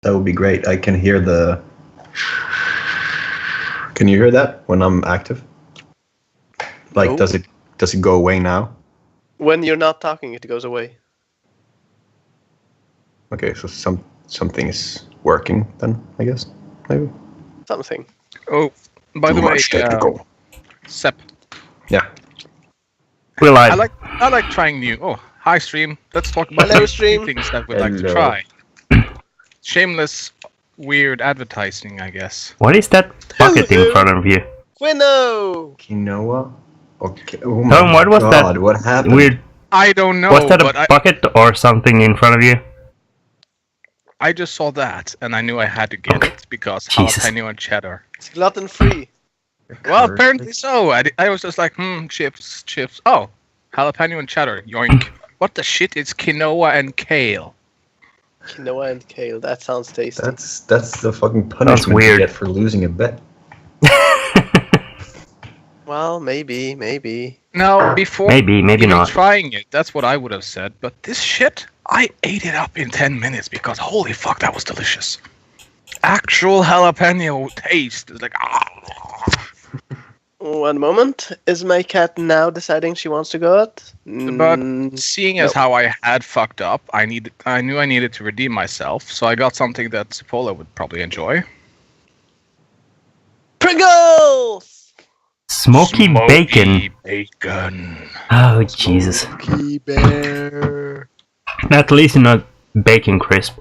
That would be great. I can hear the... Can you hear that when I'm active? Like, No. does it go away now? When you're not talking, it goes away. Okay, so something is working then, I guess. Maybe. Something. Oh, by the way, Sep. Yeah. We're live. I like trying new. Oh, hi stream. Let's talk about Hello, new stream. things that we'd like to Hello. try. Shameless, weird advertising, I guess. What is that bucket in front of you? Quino! Quinoa? Okay. Oh Tom, my what was God, that what happened? weird? I don't know. Was that but a bucket or something in front of you? I just saw that and I knew I had to get it because Jesus. jalapeno and cheddar. It's gluten free. Well, apparently so. I was just like, chips. Oh, jalapeno and cheddar. Yoink. What the shit is quinoa and kale? Quinoa and kale. That sounds tasty. That's the fucking punishment you weird. get for losing a bet. Well, maybe. Now, before Maybe even not. trying it, that's what I would have said. But this shit, I ate it up in 10 minutes because holy fuck, that was delicious. Actual jalapeno taste. It's like, One moment. Is my cat now deciding she wants to go out? But seeing as how I had fucked up, I knew I needed to redeem myself, so I got something that Cipolla would probably enjoy. Pringles! Smoky bacon. Bacon. Oh Jesus! Smoky bear. At least not bacon crisp.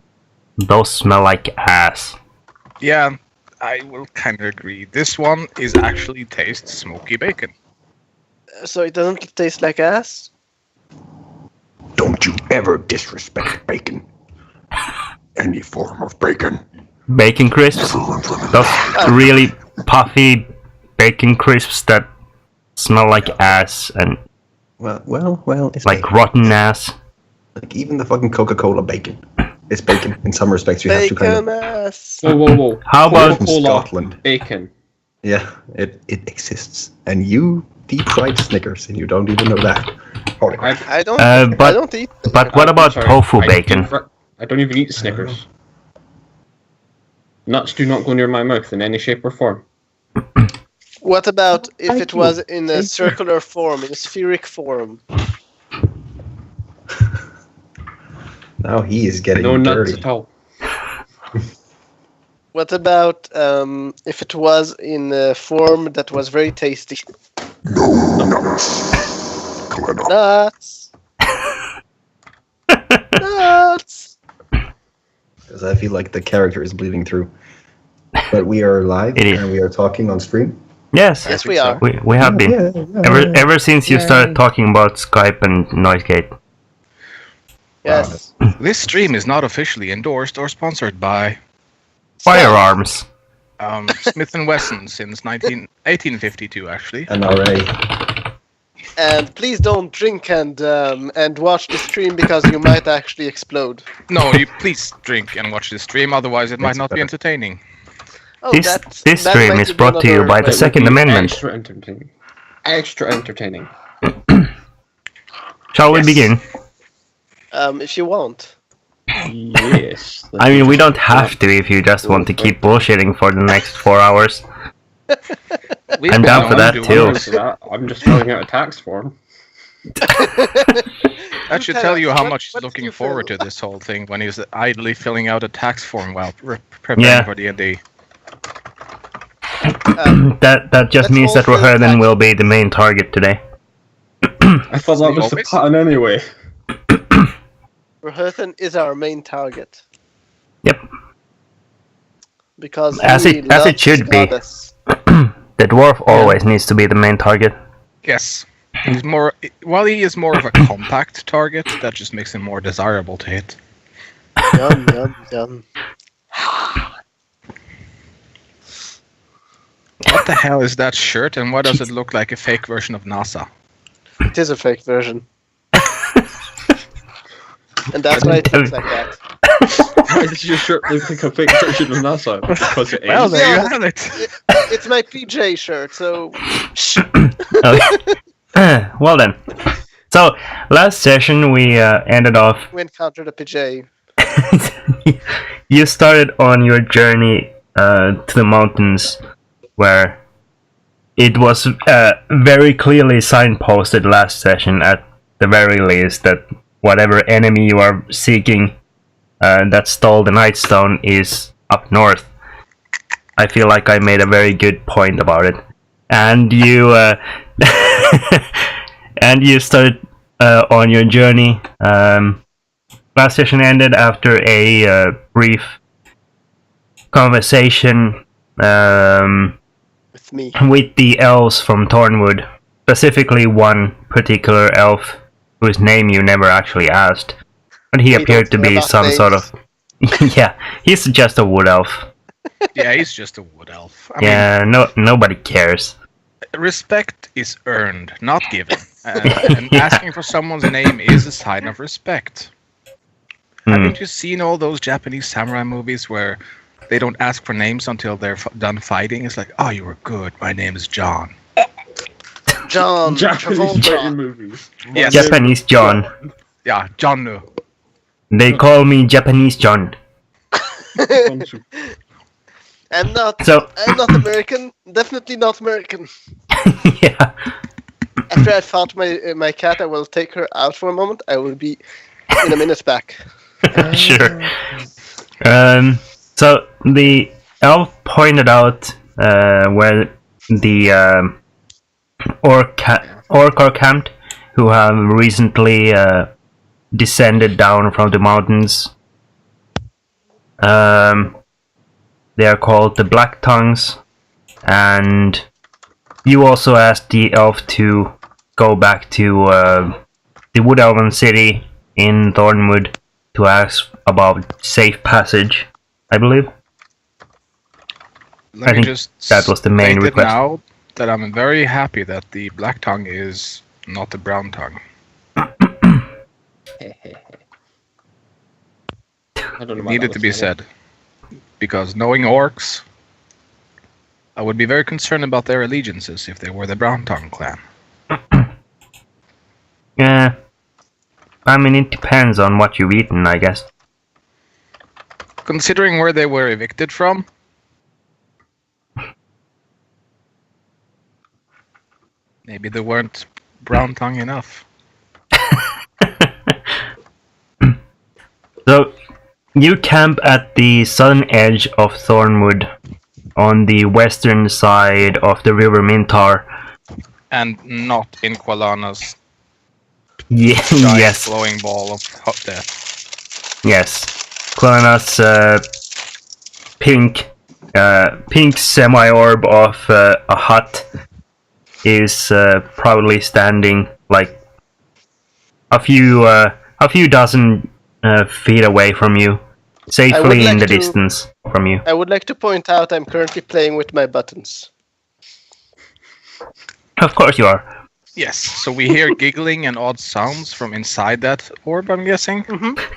Those smell like ass. Yeah, I will kind of agree. This one is actually tastes smoky bacon. So it doesn't taste like ass? Don't you ever disrespect bacon. Any form of bacon. Bacon crisps. Those really puffy bacon crisps that smell like ass and Well, it's like bacon. rotten ass. Like even the fucking Coca-Cola bacon. It's bacon in some respects. You have to kind Bacon of... ass! Whoa. How about From Coca-Cola Scotland. bacon? Yeah, it exists. And you deep-fried Snickers and you don't even know that. Holy crap. I don't. but- I don't eat. But what I'm about sorry, tofu I bacon? I don't even eat Snickers. Nuts do not go near my mouth in any shape or form. What about if it was in a circular form, in a spheric form? Now he is getting No nuts dirty. at all. What about if it was in a form that was very tasty? Nuts! Nuts! Because I feel like the character is bleeding through. But we are live It is. and we are talking on stream. Yes, Yes, we are. we have been. Ever since you started talking about Skype and NoiseGate. Yes. This stream is not officially endorsed or sponsored by Firearms. Smith & Wesson since 1852, actually. NRA. And please don't drink and watch the stream because you might actually explode. No, you please drink and watch this stream, otherwise it might not be better. entertaining. Oh, This that stream might is be brought to you another- by the It would Second be Amendment. Extra entertaining. Extra entertaining. Shall we Yes. begin? If you want. Yes. I mean, we don't have to if you just want to keep bullshitting for the next 4 hours. We've I'm been down for known that to- too. I'm just filling out a tax form. That should tell you how What- much what he's did looking you forward fill? to this whole thing when he's idly filling out a tax form while preparing Yeah. for D&D. That just Let's means that all fill Roherden tax. will be the main target today. I thought that was the Always? pattern anyway. Roherden is our main target. Yep. Because As he it loves should be. goddess. The dwarf always needs to be the main target. Yes. He's more, while he is more of a compact target, that just makes him more desirable to hit. Yum, yum, yum. What the hell is that shirt and why does it look like a fake version of NASA? It is a fake version. And that's why it looks like that. Why does your shirt look like a fake version of NASA? Because it Well, is. there Yeah. you have it. It's my PJ shirt, so... Shh. Okay. Well then. So, last session we ended off We encountered a PJ. you started on your journey to the mountains, where it was very clearly signposted last session, at the very least, that whatever enemy you are seeking that stole the Nightstone is up north. I feel like I made a very good point about it. And you and you started on your journey. Last session ended after a brief conversation With me. with the elves from Thornwood, specifically one particular elf whose name you never actually asked, but he We appeared to don't care be about some sort of yeah, he's just a wood elf. Yeah, he's just a wood elf. I Yeah, nobody cares. mean, respect is earned, not given. And asking for someone's name is a sign of respect. Haven't you seen all those Japanese samurai movies where they don't ask for names until they're done fighting? It's like, oh, you were good. My name is John. John Japanese fighting Travolta. movies. Yes. Japanese John. Yeah, John. They call me Japanese John. I'm not American. Definitely not American. Yeah. After I fought my cat, I will take her out for a moment. I will be in a minute back. Sure. So the elf pointed out where the orc are camped, who have recently descended down from the mountains. They are called the Blacktongues, and you also asked the elf to go back to the Wood Elven city in Thornwood to ask about safe passage, I believe. Let I me think just that was the main state it request. now that I'm very happy that the black tongue is not the brown tongue. I don't know. It needed to be said. Because knowing orcs, I would be very concerned about their allegiances if they were the brown tongue clan. Yeah. I mean, it depends on what you've eaten, I guess. Considering where they were evicted from, maybe they weren't brown tongue enough. So, you camp at the southern edge of Thornwood, on the western side of the River Mintar. And not in Qualana's Yeah, giant yes, glowing ball of hot death. yes. Klana's pink semi-orb of a hut is probably standing like a few dozen feet away from you, safely in the distance from you. I would like to point out I'm currently playing with my buttons. Of course you are. Yes, so we hear giggling and odd sounds from inside that orb, I'm guessing.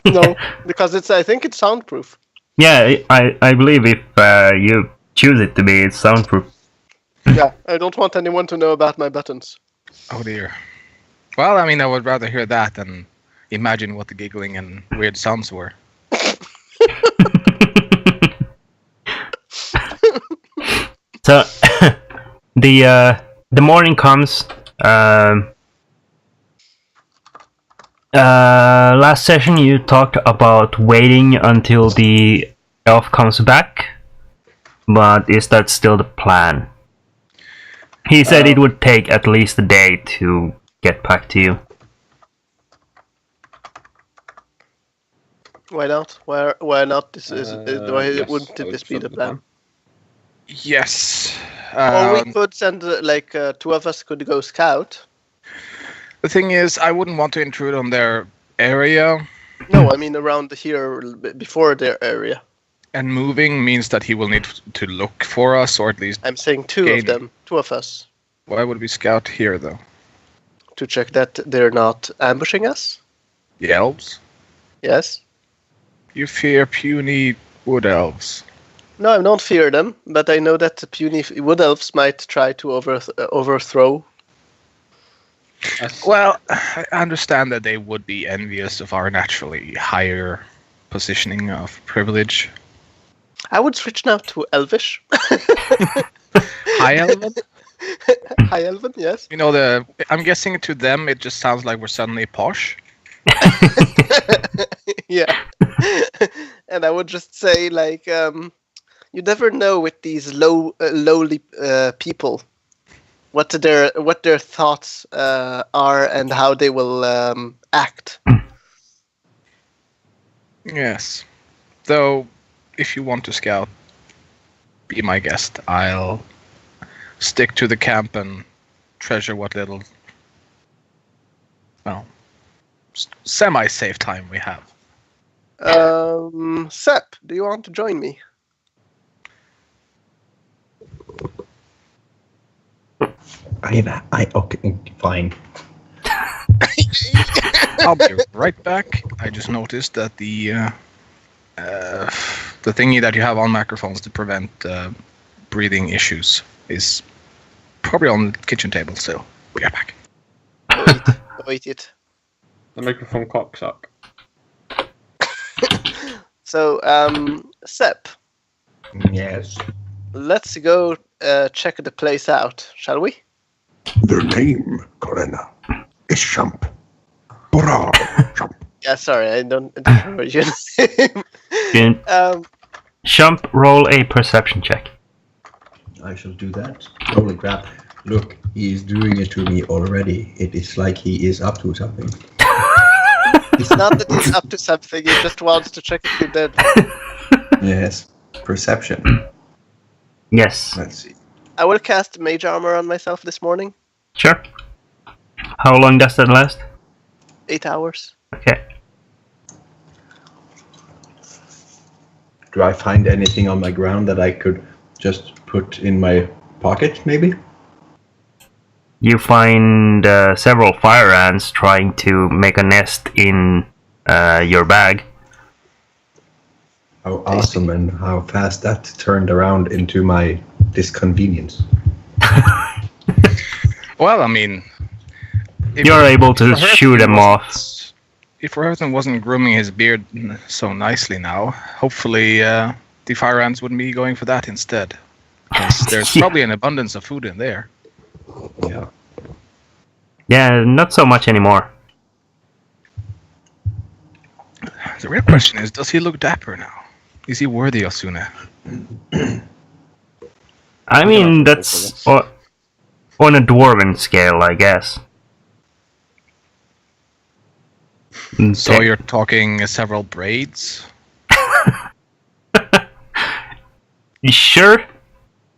No, because I think it's soundproof. Yeah, I believe if you choose it to be, it's soundproof. Yeah, I don't want anyone to know about my buttons. Oh dear. Well, I mean, I would rather hear that than imagine what the giggling and weird sounds were. So, the morning comes. Last session you talked about waiting until the elf comes back, but is that still the plan? He said it would take at least a day to get back to you. Why not? Why not? Yes, Wouldn't this be the plan? Yes. Or we could send two of us could go scout. The thing is, I wouldn't want to intrude on their area. No, I mean around here before their area. And moving means that he will need to look for us, or at least... I'm saying two of us. Why would we scout here, though? To check that they're not ambushing us? The elves? Yes. You fear puny wood elves. No, I don't fear them, but I know that the puny wood elves might try to overthrow. Well, I understand that they would be envious of our naturally higher positioning of privilege. I would switch now to Elvish. High Elven? High Elven, yes. You know, I'm guessing to them it just sounds like we're suddenly posh. Yeah. And I would just say, like, you never know with these lowly people what their thoughts are and how they will act. Yes. Though, if you want to scout, be my guest. I'll stick to the camp and treasure what little, well, semi-safe time we have. Sepp, do you want to join me? Okay, fine. I'll be right back. I just noticed that the thingy that you have on microphones to prevent breathing issues is probably on the kitchen table still. Be right back. Wait it. The microphone cocksuck. So, Sepp, Yes. let's go check the place out, shall we? Their name, Corinna, is Shump. Hurrah, Shump. Yeah, sorry, I don't remember your name. Shump, roll a perception check. I shall do that. Holy crap. Look, he is doing it to me already. It is like he is up to something. It's not that he's up to something, he just wants to check if you're dead. Yes. Perception. Yes. Let's see. I will cast Mage Armor on myself this morning. Sure. How long does that last? 8 hours. Okay. Do I find anything on my ground that I could just put in my pocket, maybe? You find several fire ants trying to make a nest in your bag. How awesome and how fast that turned around into my disconvenience. Well, I mean, You're able to shoot them off. If Robertson wasn't grooming his beard so nicely now, hopefully the fire ants wouldn't be going for that instead. 'Cause there's probably an abundance of food in there. Yeah. Yeah, not so much anymore. The real question is, does he look dapper now? Is he worthy of Sune? I mean, that's on a dwarven scale, I guess. So you're talking several braids? Sure.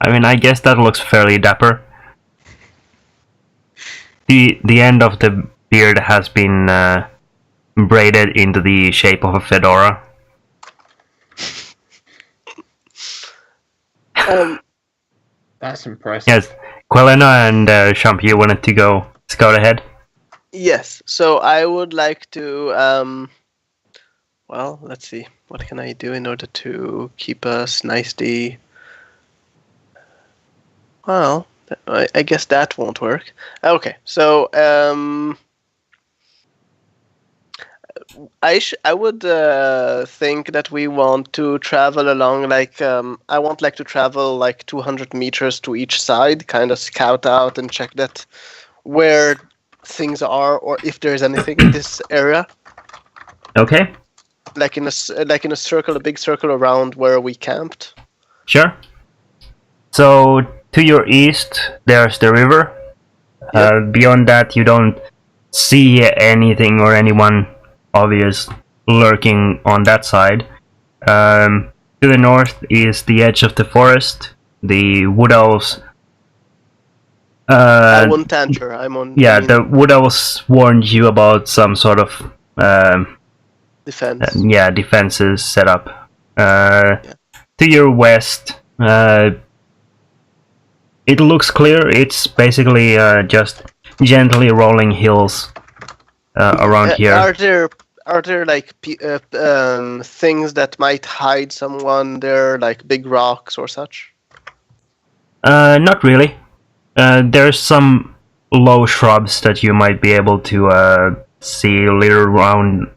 I mean, I guess that looks fairly dapper. The end of the beard has been braided into the shape of a fedora. That's impressive. Yes, Quelena and Shump, you wanted to go scout ahead? Yes, so I would like to, well, let's see. What can I do in order to keep us nicely? Well, I guess that won't work. Okay, so, I would think that we want to travel along, like, I want, like, to travel, like, 200 meters to each side, kind of scout out and check that where things are, or if there's anything in this area. Okay, Like in a circle, a big circle around where we camped. sure. So, to your east, there's the river. Beyond that, you don't see anything or anyone obvious lurking on that side. To the north is the edge of the forest. The wood elves. I won't answer. I'm on. Yeah, the wood elves warned you about some sort of defense. Defenses set up. To your west, it looks clear. It's basically just gently rolling hills around here. Are there like things that might hide someone there, like big rocks or such? Not really. There's some low shrubs that you might be able to see little around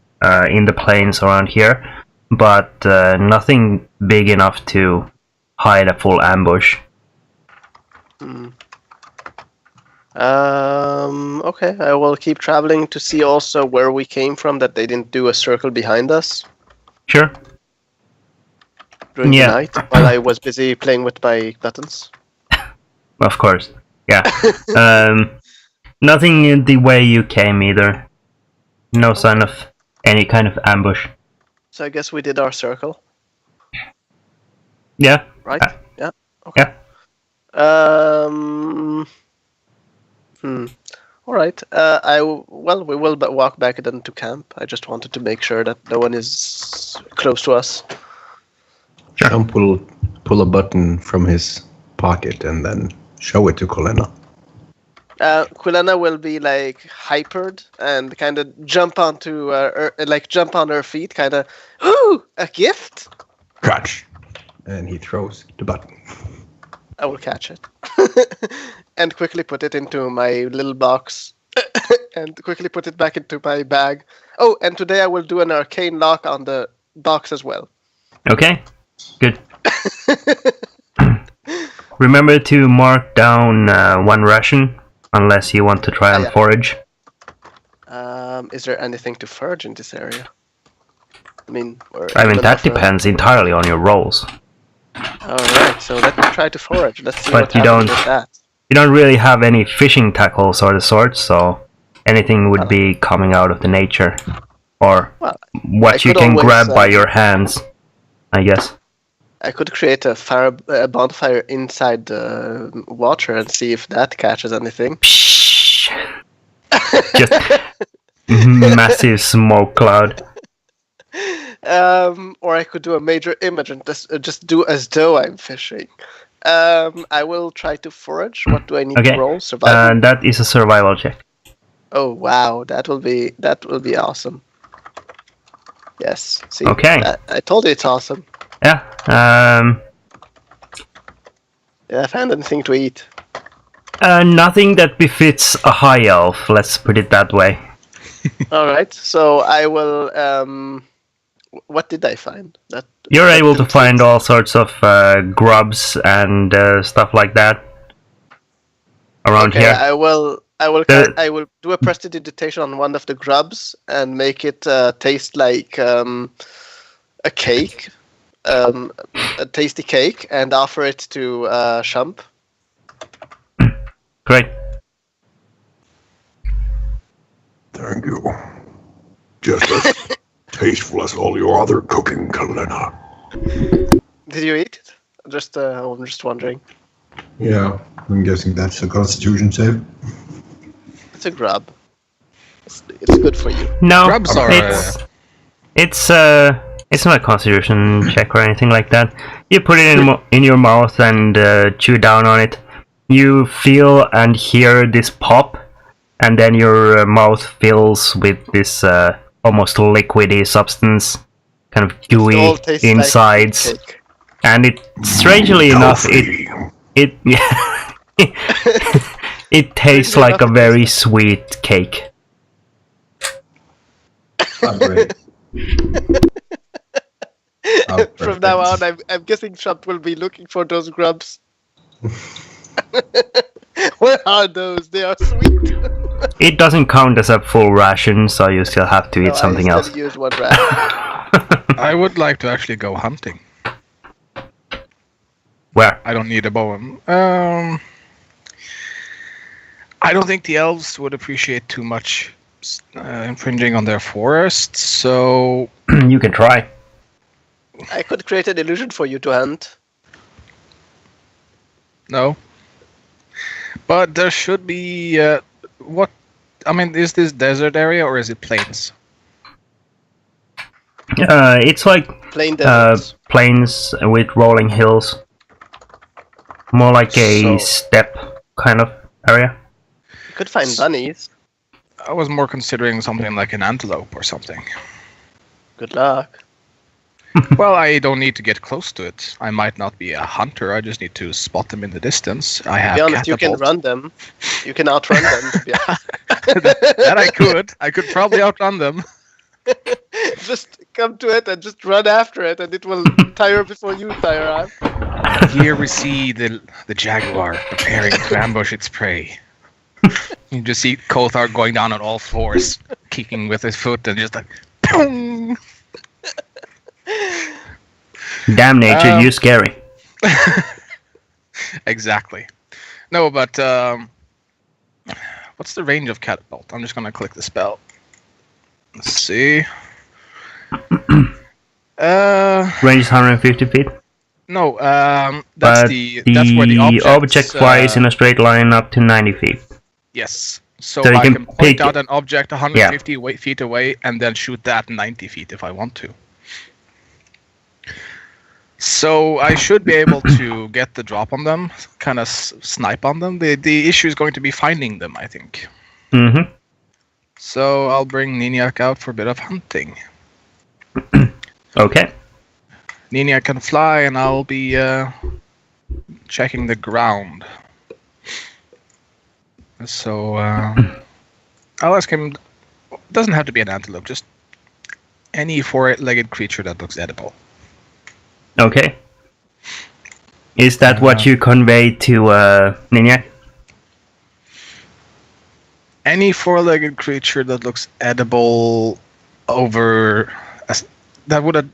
in the plains around here. but nothing big enough to hide a full ambush. Okay, I will keep traveling to see also where we came from, that they didn't do a circle behind us Sure. during the night while I was busy playing with my buttons. Of course. Yeah. Nothing in the way you came either. No sign of any kind of ambush. So I guess we did our circle, Yeah. right? Yeah. Okay. Yeah. All right. We will walk back then to camp. I just wanted to make sure that no one is close to us. Champ will pull a button from his pocket and then show it to Colena. Quilena will be like hypered and kind of jump onto jump on her feet, kind of. Ooh, a gift! Catch! And he throws the button. I will catch it and quickly put it into my little box and quickly put it back into my bag. Oh, and today I will do an arcane lock on the box as well. Okay. Good. Remember to mark down one ration, unless you want to try and forage. Is there anything to forage in this area? I mean, that depends entirely on your rolls. Alright, so let me try to forage. Let's see But what you happens with that. You don't really have any fishing tackles or the sort, so anything would be coming out of the nature. Or what you can grab by your hands, I guess. I could create a bonfire inside the water and see if that catches anything. Just massive smoke cloud. Or I could do a major image and just do as though I'm fishing. I will try to forage. What do I need to roll? Survival? That is a survival check. Oh wow, that will be awesome. Yes. See, okay. I told you it's awesome. Yeah. Did I find anything to eat? Nothing that befits a high elf. Let's put it that way. All right. So I will. What did I find? You're able to find all sorts of grubs and stuff like that around here. I will do a prestidigitation on one of the grubs and make it taste like a cake, a tasty cake, and offer it to Shump. Great. Thank you. Just as tasteful as all your other cooking, Colena. Did you eat it? I'm just wondering. Yeah, I'm guessing that's a constitution save. It's a grub. It's good for you. No, Grubs are. It's not a constitution check or anything like that. You put it in your mouth and chew down on it. You feel and hear this pop, and then your mouth fills with this almost liquidy substance, kind of gooey insides. Like and it, strangely enough, it tastes like a very sweet cake. Great. From now on, I'm guessing Shump will be looking for those grubs. Where are those? They are sweet. It doesn't count as a full ration, so you still have to eat something else. Use one ration. I would like to actually go hunting. Where? I don't need a bow. I don't think the elves would appreciate too much infringing on their forests, so... You can try. I could create an illusion for you to hunt. No. But there should be... what? I mean, is this desert area or is it plains? It's like plains with rolling hills. More like a steppe kind of area. You could find bunnies. I was more considering something like an antelope or something. Good luck. Well, I don't need to get close to it. I might not be a hunter. I just need to spot them in the distance. I have. To be honest, you can run them. You can outrun them. that I could. I could probably outrun them. Just come to it and just run after it, and it will tire before you tire. Here we see the jaguar preparing to ambush its prey. You just see Kothar going down on all fours, kicking with his foot, and just like, boom! Damn nature, you scary. Exactly. No, but what's the range of catapult? I'm just gonna click the spell. Let's see. Range is 150 feet. No, But that's where the object flies in a straight line up to 90 feet. Yes. So So you I can can point pick out an object 150 feet away and then shoot that 90 feet if I want to. So I should be able to get the drop on them, kind of snipe on them. The issue is going to be finding them, I think. Mm-hmm. So I'll bring Niniak out for a bit of hunting. Okay. Niniak can fly, and I'll be checking the ground. So I'll ask him. It doesn't have to be an antelope, just any four-legged creature that looks edible. Okay. Is that what you convey to Niniak? Any four-legged creature that looks edible over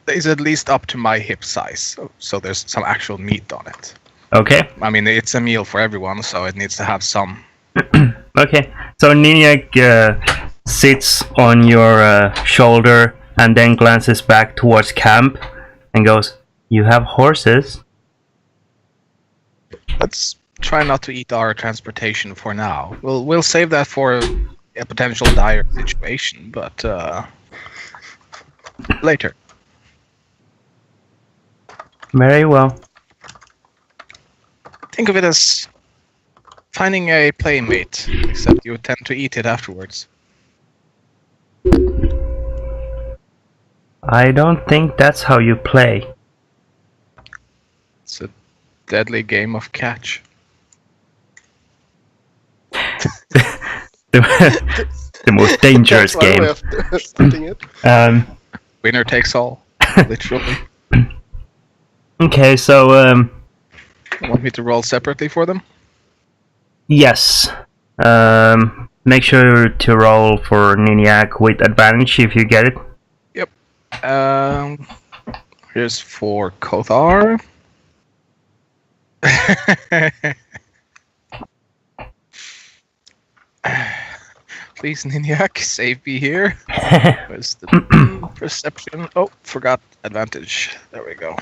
is at least up to my hip size, so there's some actual meat on it. Okay. I mean, it's a meal for everyone, so it needs to have some. Okay. So Niniak sits on your shoulder and then glances back towards camp and goes, "You have horses?" Let's try not to eat our transportation for now. We'll save that for a potential dire situation, but later. Very well. Think of it as finding a playmate, except you tend to eat it afterwards. I don't think that's how you play. It's a deadly game of catch. The most dangerous That's one game. way of starting it. Winner takes all, literally. Okay, so Want me to roll separately for them? yes. Make sure to roll for Niniak with advantage if you get it. Here's for Kothar. Please, Niniak, save me here. Where's the perception? Oh, forgot advantage. There we go.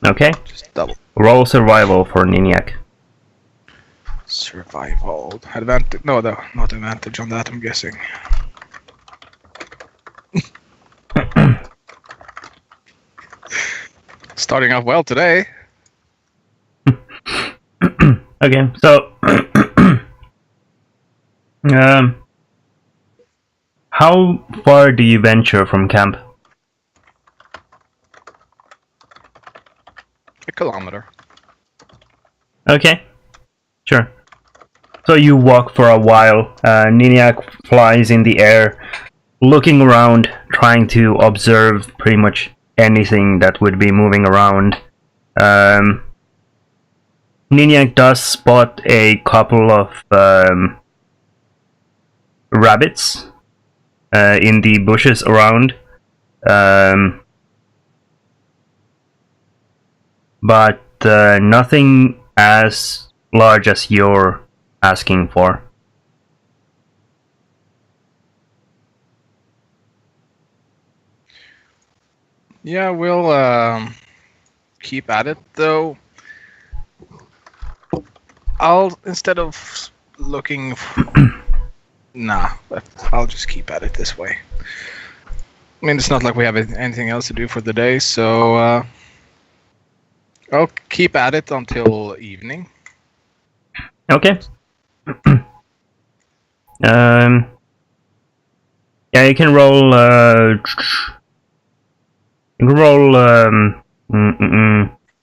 Okay. Just double. Roll survival for Niniak. Survival. Advantage. No, not advantage on that, I'm guessing. Starting off well today. Okay, so how far do you venture from camp? A kilometer. Okay, sure. So you walk for a while. Niniak flies in the air, looking around, trying to observe pretty much anything that would be moving around. Niniak does spot a couple of rabbits in the bushes around, but nothing as large as you're asking for. Yeah, we'll keep at it though. I'll instead of looking. Nah, I'll just keep at it this way. I mean, it's not like we have anything else to do for the day, so I'll keep at it until evening. Okay. Yeah, you can roll. You can roll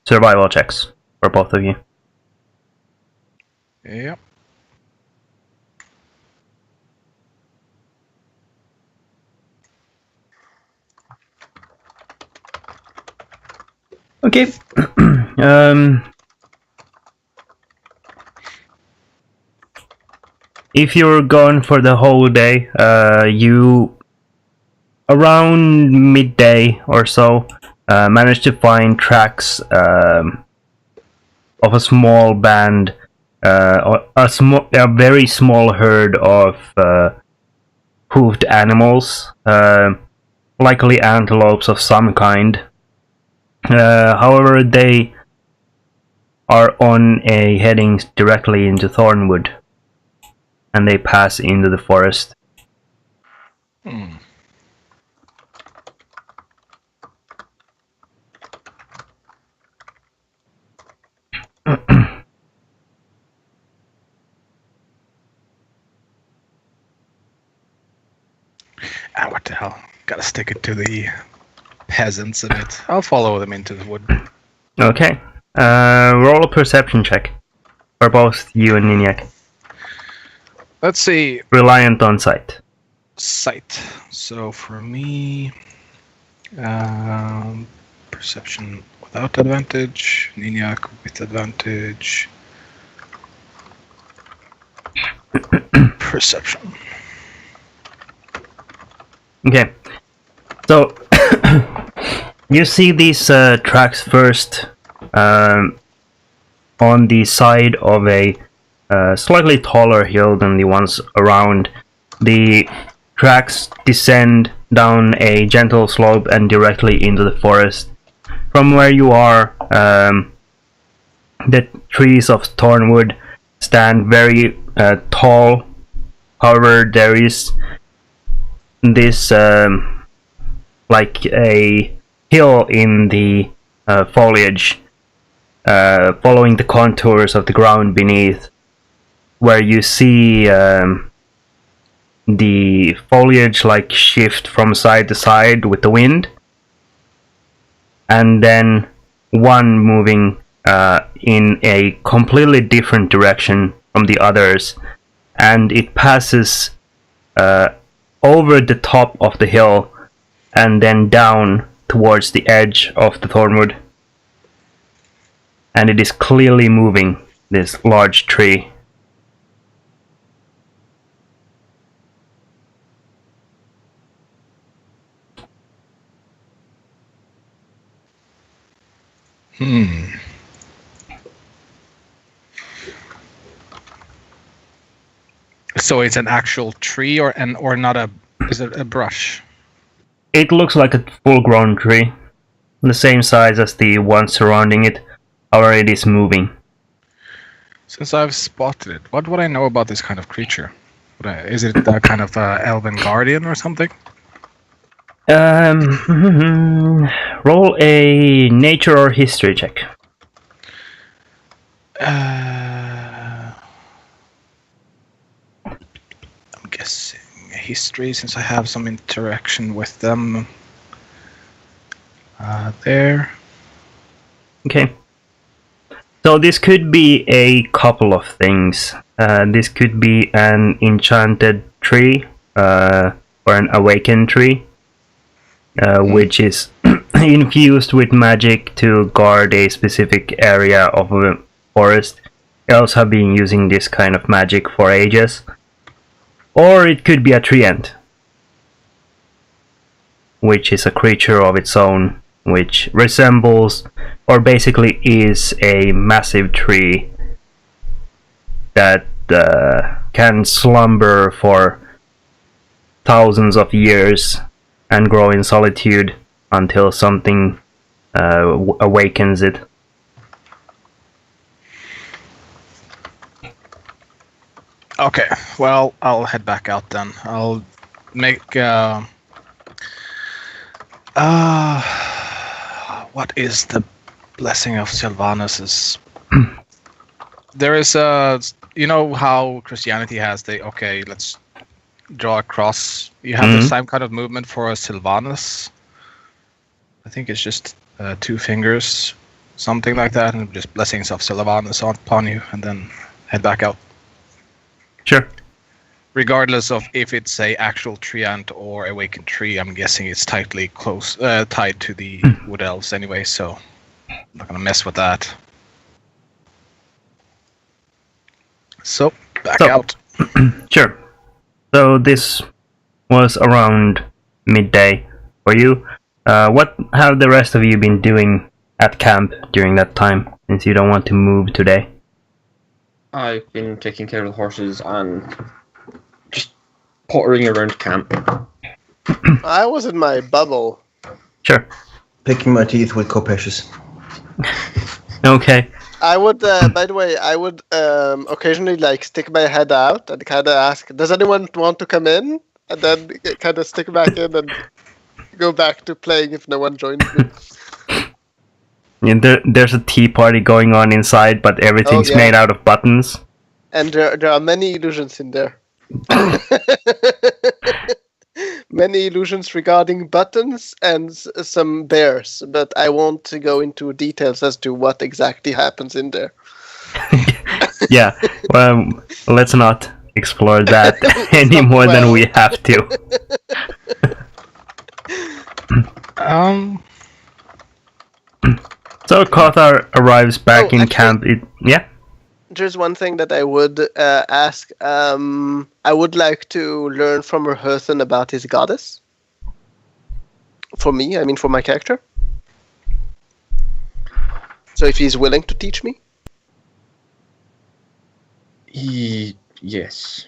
survival checks for both of you. Yep. Okay. If you're gone for the whole day, you around midday or so manage to find tracks of a small band, a very small herd of hoofed animals, likely antelopes of some kind. However, they are on a heading directly into Thornwood, and they pass into the forest. What the hell? Gotta stick it to the peasants a bit. I'll follow them into the wood. Okay. Roll a perception check for both you and Ninyak. Let's see. Reliant on sight. Sight. So for me, perception without advantage, Ninyak with advantage. Perception. Okay. So you see these tracks first on the side of a slightly taller hill than the ones around. The tracks descend down a gentle slope and directly into the forest. From where you are, the trees of Thornwood stand very tall. However, there is this like a hill in the foliage, following the contours of the ground beneath, where you see the foliage like shift from side to side with the wind, and then one moving in a completely different direction from the others, and it passes over the top of the hill and then down towards the edge of the Thornwood. And it is clearly moving, this large tree. So it's an actual tree, or not a? Is it a brush? It looks like a full-grown tree, the same size as the one surrounding it. However, it is moving. Since I've spotted it, what would I know about this kind of creature? Is it a kind of elven guardian or something? Roll a nature or history check. I'm guessing history, since I have some interaction with them. There. Okay. So this could be a couple of things. This could be an enchanted tree, or an awakened tree, which is infused with magic to guard a specific area of a forest. Elves have been using this kind of magic for ages. Or it could be a treant, which is a creature of its own, which resembles, or basically is, a massive tree that can slumber for thousands of years and grow in solitude until something awakens it. Okay, well, I'll head back out then. I'll make what is the blessing of Sylvanus's? There is you know how Christianity has let's draw a cross. You have the same kind of movement for a Sylvanus. I think it's just 2 fingers, something like that, and just blessings of Sylvanus upon you, and then head back out. Sure. Regardless of if it's a actual treant or awakened tree, I'm guessing it's tightly tied to the wood elves anyway. So Not gonna mess with that. So, back out. Sure. So this was around midday for you. What have the rest of you been doing at camp during that time, since you don't want to move today? I've been taking care of the horses and just pottering around camp. I was in my bubble. Sure. Picking my teeth with Kopesh's. Okay. I would, by the way, I would occasionally like stick my head out and kind of ask, "Does anyone want to come in?" And then kind of stick back in and go back to playing if no one joins me. Yeah, there's a tea party going on inside, but everything's made out of buttons. And there are many illusions in there. Many illusions regarding buttons and some bears, but I won't go into details as to what exactly happens in there. Yeah, well, let's not explore that any more than we have to. So Kothar arrives back in camp. Yeah? There's one thing that I would ask. I would like to learn from Roherthan about his goddess. For me, I mean for my character. So if he's willing to teach me. Yes.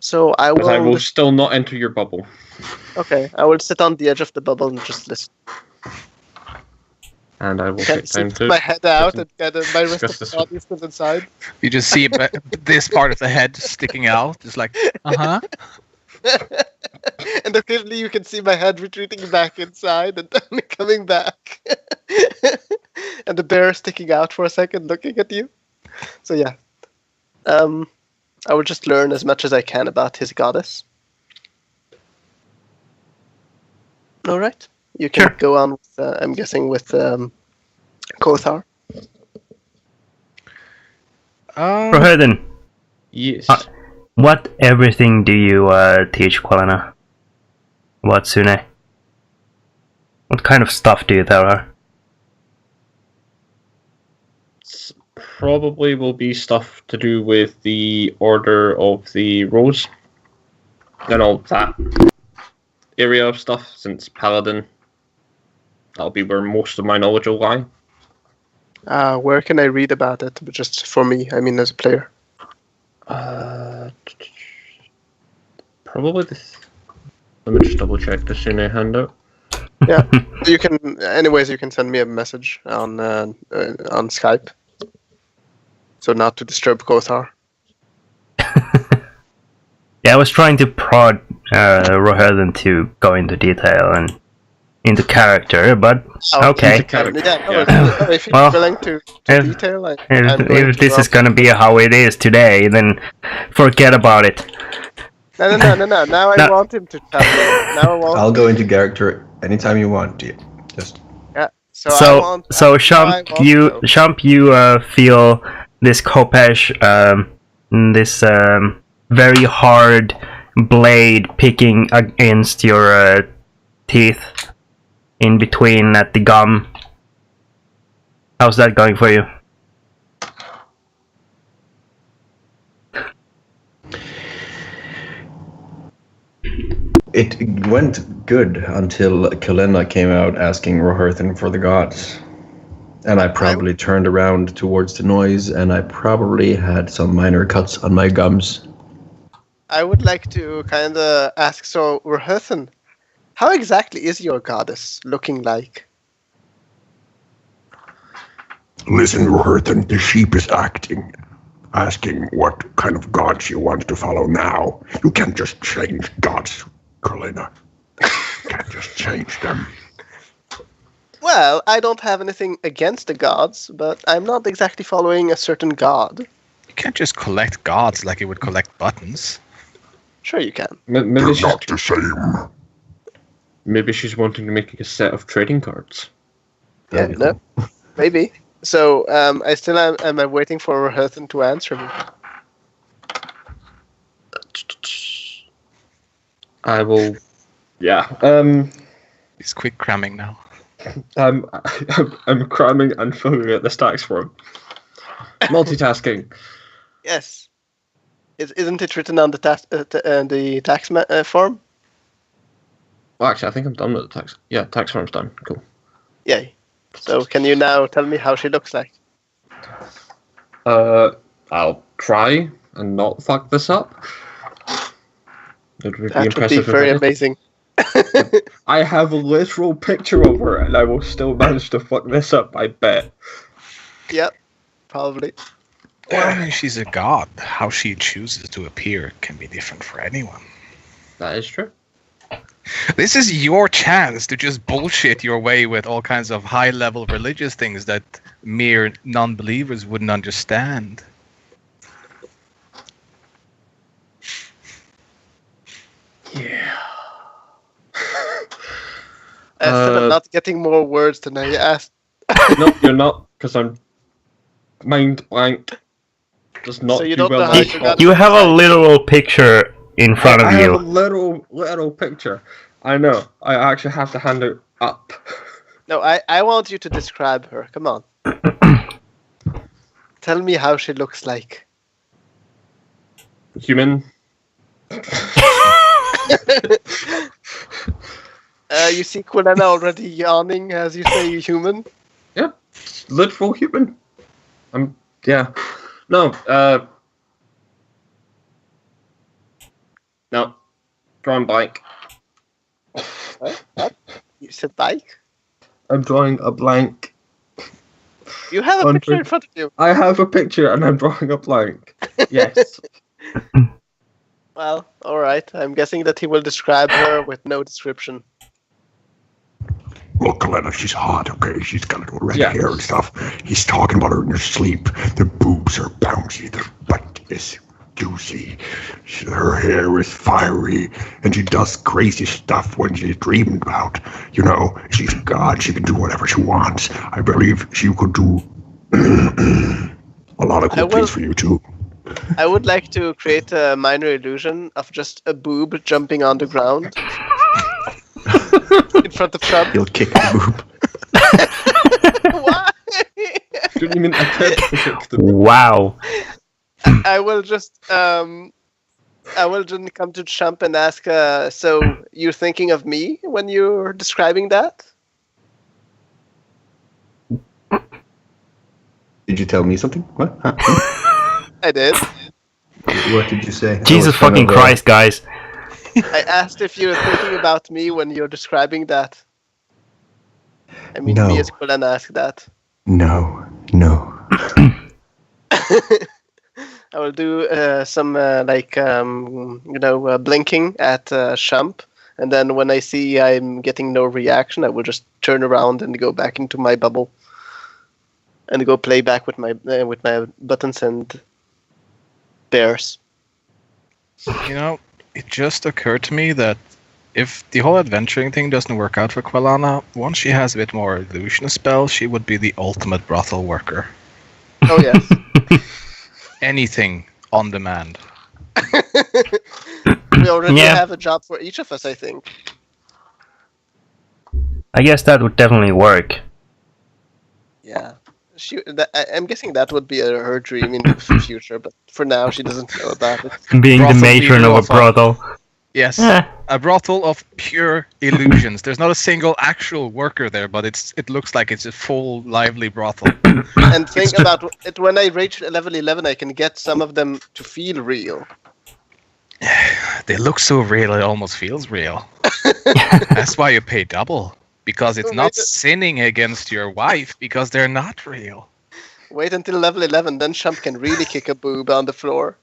So I will. But I will still not enter your bubble. Okay, I will sit on the edge of the bubble and just listen. And I will take time to my head out and kind of my rest discuss of the body is still inside. You just see this part of the head sticking out. It's like, And occasionally you can see my head retreating back inside and then coming back. And the bear sticking out for a second looking at you. So yeah. I will just learn as much as I can about his goddess. Alright. You can go on with, I'm guessing, with Kothar. Roherthan, Yes. what everything do you teach Qualina? What Sune? What kind of stuff do you tell her? Probably will be stuff to do with the Order of the Rose and all that area of stuff, since Paladin, that'll be where most of my knowledge will lie. Where can I read about it? But just for me, I mean as a player. Probably this. Let me just double check the Sune handout. Yeah, you can. Anyways, you can send me a message on Skype. So not to disturb Kothar. Yeah, I was trying to prod Roherthan to go into detail and into character, but okay. If you're willing to detail, if this is gonna be how it is today, then forget about it. No. Now I want him to tell me. Now I want. I'll go into character anytime you want, dear. Just. Yeah. So Shump, you feel this Kopesh, this very hard blade picking against your teeth in between at the gum. How's that going for you? It went good until Kalena came out asking Roherthan for the gods. And I probably turned around towards the noise, and I probably had some minor cuts on my gums. I would like to kind of ask, so Roherthan, how exactly is your goddess looking like? Listen, Roherthan, the sheep is asking what kind of gods you want to follow now. You can't just change gods, Carlina. You can't just change them. Well, I don't have anything against the gods, but I'm not exactly following a certain god. You can't just collect gods like you would collect buttons. Sure you can. They're not the same. Maybe she's wanting to make a set of trading cards. Yeah, no, maybe. So, I still am waiting for Roherthan to answer me. I will. Yeah. He's quick cramming now. I'm cramming and filling out this tax form. Multitasking. Yes. Isn't it written on the tax form? Well, actually, I think I'm done with the tax. Yeah, tax form's done. Cool. Yay. So can you now tell me how she looks like? I'll try and not fuck this up. It would be That would be impressive. very amazing. I have a literal picture of her, and I will still manage to fuck this up. I bet. Yep, probably. Well, I mean, she's a god. How she chooses to appear can be different for anyone. That is true. This is your chance to just bullshit your way with all kinds of high-level religious things that mere non-believers wouldn't understand. Yeah. I'm not getting more words than I asked. No, you're not, because I'm mind blank. Does not So you do don't well know how with you thoughts. You have a literal picture in front I of have a you. little picture. I know. I actually have to hand it up. No, I want you to describe her. Come on. Tell me how she looks like. Human. You see Quilena already yawning as you say human? Yeah. Literal human. Yeah. No, no. Drawing blank. What? You said bike? I'm drawing a blank. You have a picture in front of you. I have a picture and I'm drawing a blank. Yes. Well, alright. I'm guessing that he will describe her with no description. Look, Kalena, she's hot, okay? She's got little red Yeah. hair and stuff. He's talking about her in her sleep. The boobs are bouncy. The butt is juicy. Her hair is fiery. And she does crazy stuff when she's dreaming about. You know, she's a god. She can do whatever she wants. I believe she could do a lot of cool things for you, too. I would like to create a minor illusion of just a boob jumping on the ground. In front of Trump. He'll kick the boob. Why? Shouldn't even attempt to kick the Wow. I will just come to Trump and ask, so you're thinking of me when you're describing that? Did you tell me something? What? Huh? I did. What did you say? Jesus fucking Christ, guys. I asked if you were thinking about me when you're describing that. I mean, No. me as Quillen asked that. No. I will do some blinking at Shump, and then when I see I'm getting no reaction, I will just turn around and go back into my bubble, and go play back with my buttons and bears. You know, it just occurred to me that if the whole adventuring thing doesn't work out for Quilana, once she has a bit more illusion spell, she would be the ultimate brothel worker. Oh yes. Anything on demand. We already Yeah. have a job for each of us, I think. I guess that would definitely work. Yeah. I'm guessing that would be her dream in the future, but for now she doesn't know about it. Being the Brothel matron leader of a of a- brothel. Yes, Eh. a brothel of pure illusions. There's not a single actual worker there, but it looks like it's a full, lively brothel. And think about it, when I reach level 11, I can get some of them to feel real. They look so real, it almost feels real. That's why you pay double. Because it's not sinning against your wife, because they're not real. Wait until level 11, then Shump can really kick a boob on the floor.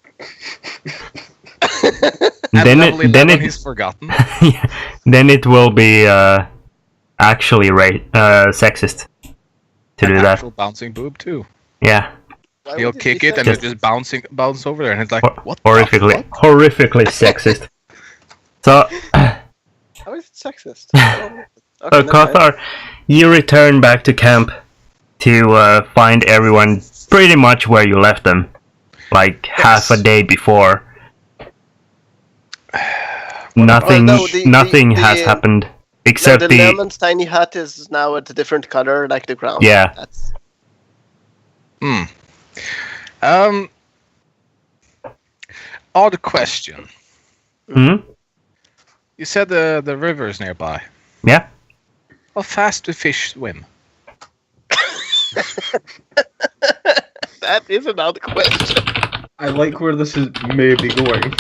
At Then level it- 11, then it- he's forgotten. Then it will be actually sexist to do An that. actual bouncing boob, too. Yeah. Why He'll would kick be it and sexist? it'll just bounce over there, and it's like, what? the Horrifically, fuck? horrifically sexist. So, How is it sexist? Okay, never mind. Kothar, you return back to camp to find everyone pretty much where you left them, like half a day before. Nothing, Oh, no, nothing has happened. Except no, the Lemon's tiny hut is now a different color, like the ground. Yeah. That's... Odd question. Hmm? You said the river is nearby. Yeah. How fast do fish swim? That is an odd question. I like where this is maybe going.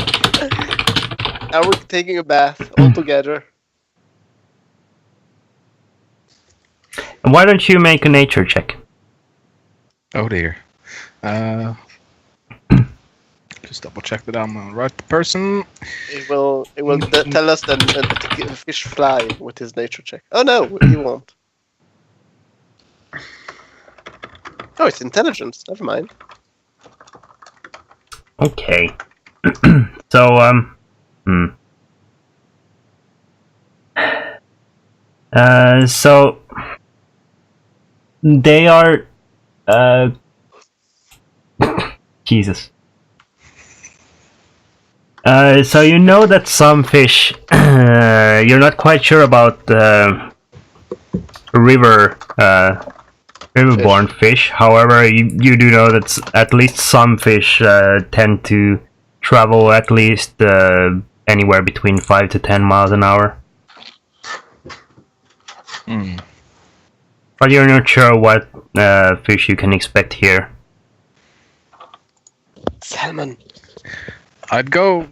Are we taking a bath all together? Why don't you make a nature check? Oh dear. Just double check that I'm the right person. It will tell us that the fish fly with his nature check. Oh no, he won't. Oh, it's intelligence. Never mind. Okay. So, so they are, Jesus. So you know that some fish, you're not quite sure about riverborne fish. However, you do know that at least some fish tend to travel at least anywhere between 5 to 10 miles an hour. But you're not sure what fish you can expect here. Salmon. I'd go.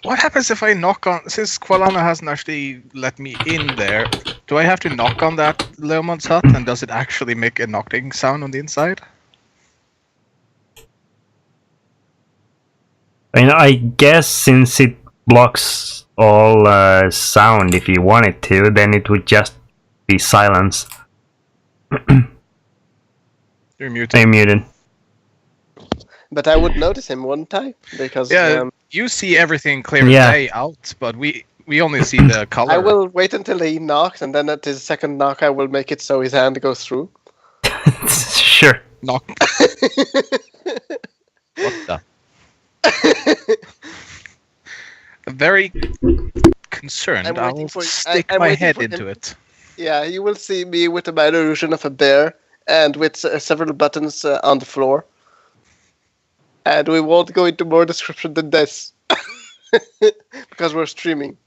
What happens if I knock on? Since Qualana hasn't actually let me in there, do I have to knock on that Leomon's hut? And does it actually make a knocking sound on the inside? I mean, I guess since it blocks all sound, if you want it to, then it would just be silence. You're muted. I'm muted. But I would notice him, wouldn't I? Because You see everything clear as day out, but we only see the color. I will wait until he knocks, and then at his second knock, I will make it so his hand goes through. Sure. Knock. What the? Very concerned. I will stick my head into it. Yeah, you will see me with a minor illusion of a bear and with several buttons on the floor. And we won't go into more description than this. Because we're streaming.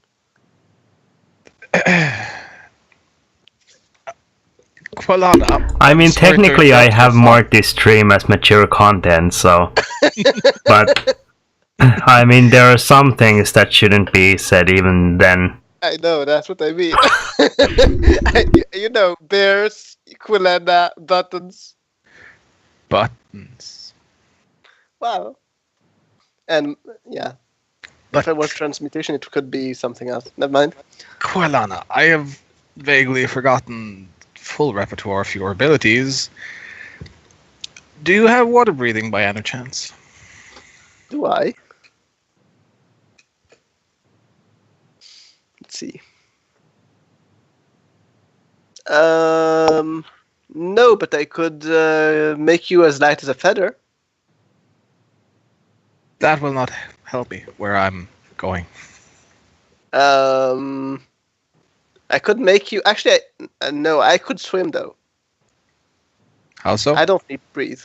Qualana. I mean, technically I have marked this stream as mature content, so... But... I mean, there are some things that shouldn't be said even then. I know, that's what I mean. You know, bears, Quilena, buttons. Buttons. Wow. And, yeah. But if it was transmutation, it could be something else. Never mind. Qualana, I have vaguely forgotten full repertoire of your abilities. Do you have water breathing by any chance? Do I? Let's see. No, but I could make you as light as a feather. That will not help me where I'm going. I could make you... Actually, no, I could swim, though. How so? I don't need to breathe.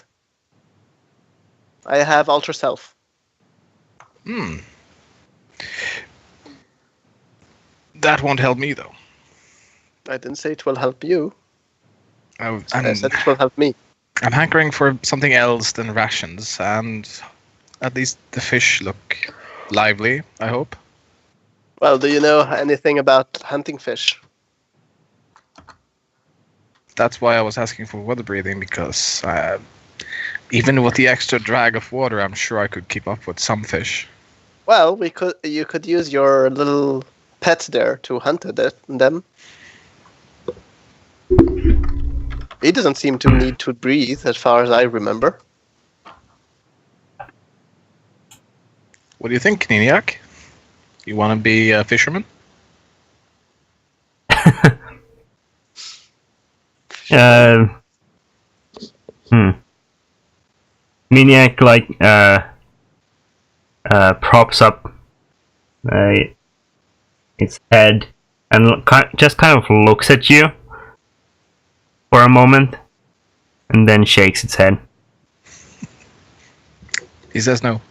I have Ultra Self. That won't help me, though. I didn't say it will help you. I said it will help me. I'm hankering for something else than rations, and at least the fish look lively, I hope. Well, do you know anything about hunting fish? That's why I was asking for water breathing, because even with the extra drag of water, I'm sure I could keep up with some fish. Well, you could use your little pets there to hunt them. He doesn't seem to need to breathe, as far as I remember. What do you think, Niniak? You want to be a fisherman? Maniac props up its head and just kind of looks at you for a moment and then shakes its head. He says no.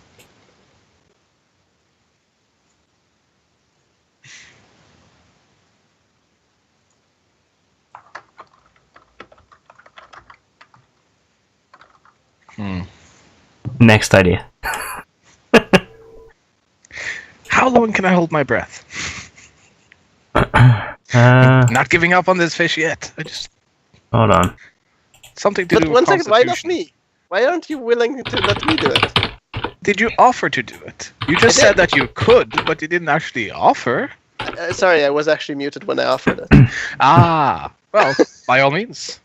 Next idea. How long can I hold my breath? Not giving up on this fish yet. I just Hold on. something to But do one with second, why not constitution. me? Why aren't you willing to let me do it? Did you offer to do it? You just I said did. that you could, but you didn't actually offer. Sorry, I was actually muted when I offered it. Ah, well, by all means.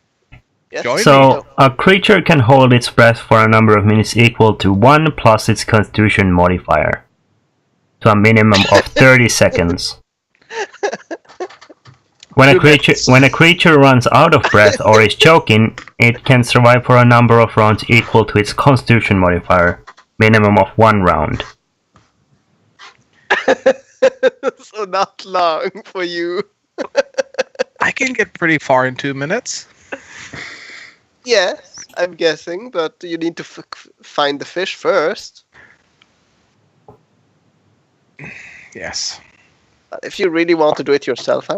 Yes. Join me. So, a creature can hold its breath for a number of minutes equal to 1 plus its constitution modifier, to a minimum of 30 seconds. When a creature runs out of breath or is choking, it can survive for a number of rounds equal to its constitution modifier, minimum of 1 round. So not long for you. I can get pretty far in 2 minutes. Yes, I'm guessing, but you need to find the fish first. Yes. If you really want to do it yourself, I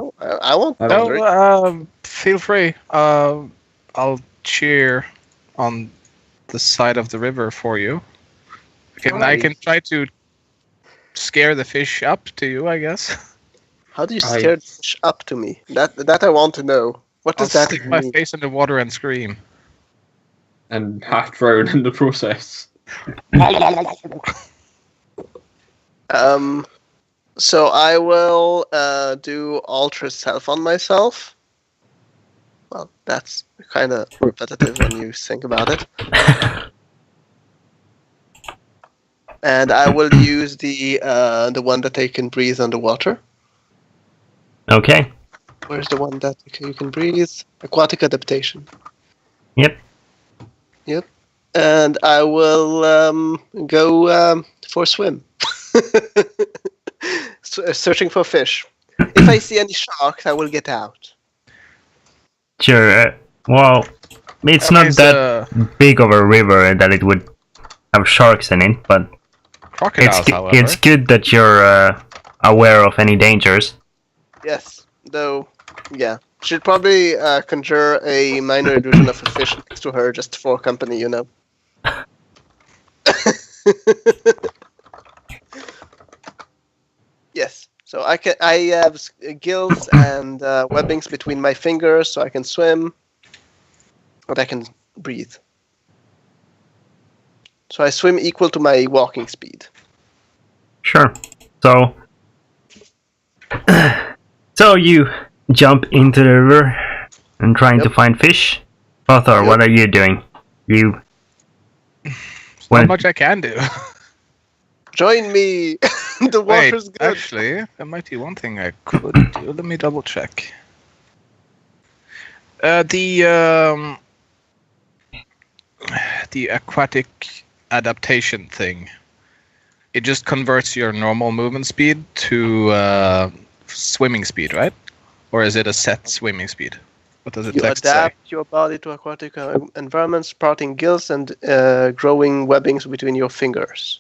won't I bother it. No, feel free. I'll cheer on the side of the river for you. I can try to scare the fish up to you, I guess. How do you scare the fish up to me? That I want to know. What I'll does that stick mean? my face in the water and scream. And half drown in the process. So I will do Alter Self on myself. Well, that's kind of repetitive when you think about it. And I will use the one that I can breathe underwater. Okay. Where's the one that you can breathe? Aquatic Adaptation. Yep. Yep. And I will go for a swim. Searching for fish. If I see any sharks, I will get out. Sure. Well, it's Okay, not so that big of a river that it would have sharks in it, but crocodiles, however. it's good that you're aware of any dangers. Yes, though, yeah. Should probably conjure a minor illusion of a fish next to her just for company, you know. Yes, so I have gills and webbings between my fingers, so I can swim, but I can breathe. So I swim equal to my walking speed. Sure. So, so you jump into the river and trying to find fish. Lothar, what are you doing? You. Not much I can do. Join me. The Wait, water's good. actually, there might be one thing I could do. Let me double check. The aquatic adaptation thing. It just converts your normal movement speed to swimming speed, right? Or is it a set swimming speed? What does it You text adapt say? your body to aquatic environments, sprouting gills and growing webbings between your fingers.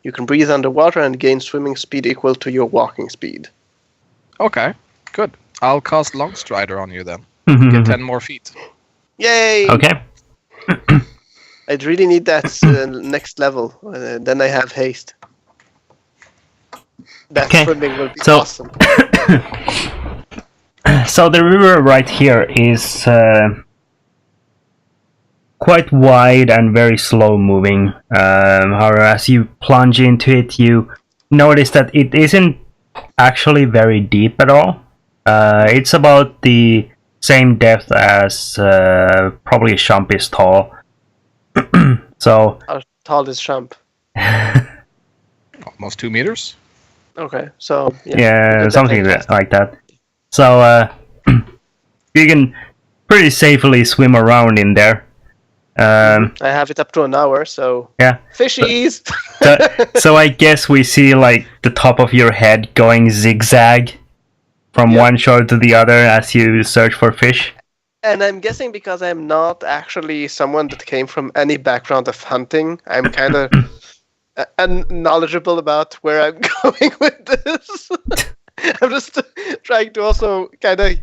You can breathe underwater and gain swimming speed equal to your walking speed. Okay, good. I'll cast Long Strider on you then. Mm-hmm. Get 10 more feet. Yay! Okay. I'd really need that next level. Then I have haste. That Okay, swimming will be so- awesome. So the river right here is quite wide and very slow moving. However, as you plunge into it, you notice that it isn't actually very deep at all. It's about the same depth as probably a Shump is tall. So How tall is Shump? Almost 2 meters. Okay, so yeah, Good something definition. like that. So you can pretty safely swim around in there. Um, I have it up to an hour, so yeah. fishies. So I guess we see like the top of your head going zigzag from Yep. one shore to the other as you search for fish. And I'm guessing because I'm not actually someone that came from any background of hunting, I'm kind of knowledgeable about where I'm going with this. I'm just trying to also kind of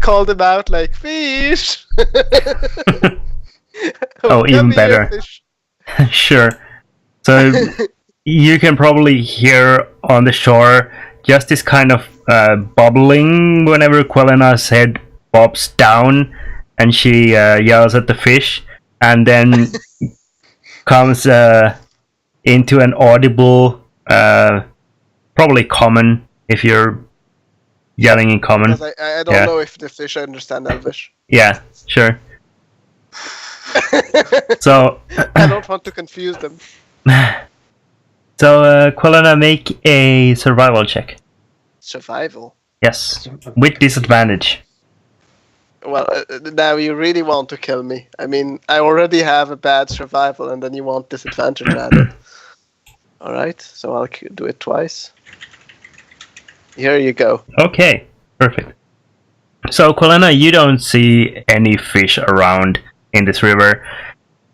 call them out like fish. Oh, even come here, better. fish. Sure. So you can probably hear on the shore just this kind of bubbling whenever Quellena's head bobs down and she yells at the fish and then comes into an audible, probably common if you're yelling in common. Because I don't Yeah. know if the fish understand Elvish. Yeah, sure. So, I don't want to confuse them. Quellena, make a survival check. Survival. Yes, with disadvantage. Well, now you really want to kill me. I mean, I already have a bad survival, and then you want disadvantage added. All right, so I'll do it twice. Here you go. Okay, perfect. So, Quellena, you don't see any fish around in this river.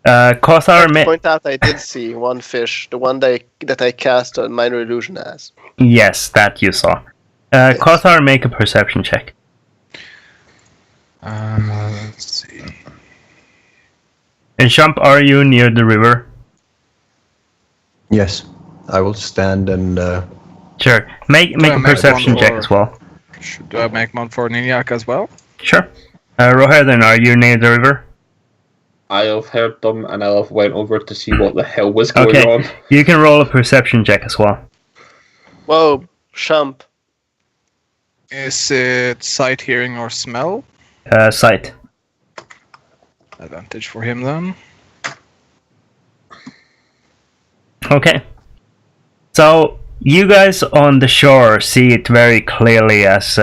Kothar, Point out I did see one fish, the one that I cast a minor illusion as. yes, that you saw. Yes. Kothar, make a perception check. Let's see. And Shump, are you near the river? Yes, I will stand and Sure. Make I a make perception one check for- as well. Should I make one for Ninyak as well? Sure. Rohirden, are you near the river? I have heard them and I have went over to see what the hell was going Okay. on. You can roll a perception check as well. Whoa, Shump. Is it sight, hearing, or smell? Sight. Advantage for him then. Okay. So, you guys on the shore see it very clearly as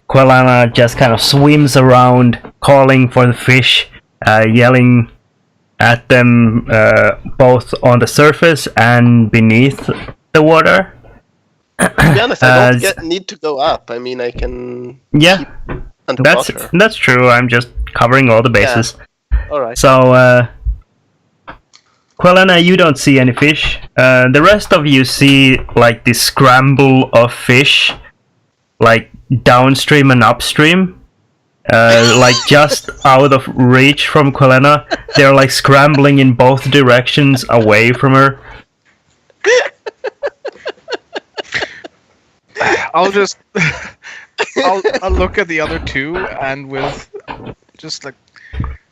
Quellena just kind of swims around, calling for the fish, yelling at them both on the surface and beneath the water. To be honest, I don't Uh, need to go up. I mean, I can Yeah, keep underwater. that's true. I'm just covering all the bases. All right. So, Quellena, you don't see any fish. The rest of you see like this scramble of fish, like downstream and upstream, like just out of reach from Quellena. They're like scrambling in both directions away from her. I'll just I'll look at the other two and with just like,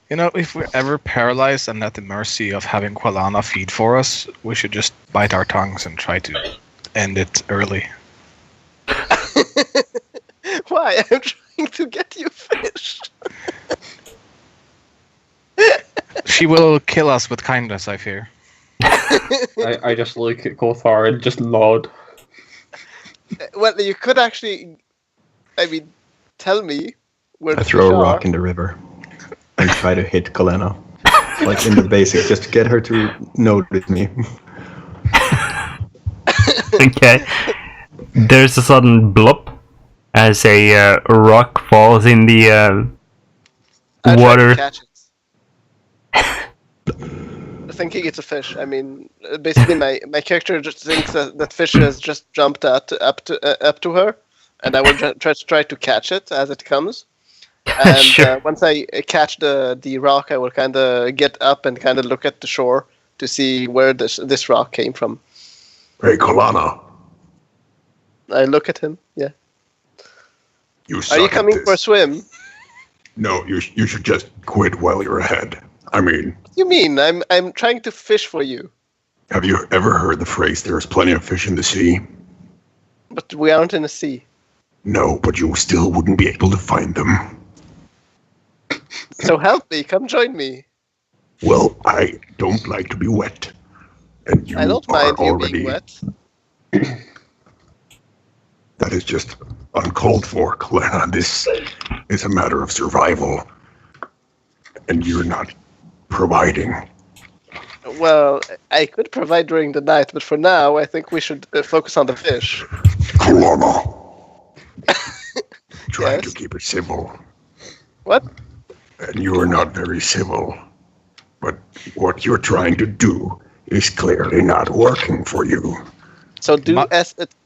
you know, if we're ever paralyzed and at the mercy of having Quellena feed for us, we should just bite our tongues and try to end it early. Why? I'm trying to get you fish. She will kill us with kindness, I fear. I just look at Kothar and just nod. Well, you could actually, I mean, tell me where I the throw fish a rock are. in the river and try to hit Colena. Like in the basic, just to get her to notice me. Okay. There's a sudden blop as a rock falls in the I try to water. catch it. Thinking it's a fish. I mean, basically, my character just thinks that fish has just jumped up to her, and I will try to catch it as it comes. And Sure. once I catch the rock, I will kind of get up and kind of look at the shore to see where this rock came from. Hey, Colana, I look at him. Yeah. you Are suck you at coming this. for a swim? No, you should just quit while you're ahead. I mean, What do you mean? I'm trying to fish for you, have you ever heard the phrase, there's plenty of fish in the sea? but we aren't in the sea. No, but you still wouldn't be able to find them. So help me. Come join me. Well, I don't like to be wet. And you I don't are mind you already... being wet. That is just uncalled for, Colena. This is a matter of survival. And you're not providing? Well, I could provide during the night, but for now, I think we should focus on the fish. Colonna. Trying Yes? to keep it civil. What? And you are not very civil. But what you're trying to do is clearly not working for you. So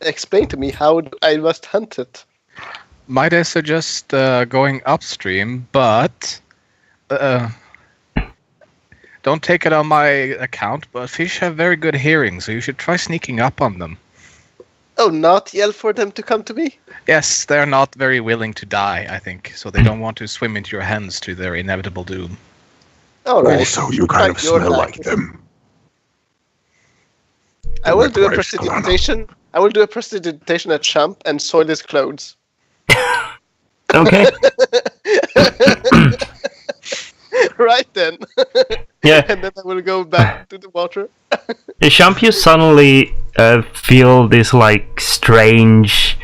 explain to me how I must hunt it. Might I suggest going upstream, but don't take it on my account, but fish have very good hearing, so you should try sneaking up on them. Oh, not yell for them to come to me? Yes, they're not very willing to die, I think, so they don't want to swim into your hands to their inevitable doom. All right. Also, you kind of Your smell like tactic. them. I will do a Likewise, prestidigitation. I will do a prestidigitation at Champ and soil his clothes. Okay. Right then. Yeah. And then I will go back to the water. Champ, you suddenly feel this like strange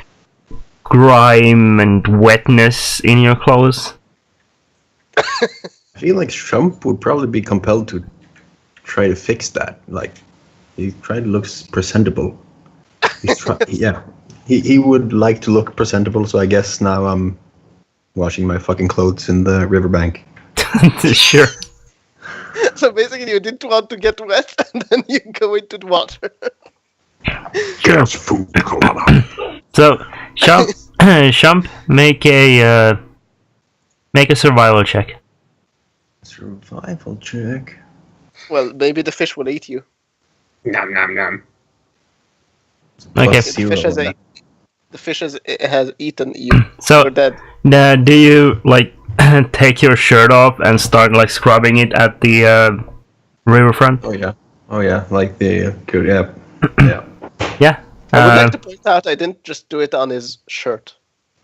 grime and wetness in your clothes. I feel like Shump would probably be compelled to try to fix that. Like, he try to look presentable. Yeah, he would like to look presentable. So I guess now I'm washing my fucking clothes in the riverbank. Sure. So basically, you didn't want to get wet, and then you go into the water. Sure. There's food, Colonna. So, Champ, make a survival check. Survival check. Well, maybe the fish will eat you. Nom nom nom. Okay. Plus The fish zero has on that. the fish has eaten you. So, You're dead. do you like take your shirt off and start like scrubbing it at the riverfront? Oh yeah, like the good. Yeah, yeah. Yeah. I would like to point out I didn't just do it on his shirt.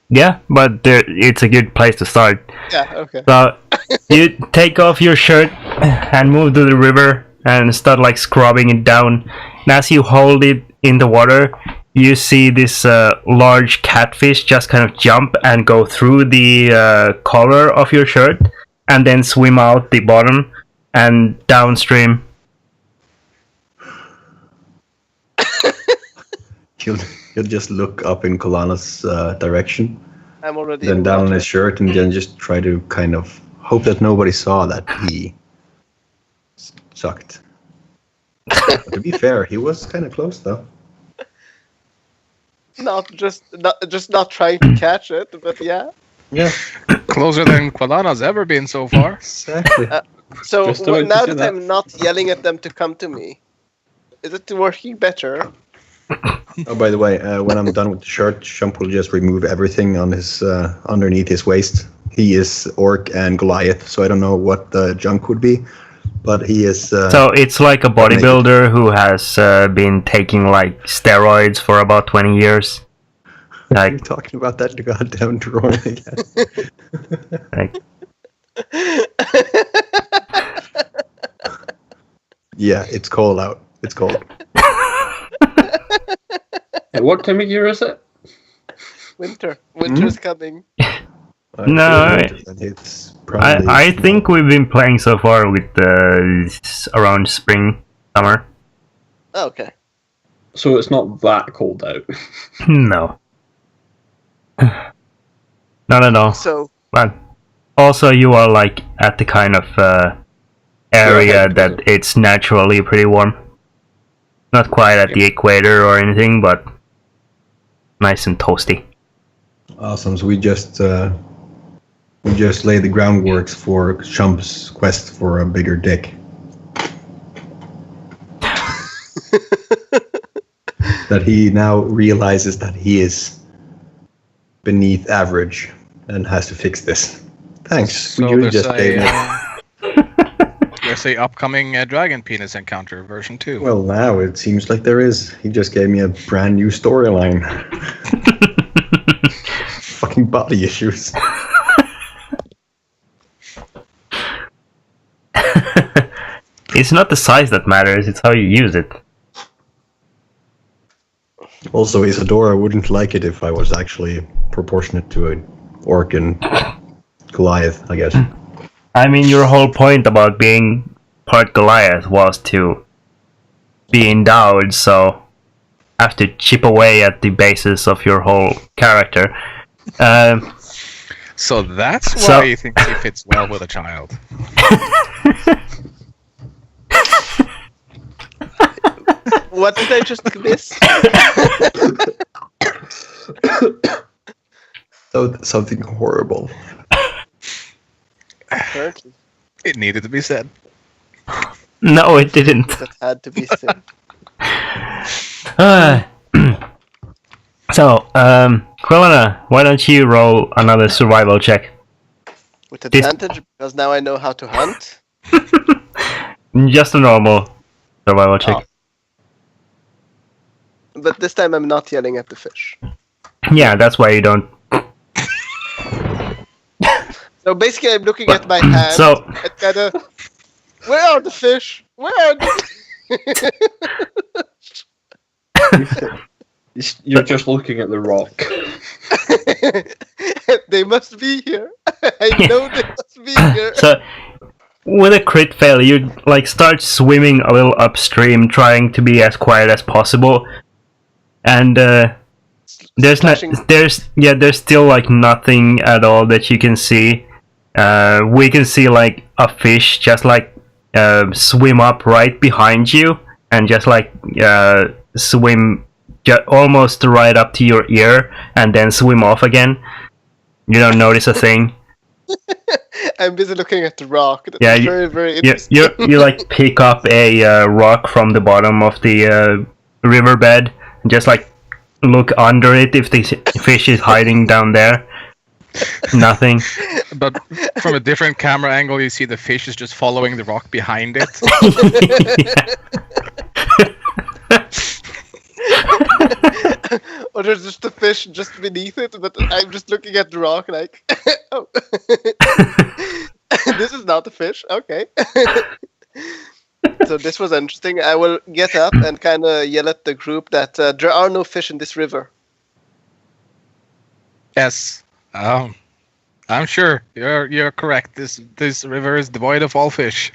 Yeah, but it's a good place to start. Yeah, okay. So you take off your shirt and move to the river and start like scrubbing it down. And as you hold it in the water, you see this large catfish just kind of jump and go through the collar of your shirt and then swim out the bottom and downstream. He'll just look up in Colonna's direction, I'm already then in the down on water. his shirt, and then just try to kind of hope that nobody saw that he sucked. But to be fair, he was kind of close though. Not trying to catch it, but yeah. Yeah, Closer than Qualana's ever been so far. exactly. So Just about to now say that that. I'm not yelling at them to come to me, is it working better? Oh, by the way, when I'm done with the shirt, Shump will just remove everything on his underneath his waist. He is orc and Goliath, so I don't know what the junk would be, but he is. So it's like a bodybuilder who has been taking like steroids for about 20 years. Are you Like, talking about that goddamn drawing again? like Yeah, it's cold out. It's cold. Hey, what time of year is it? Winter's coming. No, It's probably. I think we've been playing so far with around spring, summer. Oh, okay. So it's not that cold out. No. Not at all. So But also you are like at the kind of area Yeah, that it's naturally pretty warm. Not quite at the equator or anything, but nice and toasty. Awesome. So we just laid the groundwork for Shump's quest for a bigger dick. That he now realizes that he is beneath average and has to fix this. Thanks. So you there's just gave me. there's a upcoming dragon penis encounter version 2. Well, now it seems like there is. He just gave me a brand new storyline. Fucking body issues. It's not the size that matters, it's how you use it. Also, Isadora wouldn't like it if I was actually proportionate to an orc and Goliath, I guess. I mean, your whole point about being part Goliath was to be endowed, so have to chip away at the basis of your whole character. So that's why he thinks he fits well with a child. What did I just miss? Something horrible. Apparently, It needed to be said. No, it didn't. that had to be said. So, Quelena, why don't you roll another survival check? With advantage, because now I know how to hunt. Just a normal survival check. Oh. But this time I'm not yelling at the fish. Yeah, that's why you don't. So basically I'm looking at my hand So- and kinda... Where are the fish? Where are the... You're just looking at the rock. They must be here. I know they must be here. So, with a crit fail, you like start swimming a little upstream, trying to be as quiet as possible, and there's still like nothing at all that you can see. We can see like a fish just like swim up right behind you and just like swim almost right up to your ear and then swim off again. You don't notice a thing. I'm busy looking at the rock. That's Yeah, very, very interesting. you like pick up a rock from the bottom of the riverbed and just like look under it if the fish is hiding down there. Nothing. But from a different camera angle, you see the fish is just following the rock behind it. Or there's just a fish just beneath it, but I'm just looking at the rock like, oh, this is not a fish. Okay. So this was interesting. I will get up and kind of yell at the group that there are no fish in this river. Yes. I'm sure you're correct. This river is devoid of all fish.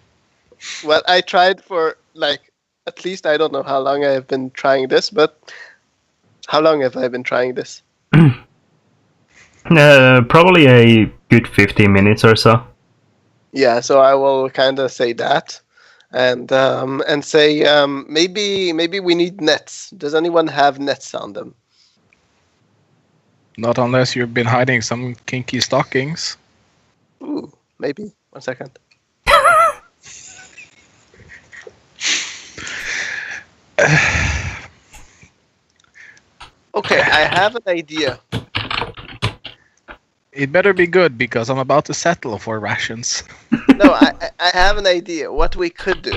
Well, I tried for like at least I don't know how long I have been trying this, but how long have I been trying this? Probably a good 15 minutes or so. Yeah, so I will kind of say that, and say maybe we need nets. Does anyone have nets on them? Not unless you've been hiding some kinky stockings. Ooh, maybe. 1 second. Okay, I have an idea. It better be good because I'm about to settle for rations. No, I have an idea. What we could do,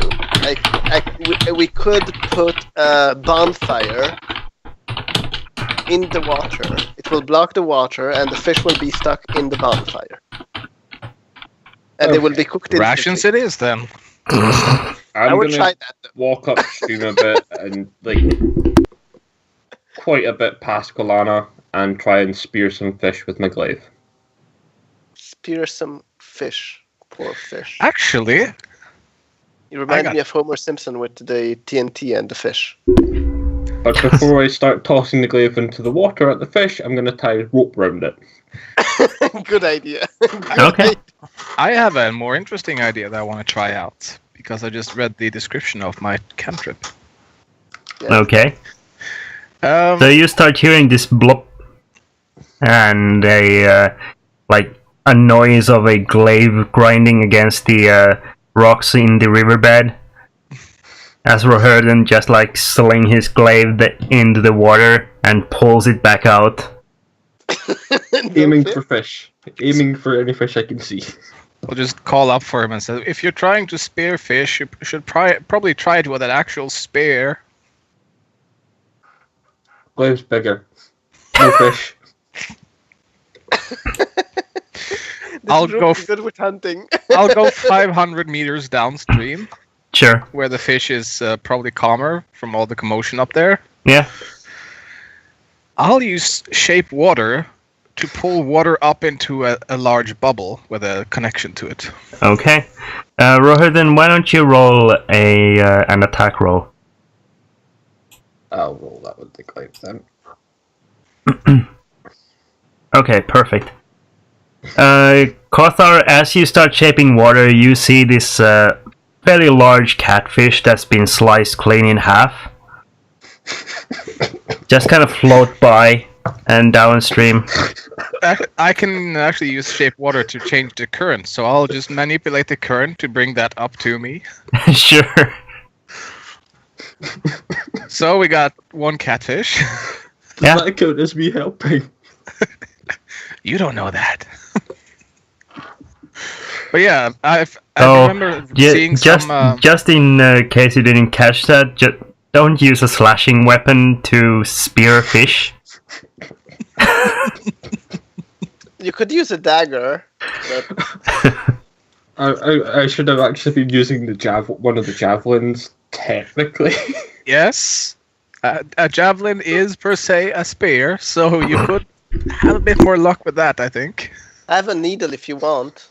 we could put a bonfire in the water. It will block the water, and the fish will be stuck in the bonfire, and they will be cooked in Rations it is then. I I'm will gonna try that. Though. walk upstream a bit and like quite a bit past Kolana and try and spear some fish with my glaive. Spear some fish. Poor fish. Actually, You remind me of Homer Simpson with the TNT and the fish. But before I start tossing the glaive into the water at the fish, I'm going to tie a rope around it. Good idea. Okay. I have a more interesting idea that I want to try out because I just read the description of my cantrip. Yeah. Okay. So you start hearing this blop and a noise of a glaive grinding against the rocks in the riverbed. As Roherden just like sling his glaive into the water and pulls it back out. Aiming for fish. Aiming for any fish I can see. I'll just call up for him and say, if you're trying to spear fish, you should probably try it with an actual spear. Glaive's bigger. No fish. I'll go good with hunting. I'll go 500 meters downstream, Sure. where the fish is probably calmer from all the commotion up there. Yeah. I'll use shape water to pull water up into a large bubble with a connection to it. Okay. Roher, then why don't you roll an attack roll? I'll roll that with the glaive then. Okay, perfect. Kothar, as you start shaping water, you see this fairly large catfish that's been sliced clean in half. Just kind of float by and downstream. I can actually use shape water to change the current, so I'll just manipulate the current to bring that up to me. Sure. So we got one catfish. Yeah. Does that count as me helping? You don't know that. But yeah, I Oh, remember Yeah, seeing just some. just in case you didn't catch that, don't use a slashing weapon to spear fish. You could use a dagger. But I should have actually been using one of the javelins, technically. Yes, a javelin is per se a spear, so you could have a bit more luck with that, I think. I have a needle if you want.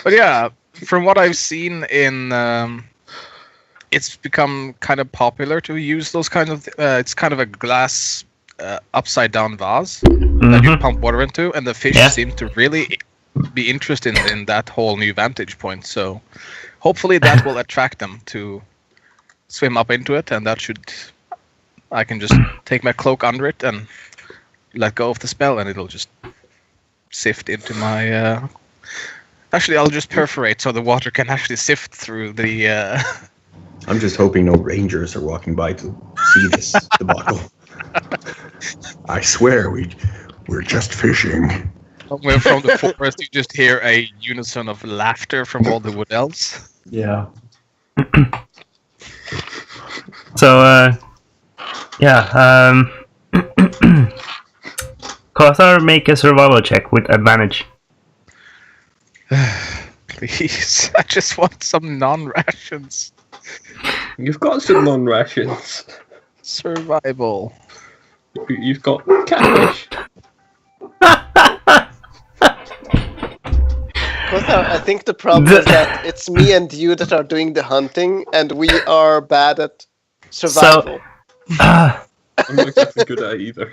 But yeah, from what I've seen in, it's become kind of popular to use those kind of. It's kind of a glass upside down vase that you pump water into, and the fish seem to really be interested in that whole new vantage point. So hopefully that will attract them to swim up into it, and that should. I can just take my cloak under it and let go of the spell, and it'll just sift into my. Actually, I'll just perforate so the water can actually sift through the. I'm just hoping no rangers are walking by to see this debacle. I swear we're just fishing. Somewhere from the forest, you just hear a unison of laughter from all the wood elves. Yeah. So, Kothar, make a survival check with advantage. Please, I just want some non-rations. You've got some non-rations. Survival. You've got catfish. Kothar, I think the problem is that it's me and you that are doing the hunting, and we are bad at survival. I'm not exactly good at it either.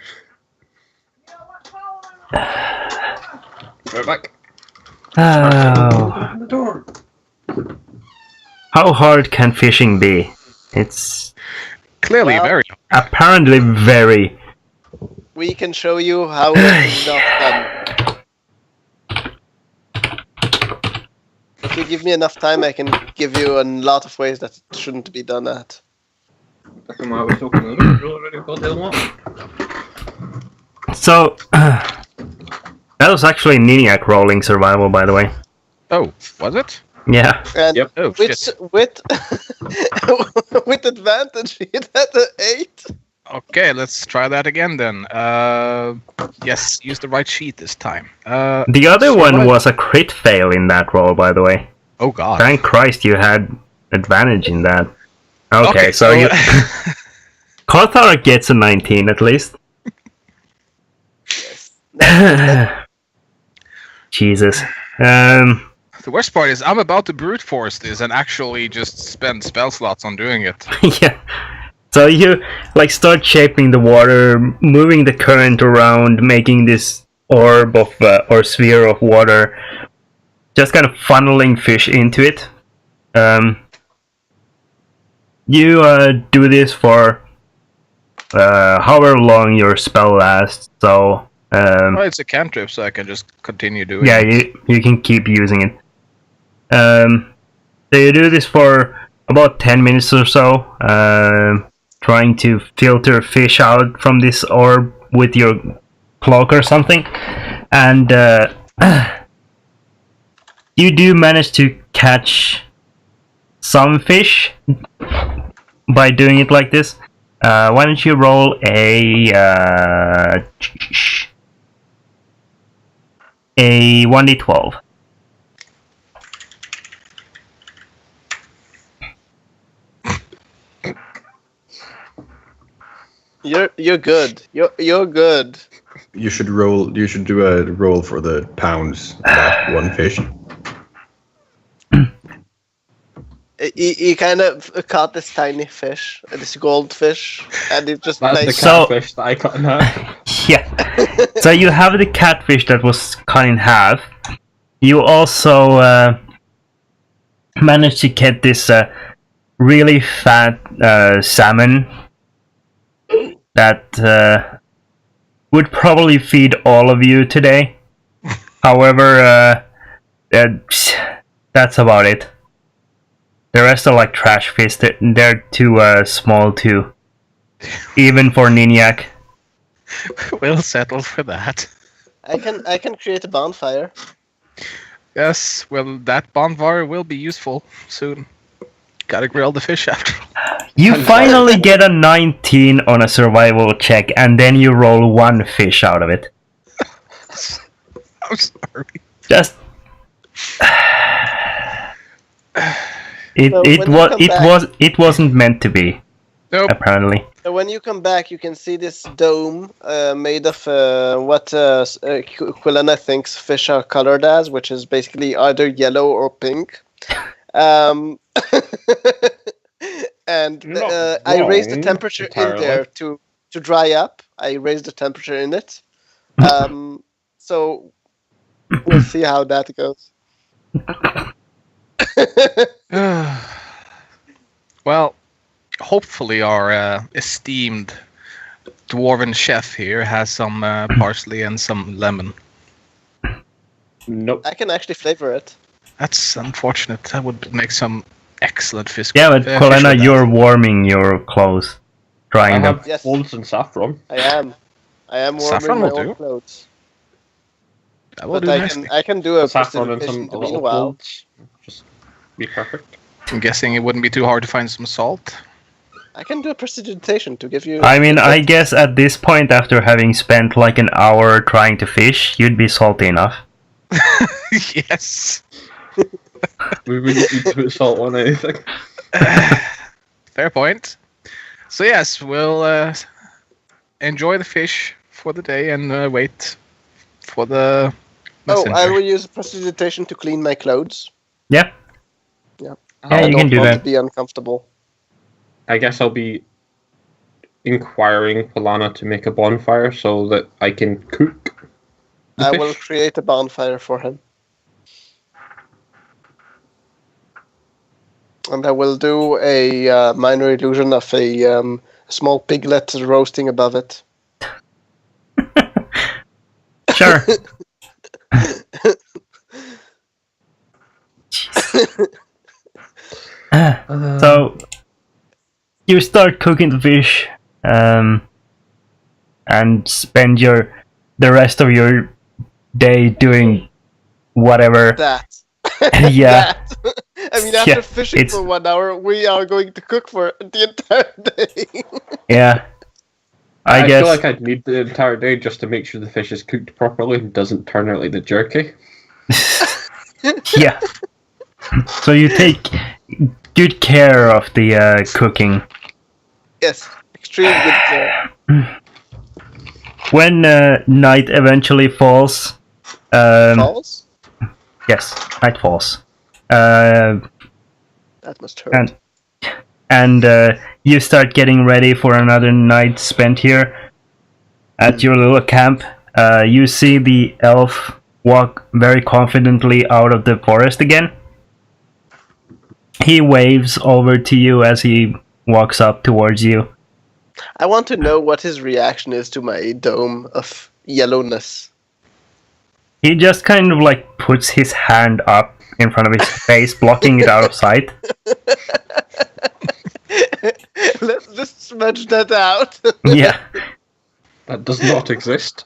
Right back. Oh. How hard can fishing be? It's Clearly very. apparently very. We can show you how it's not done. If you give me enough time, I can give you a lot of ways that it shouldn't be done at. So, that was actually Niniac rolling survival, by the way. Oh, was it? Yeah. And Yep. Oh, with, shit. with, with advantage, it had an 8. Okay, let's try that again then. Yes, use the right sheet this time. The other one was a crit fail in that roll, by the way. Oh god. Thank Christ you had advantage in that. Okay, so you... Kothar gets a 19 at least. Jesus. The worst part is I'm about to brute force this and actually just spend spell slots on doing it. Yeah. So you like start shaping the water, moving the current around, making this orb of or sphere of water, just kind of funneling fish into it. You do this for however long your spell lasts. So Well, it's a cantrip, so I can just continue doing yeah, it. you can keep using it. So you do this for about 10 minutes or so, trying to filter fish out from this orb with your cloak or something, and you do manage to catch some fish by doing it like this. Why don't you roll a 1d12? You're good. You're good. You should roll. You should do a roll for the pounds. That one fish. He kind of caught this tiny fish, this goldfish, and it just That's like the catfish that I cut in half. Yeah. So you have the catfish that was cut in half. You also managed to get this really fat salmon that would probably feed all of you today. However, that's about it. The rest are like trash fish. They're too small too, even for Ninyak. We'll settle for that. I can create a bonfire. Yes, well, that bonfire will be useful soon. Gotta grill the fish after all. You finally get a 19 on a survival check, and then you roll one fish out of it. I'm sorry. Just it wasn't meant to be. Nope. Apparently. So when you come back, you can see this dome made of what Quilena thinks fish are colored as, which is basically either yellow or pink. And I raised the temperature in there to dry up. I raised the temperature in it. So we'll see how that goes. Well, hopefully our esteemed dwarven chef here has some parsley and some lemon. Nope. I can actually flavor it. That's unfortunate. That would make some excellent fish. Yeah, but fish Colena, with that. you're warming your clothes, I drying them. have Yes. cloves and saffron. I am warming Saffron my will own do. clothes. That will But do I nicely. can do a Saffron and precipitation some in the little meanwhile. cloves. Just be perfect. I'm guessing it wouldn't be too hard to find some salt. I can do a prestidigitation to give you. I mean, I guess at this point, after having spent like an hour trying to fish, you'd be salty enough. Yes. We wouldn't need to put salt on anything. Fair point. So yes, we'll enjoy the fish for the day and wait for the messenger. I will use prestidigitation to clean my clothes. Yeah. Yeah. Yeah, I you don't can do want that. to be uncomfortable. I guess I'll be inquiring Polana to make a bonfire so that I can cook the I fish. will create a bonfire for him. And I will do a minor illusion of a small piglet roasting above it. Sure. So you start cooking the fish, and spend the rest of your day doing whatever. That. Yeah. That. I mean, after Yeah, fishing it's- for 1 hour, we are going to cook for the entire day. Yeah. I I guess. feel like I'd need the entire day just to make sure the fish is cooked properly and doesn't turn out like the jerky. Yeah. So you take good care of the cooking. Yes, extreme good care. When night eventually falls, Falls? yes, night falls. And That must hurt. you start getting ready for another night spent here at your little camp. You see the elf walk very confidently out of the forest again. He waves over to you as he walks up towards you. I want to know what his reaction is to my dome of yellowness. He just kind of like puts his hand up in front of his face, blocking it out of sight. Let's just smudge that out. Yeah. That does not exist.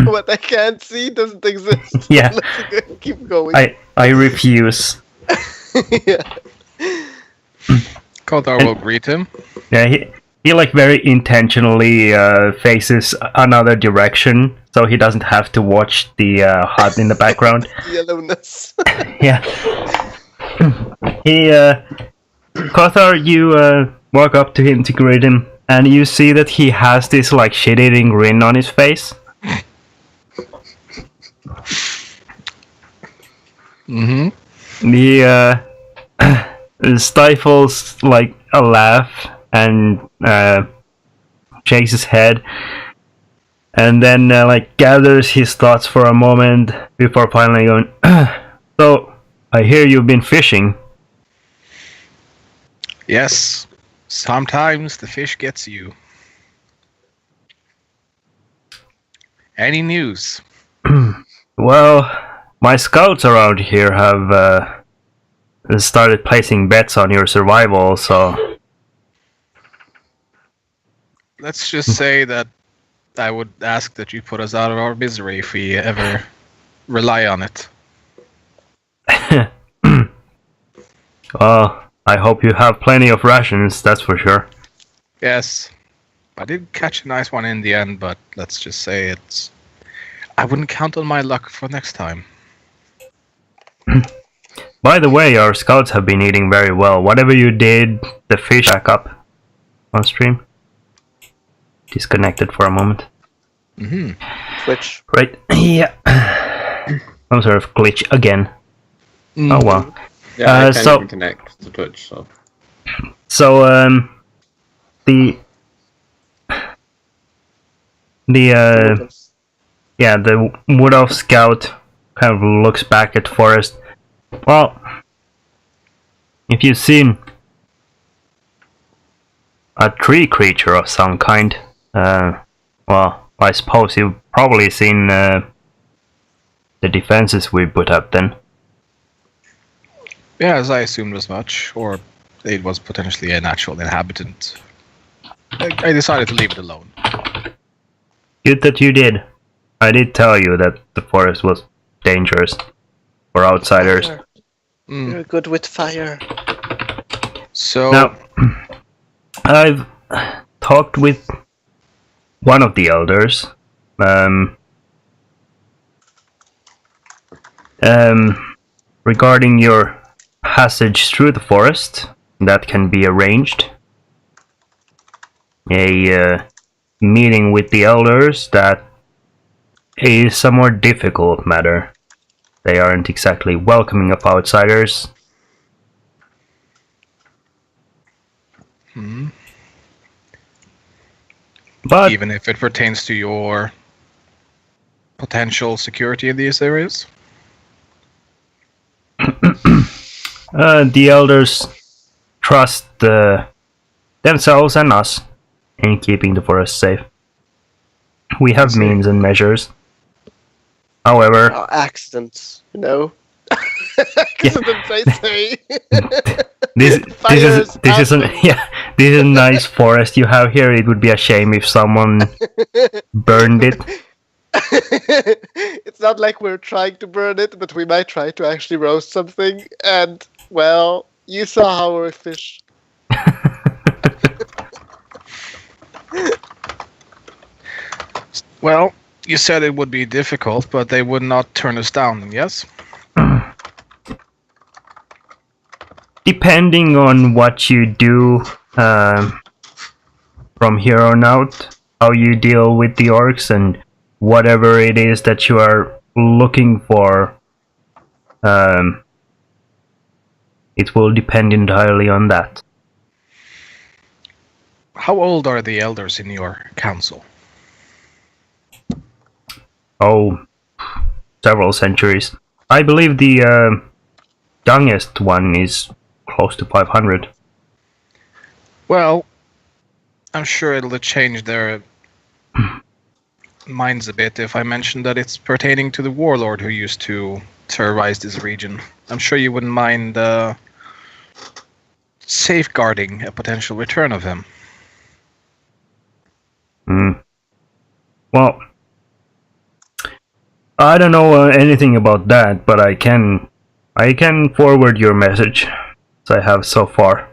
What I can't see doesn't exist. Yeah. Let's keep going. I refuse. Yeah. Kothar will greet him. Yeah, he like very intentionally faces another direction so he doesn't have to watch the hut in the background. Yellowness. Yeah. Kothar, you walk up to him to greet him, and you see that he has this like shit-eating grin on his face. Mm-hmm. He stifles like a laugh and shakes his head, and then like gathers his thoughts for a moment before finally going, "So, I hear you've been fishing." Yes. Sometimes the fish gets you. Any news? Well, my scouts around here have started placing bets on your survival, so... Let's just say that I would ask that you put us out of our misery if we ever rely on it. Well, I hope you have plenty of rations, that's for sure. Yes. I did catch a nice one in the end, but let's just say it's... I wouldn't count on my luck for next time. By the way, our scouts have been eating very well. Whatever you did, the fish back up on stream. Disconnected for a moment. Mm-hmm. Which Right, yeah. Some sort of glitch again. Oh well. Yeah, I can't so- even connect to Twitch, so... So, the Wood Elf Scout kind of looks back at Forrest. Well, if you've seen a tree creature of some kind, well, I suppose you've probably seen the defenses we put up then. Yeah, as I assumed as much, or it was potentially a natural inhabitant. I decided to leave it alone. Good that you did. I did tell you that the forest was dangerous for outsiders. fire. You're good with fire. So, Now, I've talked with one of the elders. Regarding your passage through the forest, that can be arranged. A meeting with the elders, that is a more difficult matter. They aren't exactly welcoming of outsiders. But even if it pertains to your potential security in these areas? the elders trust themselves and us in keeping the forest safe. We have means and measures. However, Accidents, you know. Accidents, I say. this Fires is a nice forest you have here. It would be a shame if someone burned it. It's not like we're trying to burn it, but we might try to actually roast something. And, well, you saw how we fish. Well, you said it would be difficult, but they would not turn us down, yes? Depending on what you do from here on out, how you deal with the orcs and whatever it is that you are looking for, it will depend entirely on that. How old are the elders in your council? Oh, several centuries. I believe the youngest one is close to 500. Well, I'm sure it'll change their minds a bit if I mention that it's pertaining to the warlord who used to terrorize this region. I'm sure you wouldn't mind safeguarding a potential return of him. Well, I don't know anything about that, but I can forward your message, as I have so far.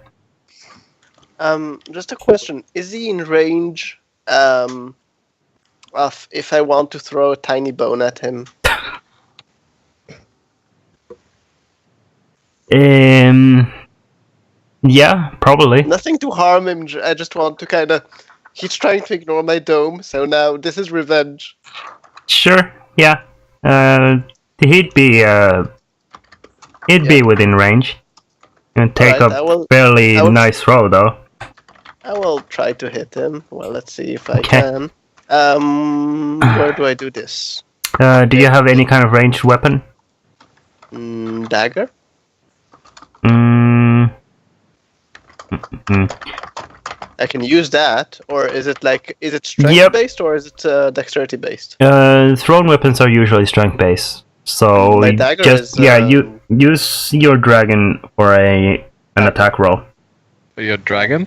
Just a question. Is he in range of if I want to throw a tiny bone at him? Yeah, probably. Nothing to harm him. I just want to kind of He's trying to ignore my dome, so now this is revenge. Sure, yeah. He'd be within range. And take Alright, a fairly I will- nice throw, though. I will try to hit him. Well, let's see if I Okay. can. Where do I do this? Do you have any kind of ranged weapon? Dagger? Mm. I can use that, or is it strength Yep. based or is it dexterity based? Thrown weapons are usually strength based. So My dagger just is, you use your dragon for an attack roll. Your dragon?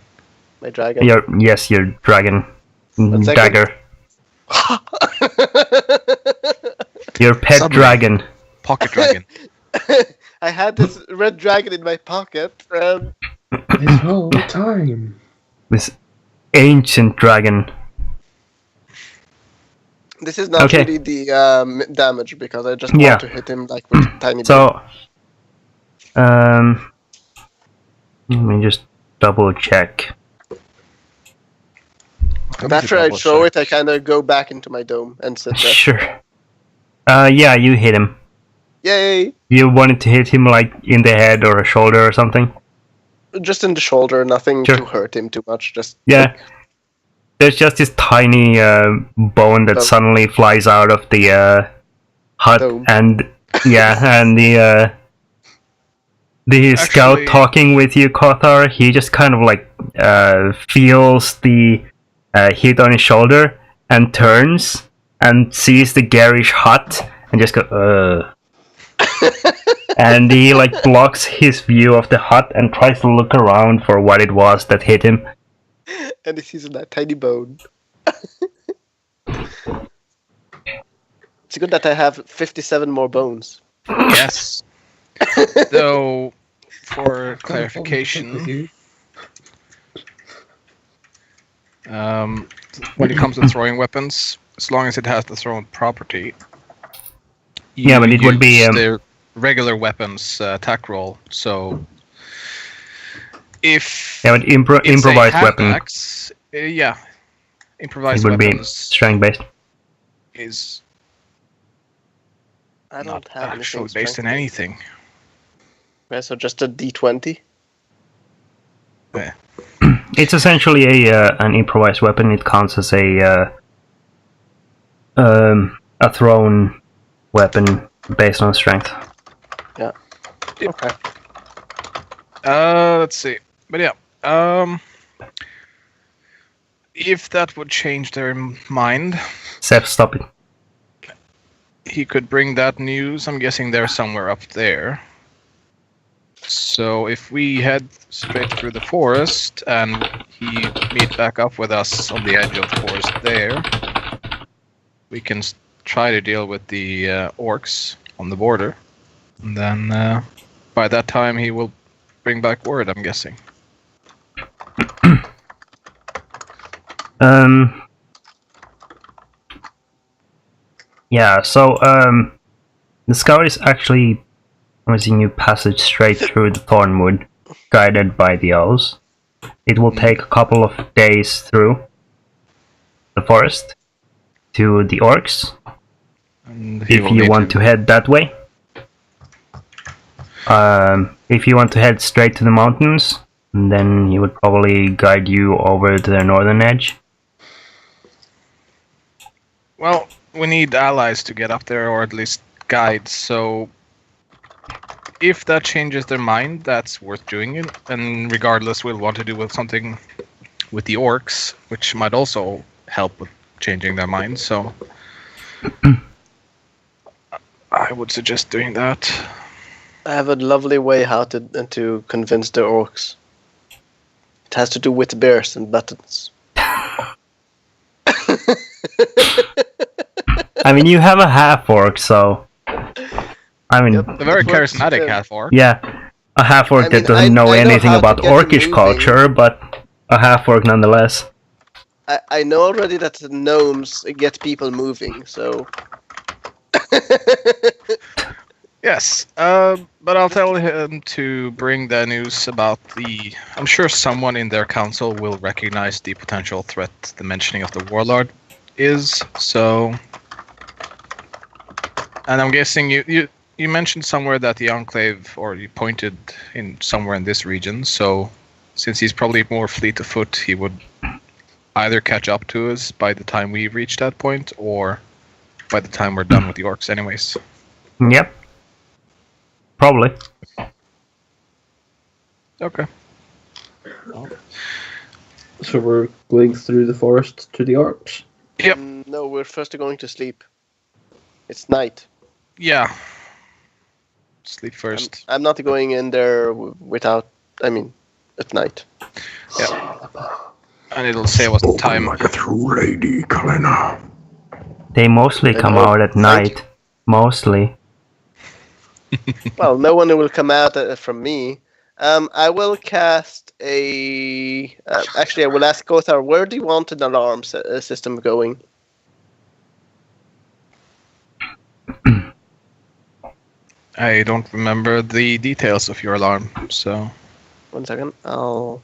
My dragon. Your dragon 1 second. dagger. Your pet Submarine. dragon. Pocket dragon. I had this red dragon in my pocket. This whole time. This ancient dragon. This is not Okay. really the damage because I just Yeah. want to hit him like with tiny. So, let me just double check. But after I throw it, I kind of go back into my dome and sit there. Sure. Yeah, you hit him. Yay! You wanted to hit him like in the head or a shoulder or something? Just in the shoulder, nothing Sure. to hurt him too much. Just Yeah. There's just this tiny bone that Dome. suddenly flies out of the hut, Dome. and the scout Actually- talking with you, Kothar, he just kind of like feels the hit on his shoulder and turns and sees the garish hut and just go, and he like blocks his view of the hut and tries to look around for what it was that hit him. and he sees that tiny bone. It's good that I have 57 more bones. Yes. Though, for clarification, when it comes to throwing weapons, as long as it has the thrown property, Yeah, but it would be, use the regular weapons attack roll. So, if Yeah, but it's improvised a weapon. hand-axe, yeah, improvised It would be weapons strength based. is I don't not have anything actually based in strength. anything. Yeah, so just a D20. It's essentially an improvised weapon. It counts as a thrown weapon based on strength. Okay. Let's see. But yeah, if that would change their mind, Seth, stop it. he could bring that news. I'm guessing they're somewhere up there. So if we head straight through the forest and he meet back up with us on the edge of the forest there, we can try to deal with the orcs on the border. And then by that time he will bring back word, I'm guessing. Yeah, so the scout is actually promising you passage straight through the Thornwood, guided by the elves. It will take a couple of days through the forest to the orcs, And he if will you need want to head that way. If you want to head straight to the mountains, then he would probably guide you over to the northern edge. Well, we need allies to get up there, or at least guides, so if that changes their mind, that's worth doing it. And regardless, we'll want to do with something with the orcs, which might also help with changing their mind, so I would suggest doing that. I have a lovely way how to convince the orcs. It has to do with bears and buttons. I mean, you have a half-orc, so... I mean, Yep. A very It works, charismatic yeah. half-orc. yeah, a half-orc I that mean, doesn't know I know anything how to about get it orcish moving. culture, but a half-orc nonetheless. I know already that the gnomes get people moving, so Yes, but I'll tell him to bring the news about the... I'm sure someone in their council will recognize the potential threat the mentioning of the warlord is, so... And I'm guessing you mentioned somewhere that the Enclave, or you pointed in somewhere in this region, so since he's probably more fleet of foot, he would either catch up to us by the time we reach that point, or by the time we're done with the orcs anyways. Yep. Probably. Okay. So we're going through the forest to the orcs. Yep. No, we're first going to sleep. It's night. Yeah. Sleep first. I'm not going in there without. I mean, at night. Yeah. And it'll say what's the Spoken time. like a true lady, Kalena. They mostly come know. out at night. Mostly. Well, no one will come out from me. I will cast a. Actually, I will ask Gothar, where do you want an alarm system going? I don't remember the details of your alarm, so... 1 second. I'll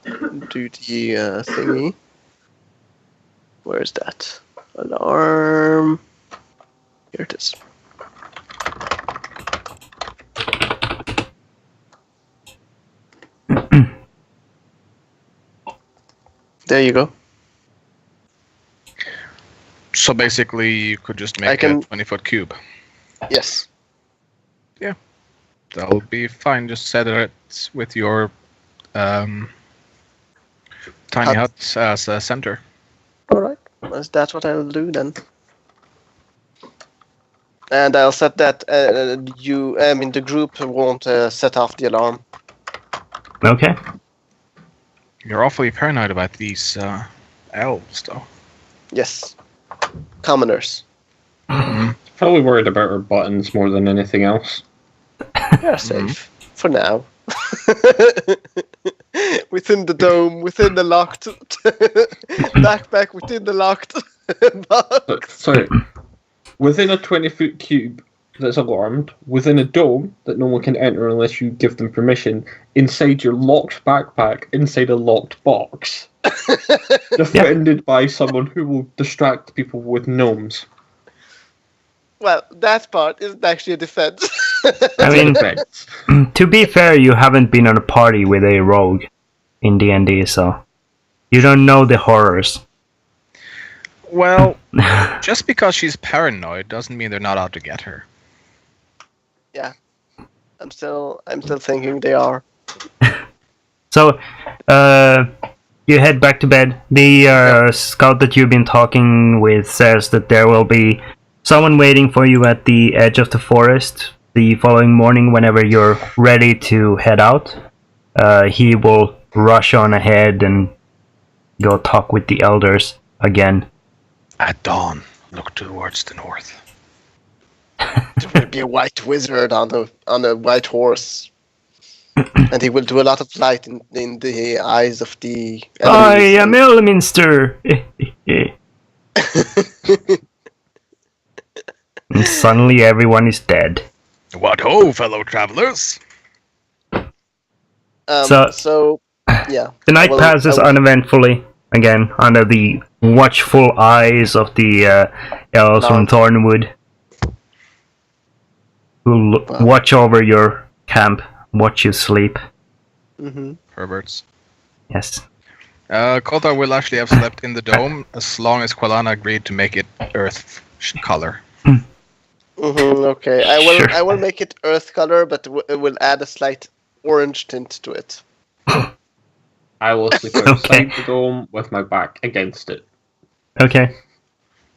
do the thingy. Where's that? Alarm. Here it is. There you go. So basically, you could just make a 20-foot cube. Yes. That'll be fine. Just set it with your tiny hut as a center. Alright. That's what I'll do then. And I'll set that. The group won't set off the alarm. Okay. You're awfully paranoid about these elves, though. Yes. Commoners. Probably worried about our buttons more than anything else. They're safe. For now. Within the dome, within the locked backpack, within the locked box. Sorry. Within a 20-foot cube that's alarmed, within a dome that no one can enter unless you give them permission, inside your locked backpack, inside a locked box, defended by someone who will distract people with gnomes. Well, that part isn't actually a defense. I mean, to be fair, you haven't been on a party with a rogue in D&D, so you don't know the horrors. Well, just because she's paranoid doesn't mean they're not out to get her. Yeah. I'm still thinking they are. So, you head back to bed. The scout that you've been talking with says that there will be someone waiting for you at the edge of the forest the following morning whenever you're ready to head out. He will rush on ahead and go talk with the elders again. At dawn, look towards the north. There will be a white wizard on a white horse. And he will do a lot of light in the eyes of the I am Elminster! And suddenly everyone is dead. What ho, fellow travelers! So, yeah. The night passes uneventfully, again, under the watchful eyes of the elves from Thornwood, who watch over your camp, watch you sleep. Mm-hmm. Perverts. Yes. Kotar will actually have slept in the dome as long as Qualana agreed to make it earth color. Okay, I will make it earth color, but it will add a slight orange tint to it. I will sleep outside the dome with my back against it. Okay.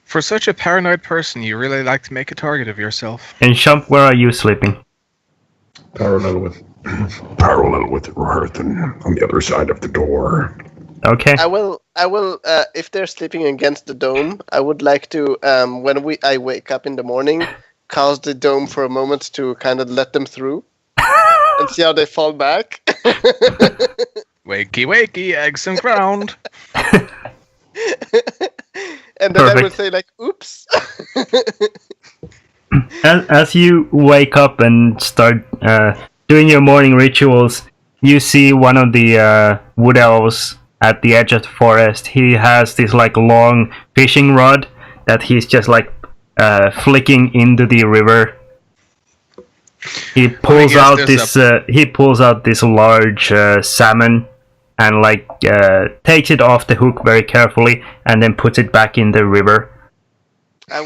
For such a paranoid person, you really like to make a target of yourself. And Shump, where are you sleeping? Parallel with Roherthan on the other side of the door. Okay. I will. If they're sleeping against the dome, I would like to. When I wake up in the morning, cause the dome for a moment to kind of let them through, and see how they fall back. Wakey, wakey, eggs and ground. And then I would say like, "Oops." as you wake up and start doing your morning rituals, you see one of the wood elves at the edge of the forest. He has this like long fishing rod that he's just like flicking into the river. He pulls out this large salmon and like takes it off the hook very carefully and then puts it back in the river. I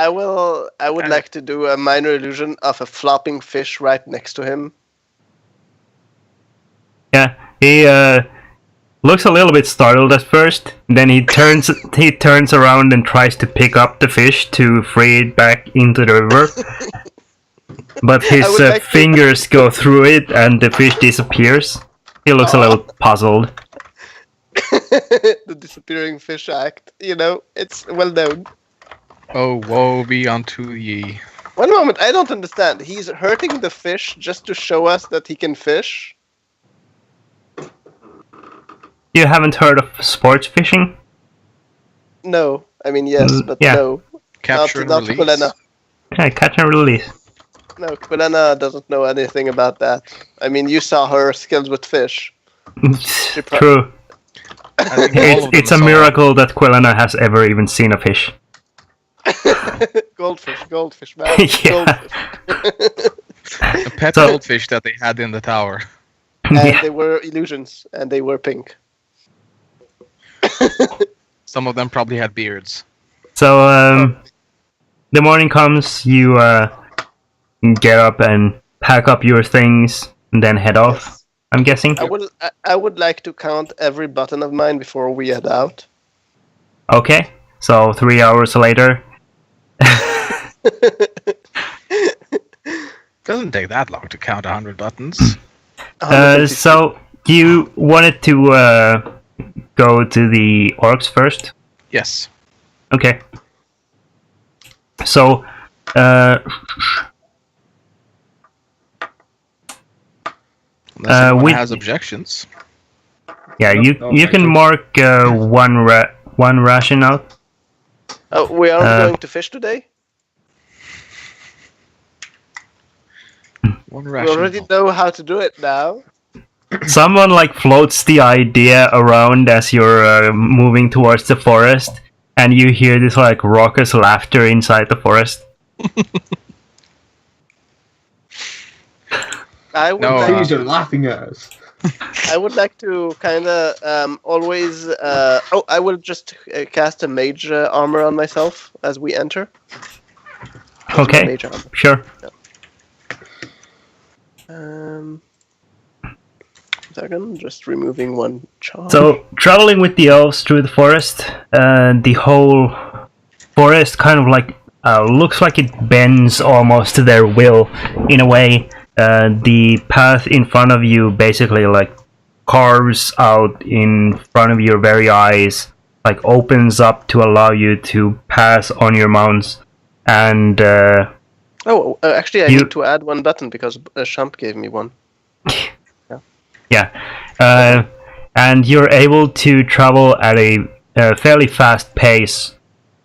would like to do a minor illusion of a flopping fish right next to him. Yeah, he looks a little bit startled at first. Then he turns around and tries to pick up the fish to free it back into the river. But his fingers go through it and the fish disappears. He looks a little puzzled. The disappearing fish act, it's well known. Oh, woe be unto ye. One moment, I don't understand. He's hurting the fish just to show us that he can fish? You haven't heard of sports fishing? No. I mean, yes, but yeah. No. Capture not and release. Quilena. Yeah, catch and release. No, Quilena doesn't know anything about that. I mean, you saw her skills with fish. True. It's a miracle that Quilena has ever even seen a fish. Goldfish, man. Yeah. A pet goldfish that they had in the tower. And they were illusions, and they were pink. Some of them probably had beards. So, the morning comes, you get up and pack up your things, and then head off, I'm guessing? I would like to count every button of mine before we head out. Okay, so 3 hours later. Doesn't take that long to count 100 buttons. So you wanted to go to the orcs first? Yes. Okay. So Unless anyone has objections. Yeah, you can mark one ration out. Oh, we are going to fish today? One We ration. already know how to do it now. Someone like floats the idea around as you're moving towards the forest, and you hear this like raucous laughter inside the forest. Please, you're laughing at us. I would like to kind of always... I will just cast a mage armor on myself as we enter. Okay, Mage armor. sure. Second, just removing one charm. So, traveling with the elves through the forest, the whole forest kind of like looks like it bends almost to their will in a way. The path in front of you basically like carves out in front of your very eyes, like opens up to allow you to pass on your mounts. And actually, I need to add one button because Shump gave me one. Yeah, and you're able to travel at a fairly fast pace,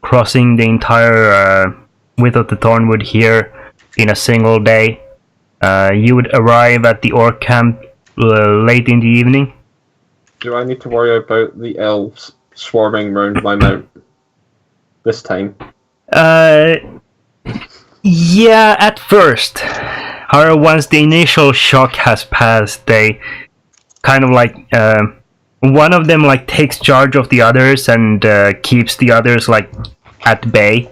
crossing the entire width of the Thornwood here in a single day. You would arrive at the orc camp late in the evening. Do I need to worry about the elves swarming around my mount this time? Yeah, at first. However, once the initial shock has passed, they kind of like one of them like takes charge of the others and keeps the others like at bay,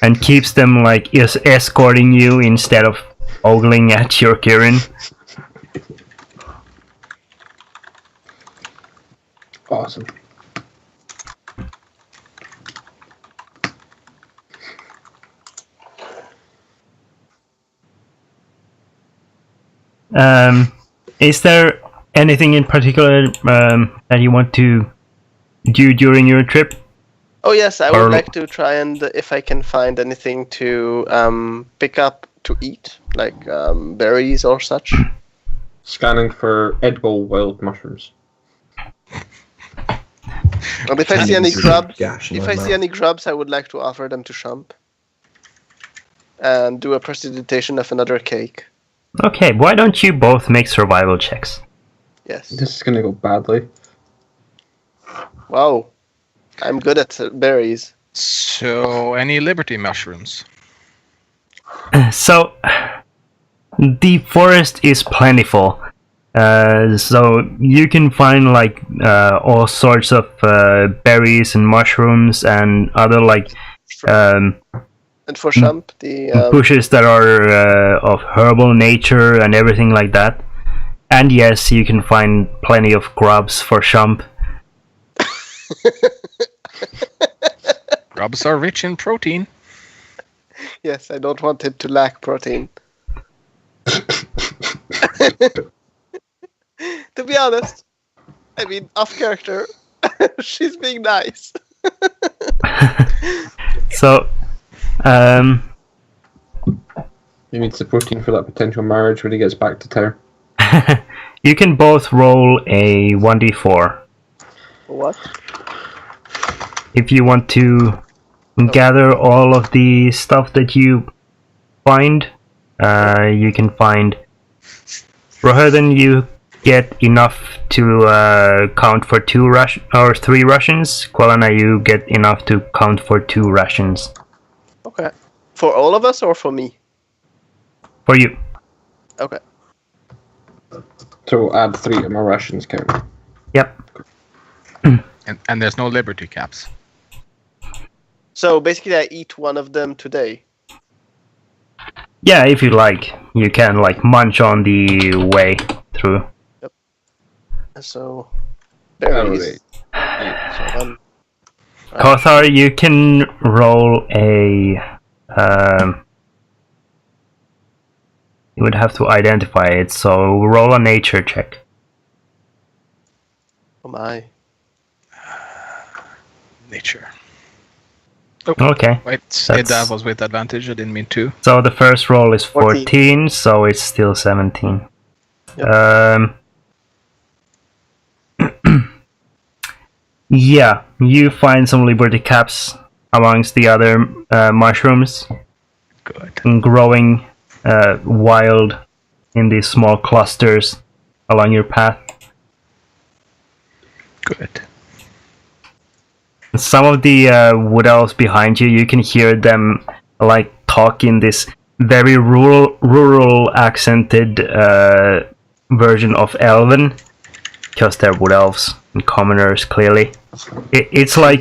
and keeps them like escorting you instead of ogling at your Kirin. Awesome. Is there anything in particular that you want to do during your trip? Oh yes, I would like to try and if I can find anything to pick up to eat, like berries or such. Scanning for edible wild mushrooms. And if I see any Candies with a grubs, gash in if my I see mouth. any grubs, I would like to offer them to Shump. And do a prestidigitation of another cake. Okay, why don't you both make survival checks? Yes. This is gonna go badly. Wow. I'm good at berries. So, any liberty mushrooms? So, the forest is plentiful. So you can find like all sorts of berries and mushrooms and other like And for Shump, the bushes that are of herbal nature and everything like that. And yes, you can find plenty of grubs for Shump. Grubs are rich in protein. yes, I don't want it to lack protein. To be honest, I mean, off character, she's being nice. So, He needs the protein for that potential marriage when he gets back to town. you can both roll a 1d4 What? if you want to gather all of the stuff that you find. You can find Rohirden, you get enough to count for 3 rations. Quelana, you get enough to count for 2 rations. Okay. For all of us or for me? For you. Okay. So add 3 to my rations count. Yep. And there's no liberty caps. So basically, I eat one of them today. Yeah, if you like, you can like munch on the way through. So, berries. Alright. So one. Kothar, you can roll a. You would have to identify it, so roll a nature check. Oh my. Nature. Okay. Wait, That's- that was with advantage. I didn't mean to. So the first roll is 14. 14, so it's still 17. Yep. Yeah, you find some liberty caps amongst the other mushrooms, Good. growing wild in these small clusters along your path. Good. Some of the wood elves behind you, you can hear them like talk in this very rural accented version of Elven, because they're wood elves and commoners clearly. It's like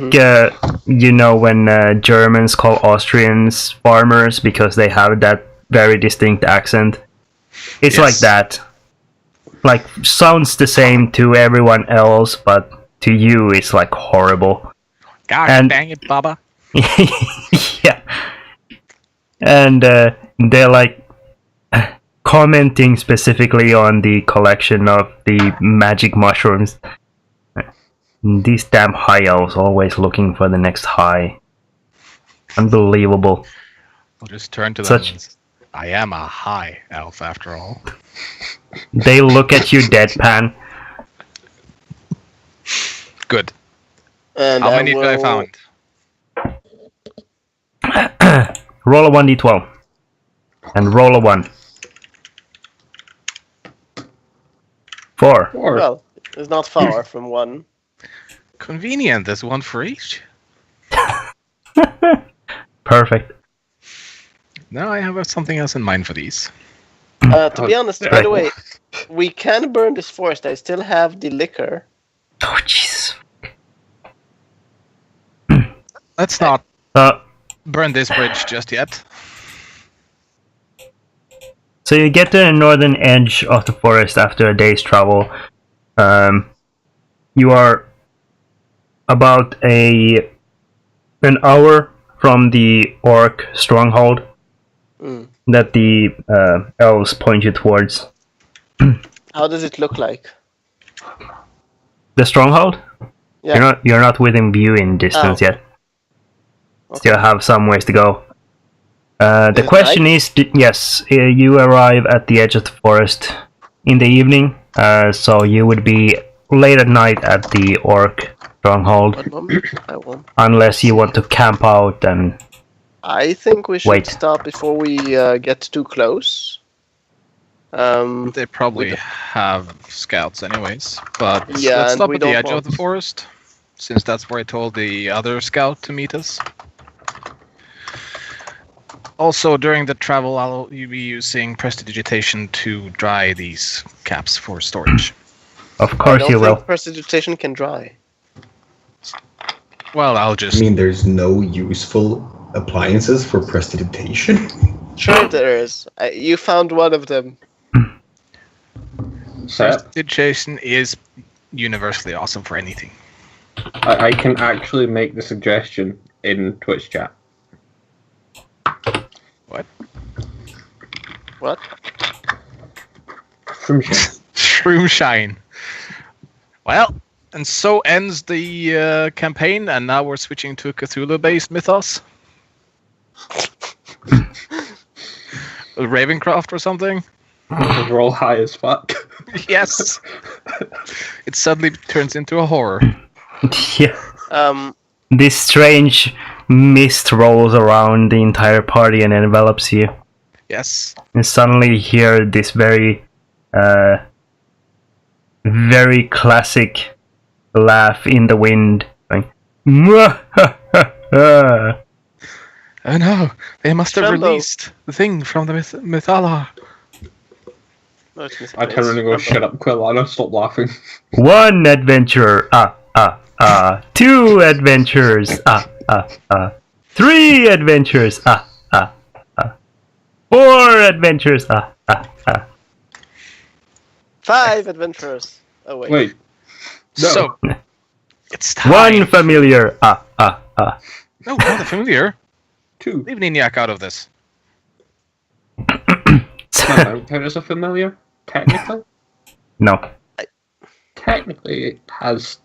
you know when Germans call Austrians farmers because they have that very distinct accent. It's like Yes. that. Like sounds the same to everyone else, but to you it's like horrible. Gosh And- dang it, Baba. Yeah. And they're like commenting specifically on the collection of the magic mushrooms. These damn high elves always looking for the next high. Unbelievable. I'll just turn to them. Such- And say, I am a high elf after all. They look at you deadpan. Good. And How many did I will- found? Roll a 1d12. And roll a 1. 4. Or Well, it's not far from one. Convenient. There's one for each. Perfect. No, I have something else in mind for these. To be honest, by Right. the way, we can burn this forest. I still have the liquor. Oh, Jesus. Let's not So burn this bridge just yet. you get to the northern edge of the forest after a day's travel. You are about an hour from the orc stronghold Mm. that the elves point you towards. How does it look like? The stronghold? Yeah. You're not within viewing distance Oh. yet. Still have some ways to go. The it question night? is, yes, you arrive at the edge of the forest in the evening, so you would be late at night at the orc stronghold. One moment. I won't. Unless you want to camp out and... I think we should Wait. stop before we get too close. They probably have scouts anyways, but Yeah, let's and stop we at the don't edge of want- the forest, since that's where I told the other scout to meet us. Also, during the travel, I'll be using prestidigitation to dry these caps for storage. Of I course don't you think will. prestidigitation can dry. Well, I'll I just... mean, there's no useful appliances for prestidigitation. Sure there is. You found one of them. Sep, Prestidigitation is universally awesome for anything. I can actually make the suggestion in Twitch chat. What? What? From chat. Shroom Shine. Well, and so ends the campaign, and now we're switching to a Cthulhu-based mythos. Ravencroft or something? We're all high as fuck. Yes! It suddenly turns into a horror. Yeah. This strange mist rolls around the entire party and envelops you. Yes. And suddenly you hear this very classic laugh in the wind. Like, Oh no, they must have Tremble. released the thing from the Mythala. No, it's missing I turn around and go, shut up, Quillana, stop laughing. one adventurer, two adventures, three adventures, four adventures, 5 adventurers. Oh wait. Wait. No. So, it's time. one familiar, No, not the familiar. 2. Leave Niniak out of this. Count as a familiar, technically. No. Technically, it has.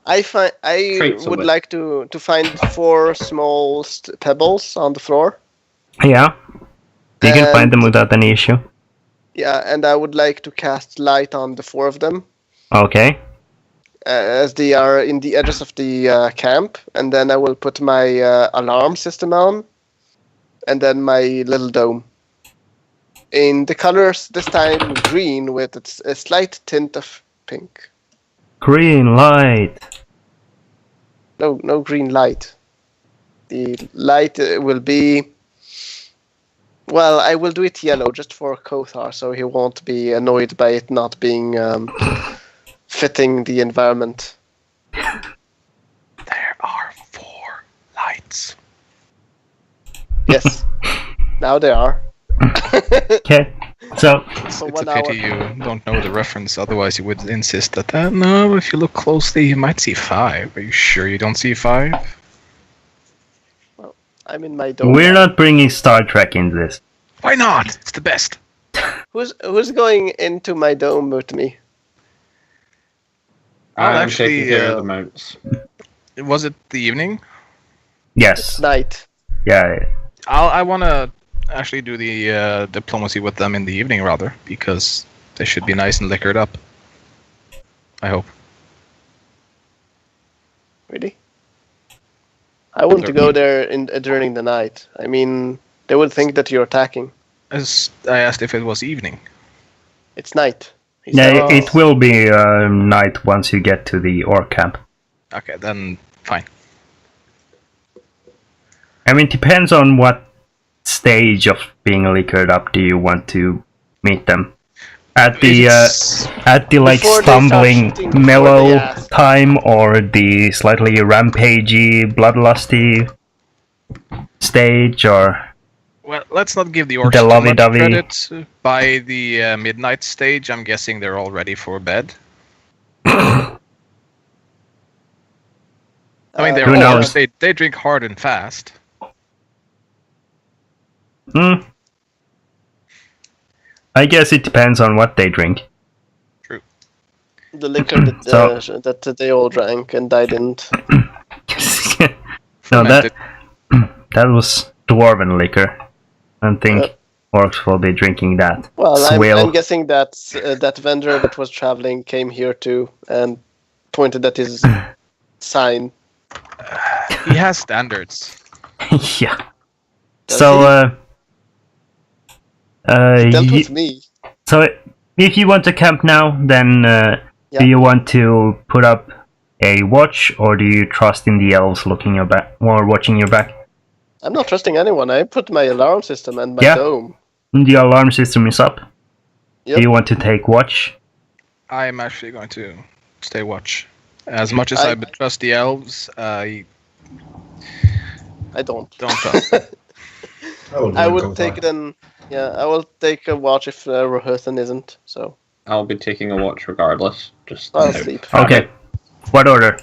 I Traits of would it. like to find 4 small pebbles on the floor. Yeah. You can find And- them without any issue. Yeah, and I would like to cast light on the 4 of them, Okay. as they are in the edges of the camp. And then I will put my alarm system on, and then my little dome. In the colors this time green with a slight tint of pink. Green light. No green light. The light will be. Well, I will do it yellow just for Kothar, so he won't be annoyed by it not being fitting the environment. There are 4 lights. Yes. Now they are. Okay. So, So It's a 1 hour. pity you don't know the reference, otherwise you would insist that, no, if you look closely, you might see 5. Are you sure you don't see 5? I'm in my dome. we're not bringing Star Trek into this. Why not? It's the best. Who's going into my dome with me? Well, I'm actually, taking care of the mounts. Was it the evening? Yes. Night. Yeah. I want to actually do the diplomacy with them in the evening, rather, because they should be nice and liquored up. I hope. Really? I want to go there during the night. I mean, they would think that you're attacking. As I asked if it was evening. It's night. He Yeah, said, it will be night once you get to the orc camp. Okay, then fine. I mean, depends on what stage of being liquored up do you want to meet them. At the like Before they start stumbling shooting, before mellow they ask. time, or the slightly rampagey, bloodlusty stage, or Well, let's not give the orcs The too much lovey-dovey. credit. By the midnight stage, I'm guessing they're all ready for bed. I mean, they're Who orcs. knows? They drink hard and fast. I guess it depends on what they drink. the liquor that, So- that they all drank and I didn't. No, Fermented. that was dwarven liquor. I don't think orcs will be drinking that. Well, Swill. I'm guessing that that vendor that was traveling came here too and pointed at his sign. He has standards. Yeah. Does So, he dealt with me. so if you want to camp now, then Yeah. do you want to put up a watch, or do you trust in the elves looking your back or watching your back? I'm not trusting anyone. I put my alarm system and my Yeah. dome. The alarm system is up. Yep. Do you want to take watch? I am actually going to stay watch. As much as I trust the elves, I don't. don't trust. I would take it and I will take a watch if Rohirthan isn't. So I'll be taking a watch regardless. Just I'll out of sleep. habit. Okay. What order?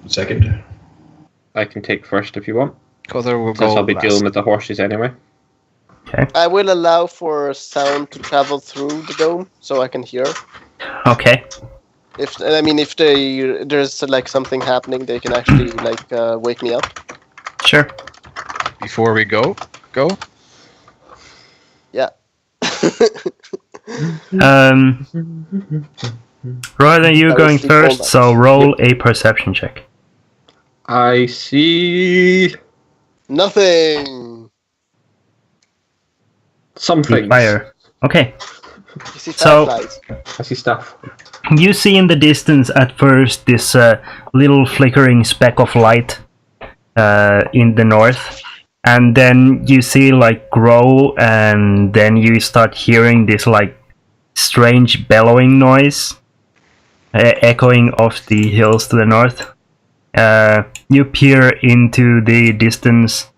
Second. I can take first if you want. Cother will Since go I'll be last. dealing with the horses anyway. I will allow for sound to travel through the dome so I can hear. Okay. If there's like something happening, they can actually wake me up. Sure. Before we go. Yeah. Rather you I will going sleep all first, night. so roll a perception check. I see Nothing. something. Fire. Okay. You see So- fireflies. I see stuff. You see in the distance at first this little flickering speck of light in the north, and then you see like grow, and then you start hearing this like strange bellowing noise echoing off the hills to the north. You peer into the distance,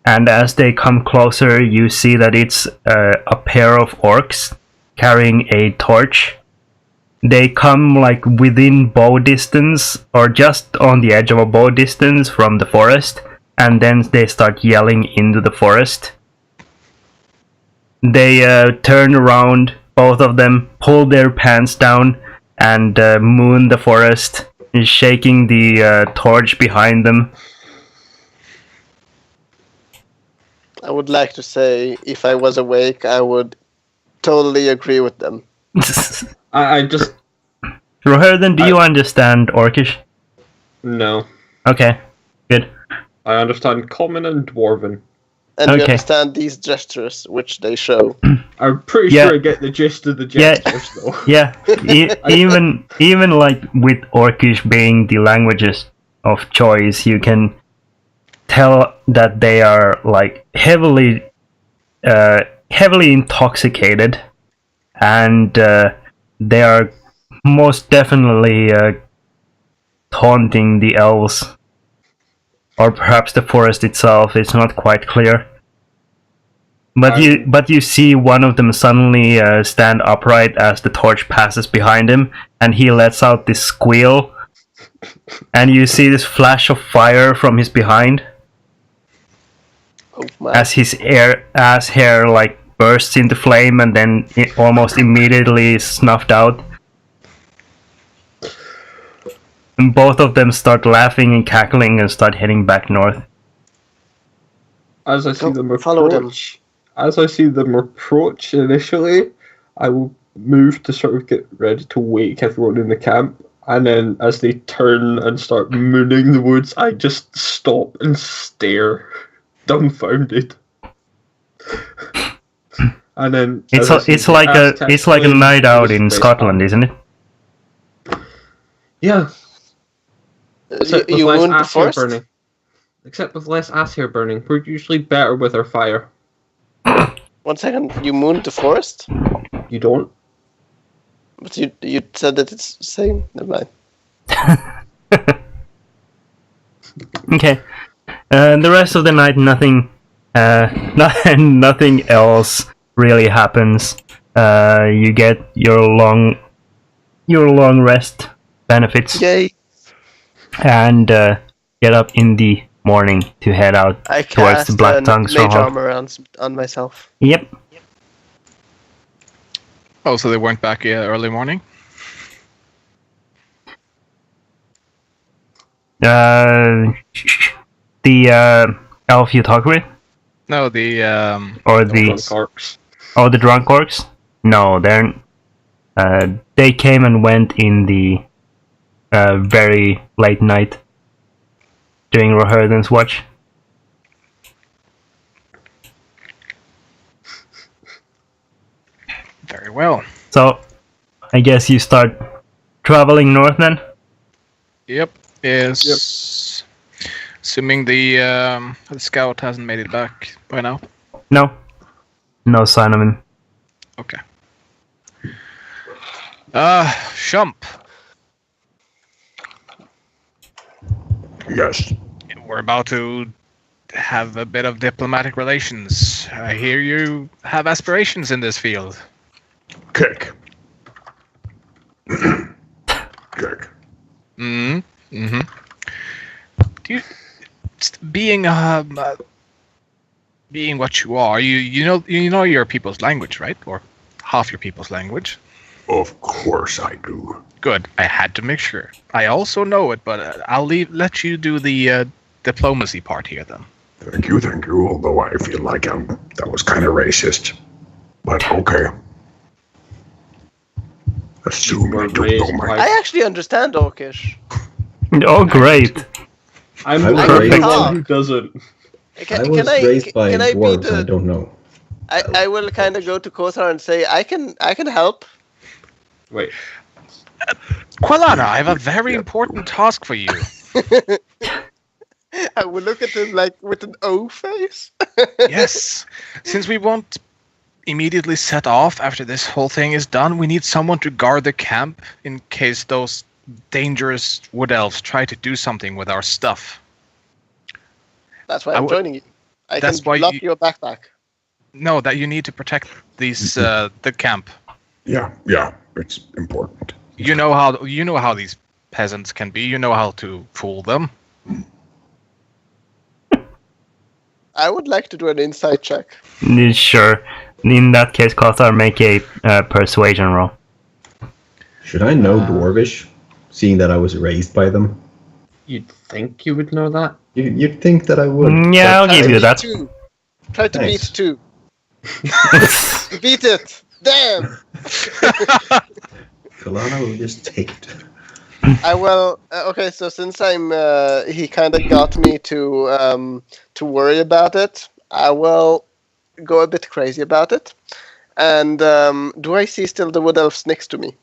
and as they come closer, you see that it's a pair of orcs carrying a torch. They come like within bow distance, or just on the edge of a bow distance from the forest, and then they start yelling into the forest. They turn around, both of them, pull their pants down, and moon the forest, shaking the torch behind them. I would like to say, if I was awake, I would totally agree with them. I just Rohirthan, do you understand Orcish? no. Okay, good. I understand common and dwarven. And you Okay. understand these gestures which they show. I'm pretty Yeah. sure I get the gist of the Yeah. gestures though. Yeah, even like with Orcish being the languages of choice, you can tell that they are like heavily intoxicated, and they are most definitely taunting the elves, or perhaps the forest itself. It's not quite clear. But you see one of them suddenly stand upright as the torch passes behind him, and he lets out this squeal, and you see this flash of fire from his behind Oh my. as his ass hair like bursts into flame and then it almost immediately is snuffed out. And both of them start laughing and cackling and start heading back north. As I see Go them follow them. approach initially, I will move to sort of get ready to wake everyone in the camp, and then as they turn and start mooning the woods, I just stop and stare, dumbfounded. And then It's like a night out in Scotland, isn't it? Yeah. Except with You less mooned the ass hair forest? burning. Except with less ass hair burning. We're usually better with our fire. 1 second, you mooned the forest? You don't? But you said that it's the same. Never mind. Okay. The rest of the night, nothing else really happens. You get your long rest benefits, Yay! and get up in the morning to head out I towards the cast Blacktongue mage stronghold. armor on myself. Yep. Oh, so they weren't back early morning? The elf you talk with, No, the or Drunk the orcs. the drunk orcs? No, they came and went in the very late night during Rohirden's watch. Very well. So, I guess you start traveling north then? Yep. Is assuming the scout hasn't made it back by now. No. No sign of him. Okay. Shump. Yes. We're about to have a bit of diplomatic relations. I hear you have aspirations in this field. Kick. Kick. Mm-hmm. Do you, being what you are, you know your people's language, right? Or half your people's language. Of course I do. Good. I had to make sure. I also know it, but I'll let you do the diplomacy part here then. Thank you. Although I feel like that was kind of racist. But okay. Assume I don't know my... I actually understand Orcish. Oh, great. I'm I was the raised- one who doesn't. I was raised by dwarves. I don't know. I will kind of go to Kothar and say I can help. Wait. Quilana, I have a very important task for you. I will look at him like with an O face. Yes. Since we won't immediately set off after this whole thing is done, we need someone to guard the camp in case those dangerous wood elves try to do something with our stuff. That's why I'm joining you. I That's can why lock your backpack. No, that you need to protect these the camp. Yeah, it's important. You know how these peasants can be. You know how to fool them. I would like to do an insight check. Sure. In that case, Kothar, make a persuasion roll. Should I know Dwarvish, seeing that I was raised by them? You'd think you would know that? You'd think that I would. Yeah, I'll Try give to you beat that. 2. Try to Thanks. beat 2. Beat it! Damn! Kalana will just take it. I will. Okay, so since I'm, he kind of got me to worry about it. I will go a bit crazy about it. And do I see still the wood elves next to me?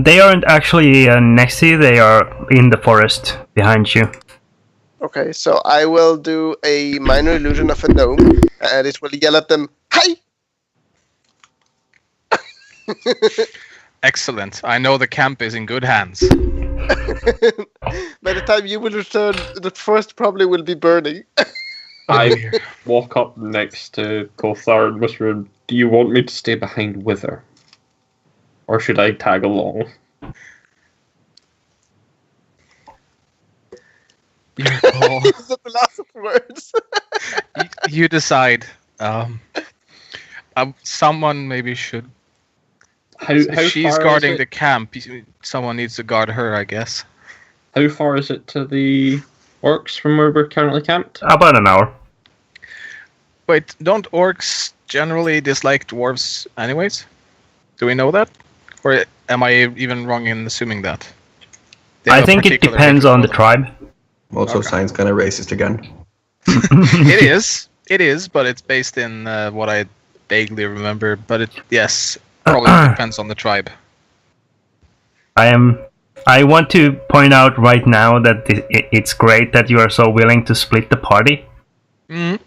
They aren't actually next to you. They are in the forest behind you. Okay, so I will do a minor illusion of a gnome, and it will yell at them, "Hi!" Excellent. I know the camp is in good hands. By the time you will return, the forest probably will be burning. I walk up next to Kothar and whisper, "Do you want me to stay behind with her? Or should I tag along?" Your call. These are the last words. You decide. Someone maybe should. How If she's far guarding is the it? camp, someone needs to guard her, I guess. How far is it to the orcs from where we're currently camped? About an hour. Wait, don't orcs generally dislike dwarves anyways? Do we know that? Or am I even wrong in assuming that? They have I a think it particular depends hatred on for the them. tribe. Also, Okay. sounds kind of racist again. It is, but it's based in what I vaguely remember. But yes, probably depends on the tribe. I want to point out right now that it's great that you are so willing to split the party. Mm.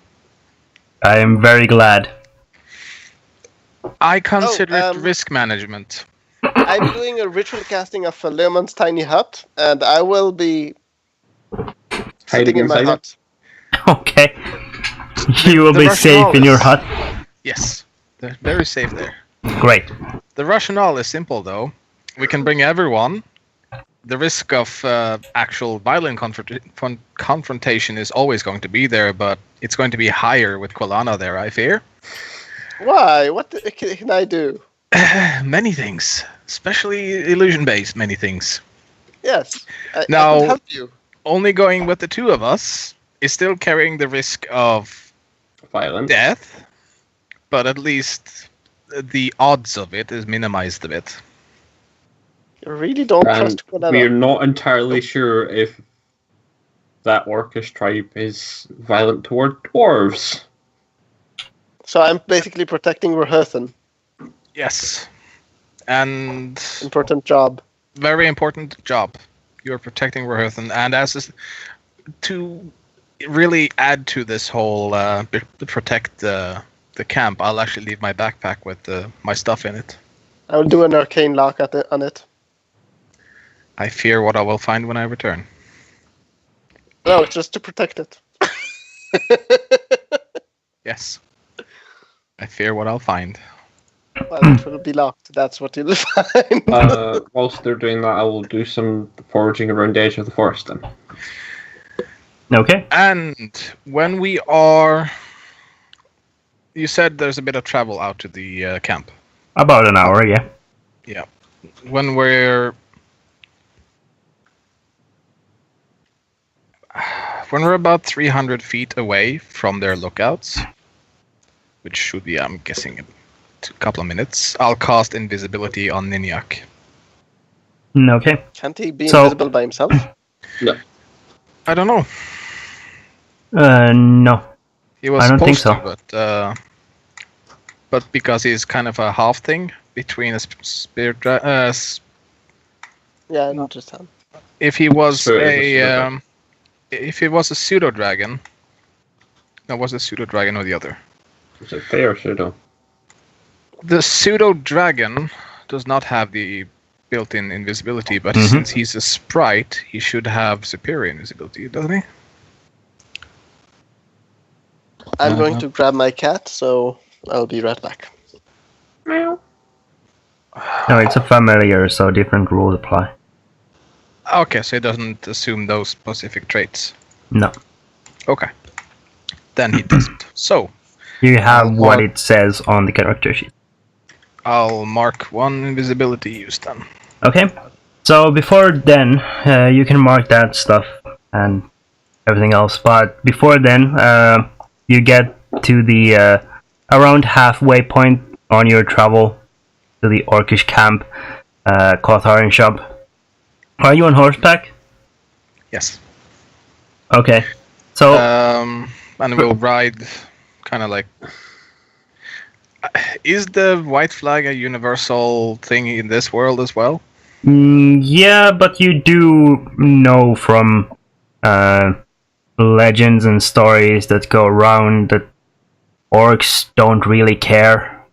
I am very glad. I consider it um, risk management. I'm doing a ritual casting of Leomund's tiny hut, and I will be sitting in my inside hut. Okay. You will The be rationale safe in your is- hut. Yes, they're very safe there. Great. The rationale is simple, though. We can bring everyone. The risk of actual violent confrontation is always going to be there, but it's going to be higher with Quilana there, I fear. Why? What can I do? Many things, especially illusion-based many things. Yes, I Now- can help you. Only going with the two of us is still carrying the risk of Violence. death, but at least the odds of it is minimized a bit. You really don't And trust Coletta. we're not entirely sure if that orcish tribe is violent toward dwarves. So I'm basically protecting Rohirthan. Yes. And Important job. very important job. You're protecting Rohirthan, and to really add to this whole protect the camp, I'll actually leave my backpack with my stuff in it. I will do an arcane lock on it. I fear what I will find when I return. No, it's just to protect it. Yes. I fear what I'll find. Well, it will be locked. That's what you'll find. Whilst they're doing that, I will do some foraging around the edge of the forest then. Okay. And when we are... You said there's a bit of travel out to the camp. About an hour, yeah. Yeah. When we're about 300 feet away from their lookouts, which should be, I'm guessing, a couple of minutes, I'll cast invisibility on Ninyak. Okay. Can't he be So- invisible by himself? No. I don't know. No. He was I don't think supposed so. to, but because he's kind of a half thing between a spirit Yeah, I understand. if he was So it was a if he was a pseudo dragon, that was a pseudo dragon or the other. Is it fair or pseudo? The pseudo dragon does not have the built-in invisibility, but Mhm. since he's a sprite, he should have superior invisibility, doesn't he? I'm going to grab my cat, so I'll be right back. Meow. No, it's a familiar, so different rules apply. Okay, so he doesn't assume those specific traits. No. Okay. Then he doesn't. So, You have I'll what mark- it says on the character sheet. I'll mark one invisibility use then. Okay. So before then, you can mark that stuff and everything else. But before then, you get to the around halfway point on your travel to the orcish camp, Kotharin shop. Are you on horseback? Yes. Okay. So And we'll ride kind of like... Is the white flag a universal thing in this world as well? yeah, but you do know from legends and stories that go around that orcs don't really care.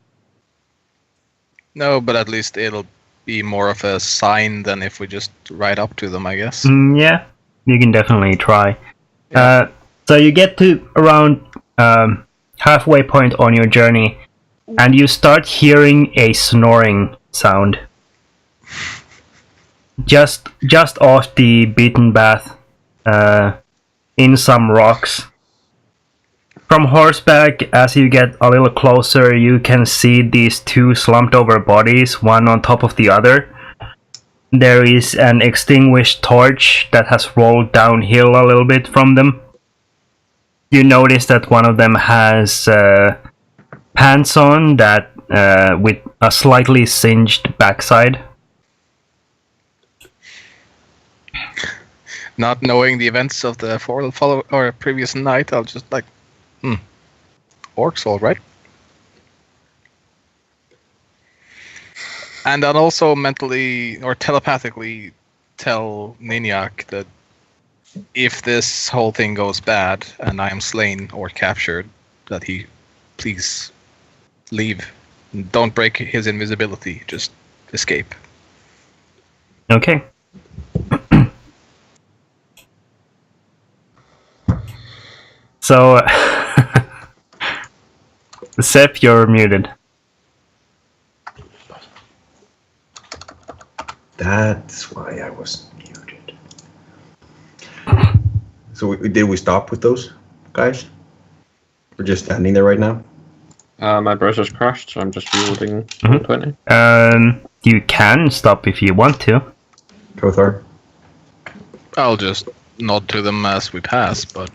No, but at least it'll be more of a sign than if we just ride up to them, I guess. Yeah, you can definitely try. Yeah. So you get to around halfway point on your journey, and you start hearing a snoring sound. Just off the beaten path, in some rocks. From horseback, as you get a little closer, you can see these two slumped over bodies, one on top of the other. There is an extinguished torch that has rolled downhill a little bit from them. You notice that one of them has pants on that with a slightly singed backside. Not knowing the events of the previous night, I'll just like, orcs, all right. And I'll also mentally or telepathically tell Ninyak that if this whole thing goes bad and I am slain or captured, that he please leave. Don't break his invisibility, just escape. Okay. So, Sep, you're muted. That's why I was muted. So did we stop with those guys? We're just standing there right now? My browser's crashed, so I'm just reloading Mhm. 20. You can stop if you want to. Kothar? I'll just nod to them as we pass, but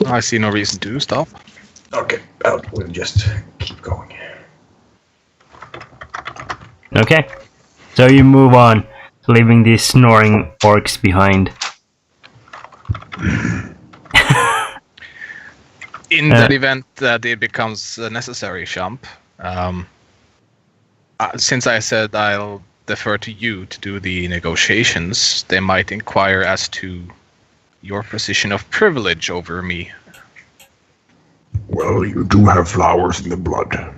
I see no reason to stop. Okay, we'll just keep going. Okay. So you move on, leaving these snoring orcs behind. In that event that it becomes necessary, Shump, since I said I'll defer to you to do the negotiations, they might inquire as to your position of privilege over me. Well, you do have flowers in the blood.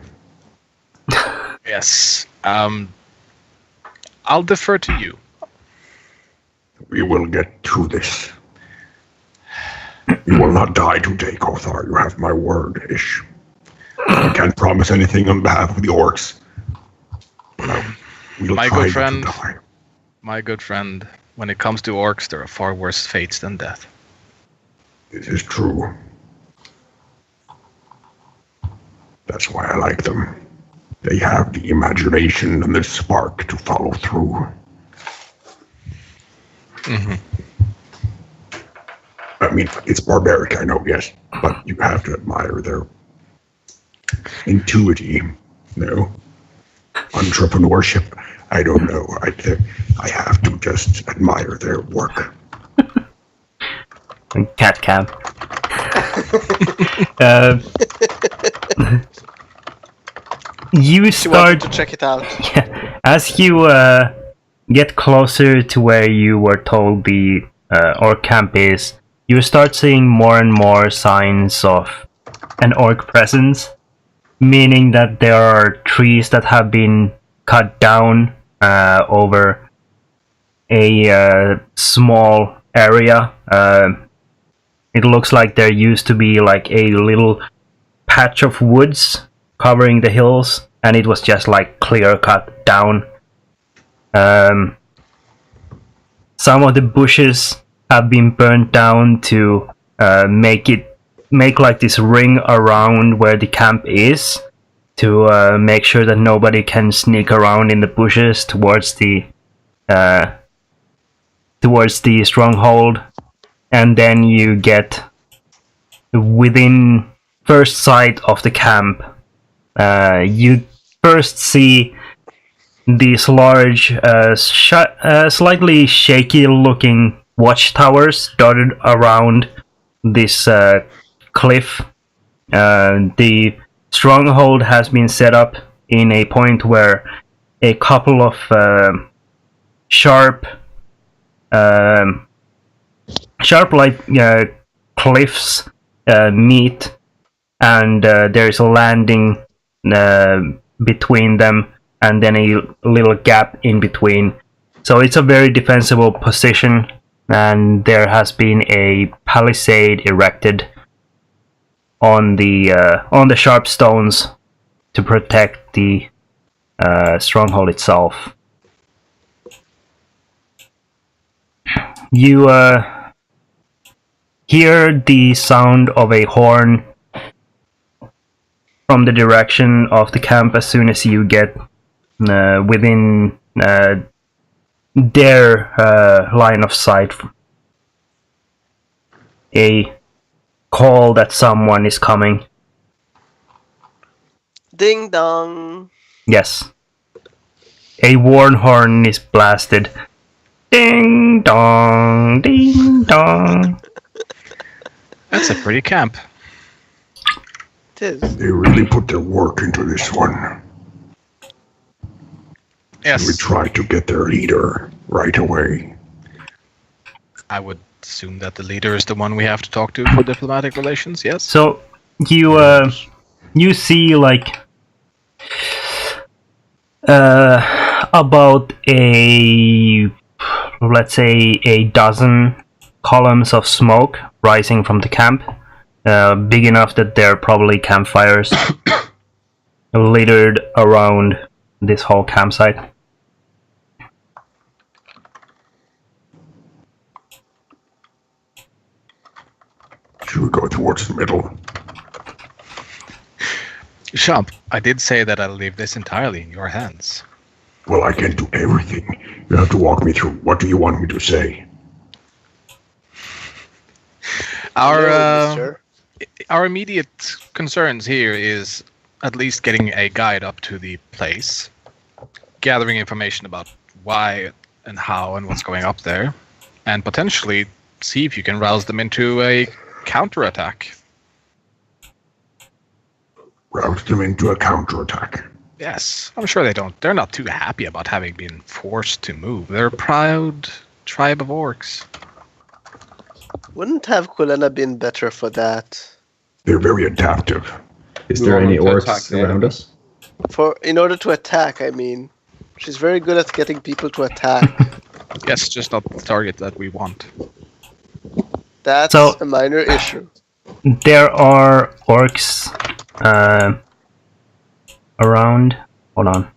Yes. I'll defer to you. We will get through this. You will not die today, Kothar. You have my word, Ish. I can't promise anything on behalf of the orcs. But we'll My try good friend. not to die. My good friend, when it comes to orcs, there are far worse fates than death. This is true. That's why I like them. They have the imagination and the spark to follow through. Mm-hmm. I mean, it's barbaric, I know, yes, but you have to admire their intuity, entrepreneurship. I don't know. I have to just admire their work. Cat cab. You She wanted start to check it out. Yeah, as you get closer to where you were told the orc camp is, you start seeing more and more signs of an orc presence, meaning that there are trees that have been cut down over a small area. It looks like there used to be like a little patch of woods covering the hills, and it was just like clear cut down. Some of the bushes have been burnt down to make like this ring around where the camp is, to make sure that nobody can sneak around in the bushes towards the stronghold. And then you get within first sight of the camp. You first see these large, slightly shaky-looking watchtowers dotted around this cliff. The stronghold has been set up in a point where a couple of sharp like cliffs meet, and there's a landing between them, and then a little gap in between. So it's a very defensible position, and there has been a palisade erected on the sharp stones to protect the stronghold itself. You hear the sound of a horn from the direction of the camp as soon as you get within their line of sight. A call that someone is coming. Ding dong. Yes. A warn horn is blasted. Ding dong, ding dong. That's a pretty camp. It is. They really put their work into this one. Yes. We try to get their leader right away. I would assume that the leader is the one we have to talk to for diplomatic relations, yes? So you see like about let's say a dozen columns of smoke rising from the camp, big enough that there are probably campfires littered around this whole campsite. Should we go towards the middle? Shump, I did say that I'll leave this entirely in your hands. Well, I can't do everything. You have to walk me through. What do you want me to say? Our immediate concerns here is at least getting a guide up to the place. gathering information about why and how and what's going up there, and potentially see if you can rouse them into a counterattack. Rouse them into a counterattack. Yes, I'm sure they're not too happy about having been forced to move. They're a proud tribe of orcs. Wouldn't have Kulena been better for that? They're very adaptive. Is We there want any them to attack orcs the around enemy. us? In order to attack, I mean. She's very good at getting people to attack. Yes, just not the target that we want. That's So- a minor issue. There are orcs around. Hold on.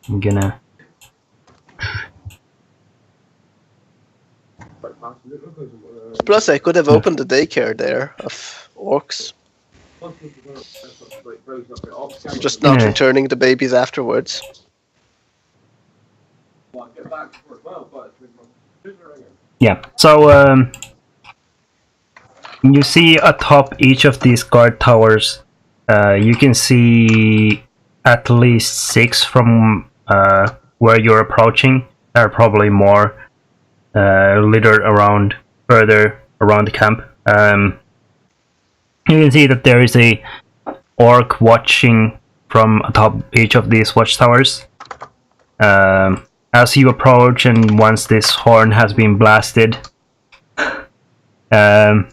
I'm gonna. Plus, I could have opened the daycare there of orcs. Just not Yeah. returning the babies afterwards. Yeah. So you see atop each of these guard towers, you can see at least 6 from where you're approaching. There are probably more littered around further around the camp. You can see that there is a orc watching from atop each of these watchtowers. As you approach, and once this horn has been blasted, there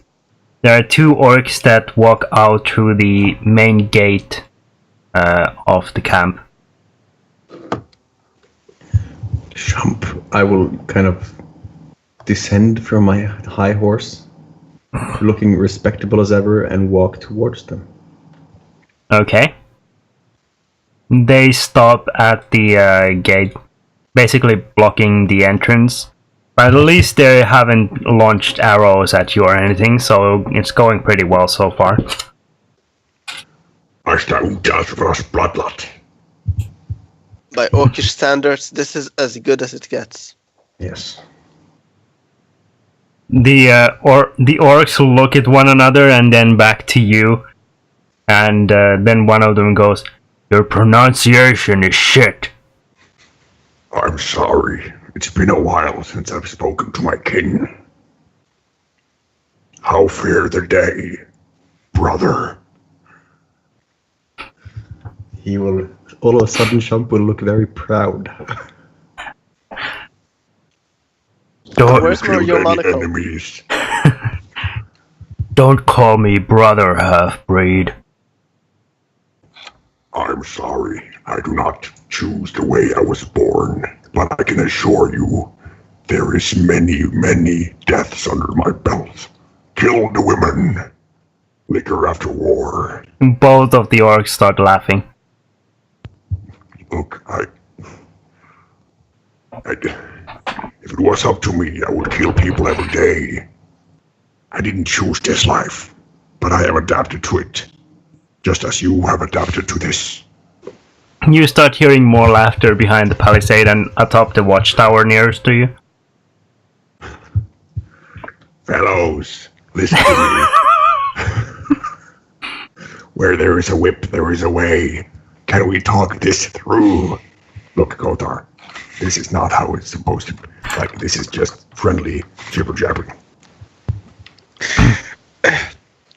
are 2 orcs that walk out through the main gate of the camp. Shump, I will kind of descend from my high horse, looking respectable as ever, and walk towards them. Okay. They stop at the gate, basically blocking the entrance. But at least they haven't launched arrows at you or anything, so it's going pretty well so far. Hast du das was bloodlot? By orcish standards, this is as good as it gets. Yes. The orcs look at one another and then back to you, and then one of them goes, "Your pronunciation is shit." I'm sorry. It's been a while since I've spoken to my king. How fare the day, brother? He will, all of a sudden, Shump will look very proud. Don't, Where's Killed your any monocle? enemies? don't call me brother, half-breed. I'm sorry. I do not choose the way I was born, but I can assure you, there is many, many deaths under my belt. Kill the women. Liquor after war. Both of the orcs start laughing. Look, if it was up to me, I would kill people every day. I didn't choose this life, but I have adapted to it, just as you have adapted to this. You start hearing more laughter behind the palisade and atop the watchtower nearest to you. Fellows, listen to me. Where there is a whip, there is a way. Can we talk this through? Look, Kothar, this is not how it's supposed to be. Like, this is just friendly jibber-jabbering.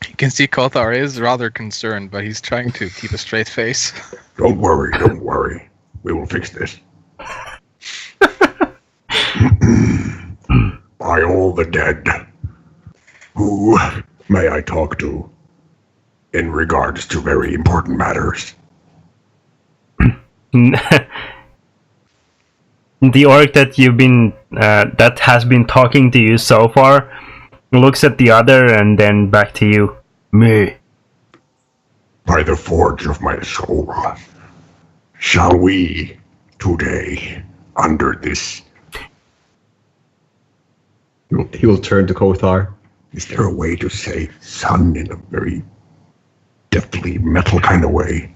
You can see Kothar is rather concerned, but he's trying to keep a straight face. Don't worry. We will fix this. By all the dead, who may I talk to in regards to very important matters? The orc that you've been that has been talking to you so far looks at the other and then back to you. Me. By the forge of my soul, shall we today, under this, He will turn to Kothar. is there a way to say sun in a very deathly metal kind of way?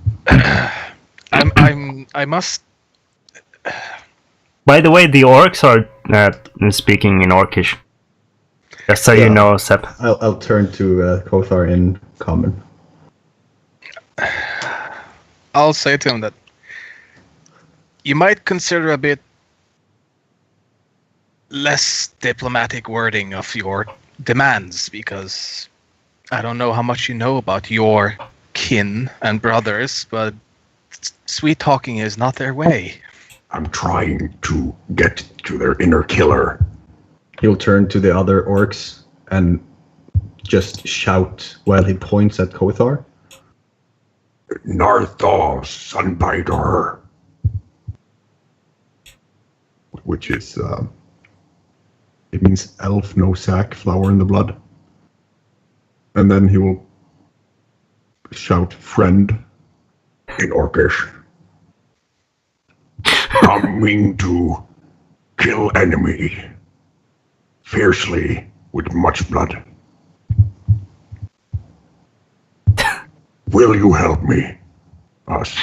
I must. By the way, the orcs are speaking in Orcish. Just so you Yeah. know, Sep. I'll turn to Kothar in common. I'll say to him that you might consider a bit less diplomatic wording of your demands, because I don't know how much you know about your kin and brothers, but sweet talking is not their way. I'm trying to get to their inner killer. He'll turn to the other orcs and just shout while he points at Kothar. Narthal, Sunbiter. Which is, it means elf, no sack, flower in the blood. And then he will shout, friend, in Orcish. Coming to kill enemy, fiercely, with much blood. Will you help me? Us.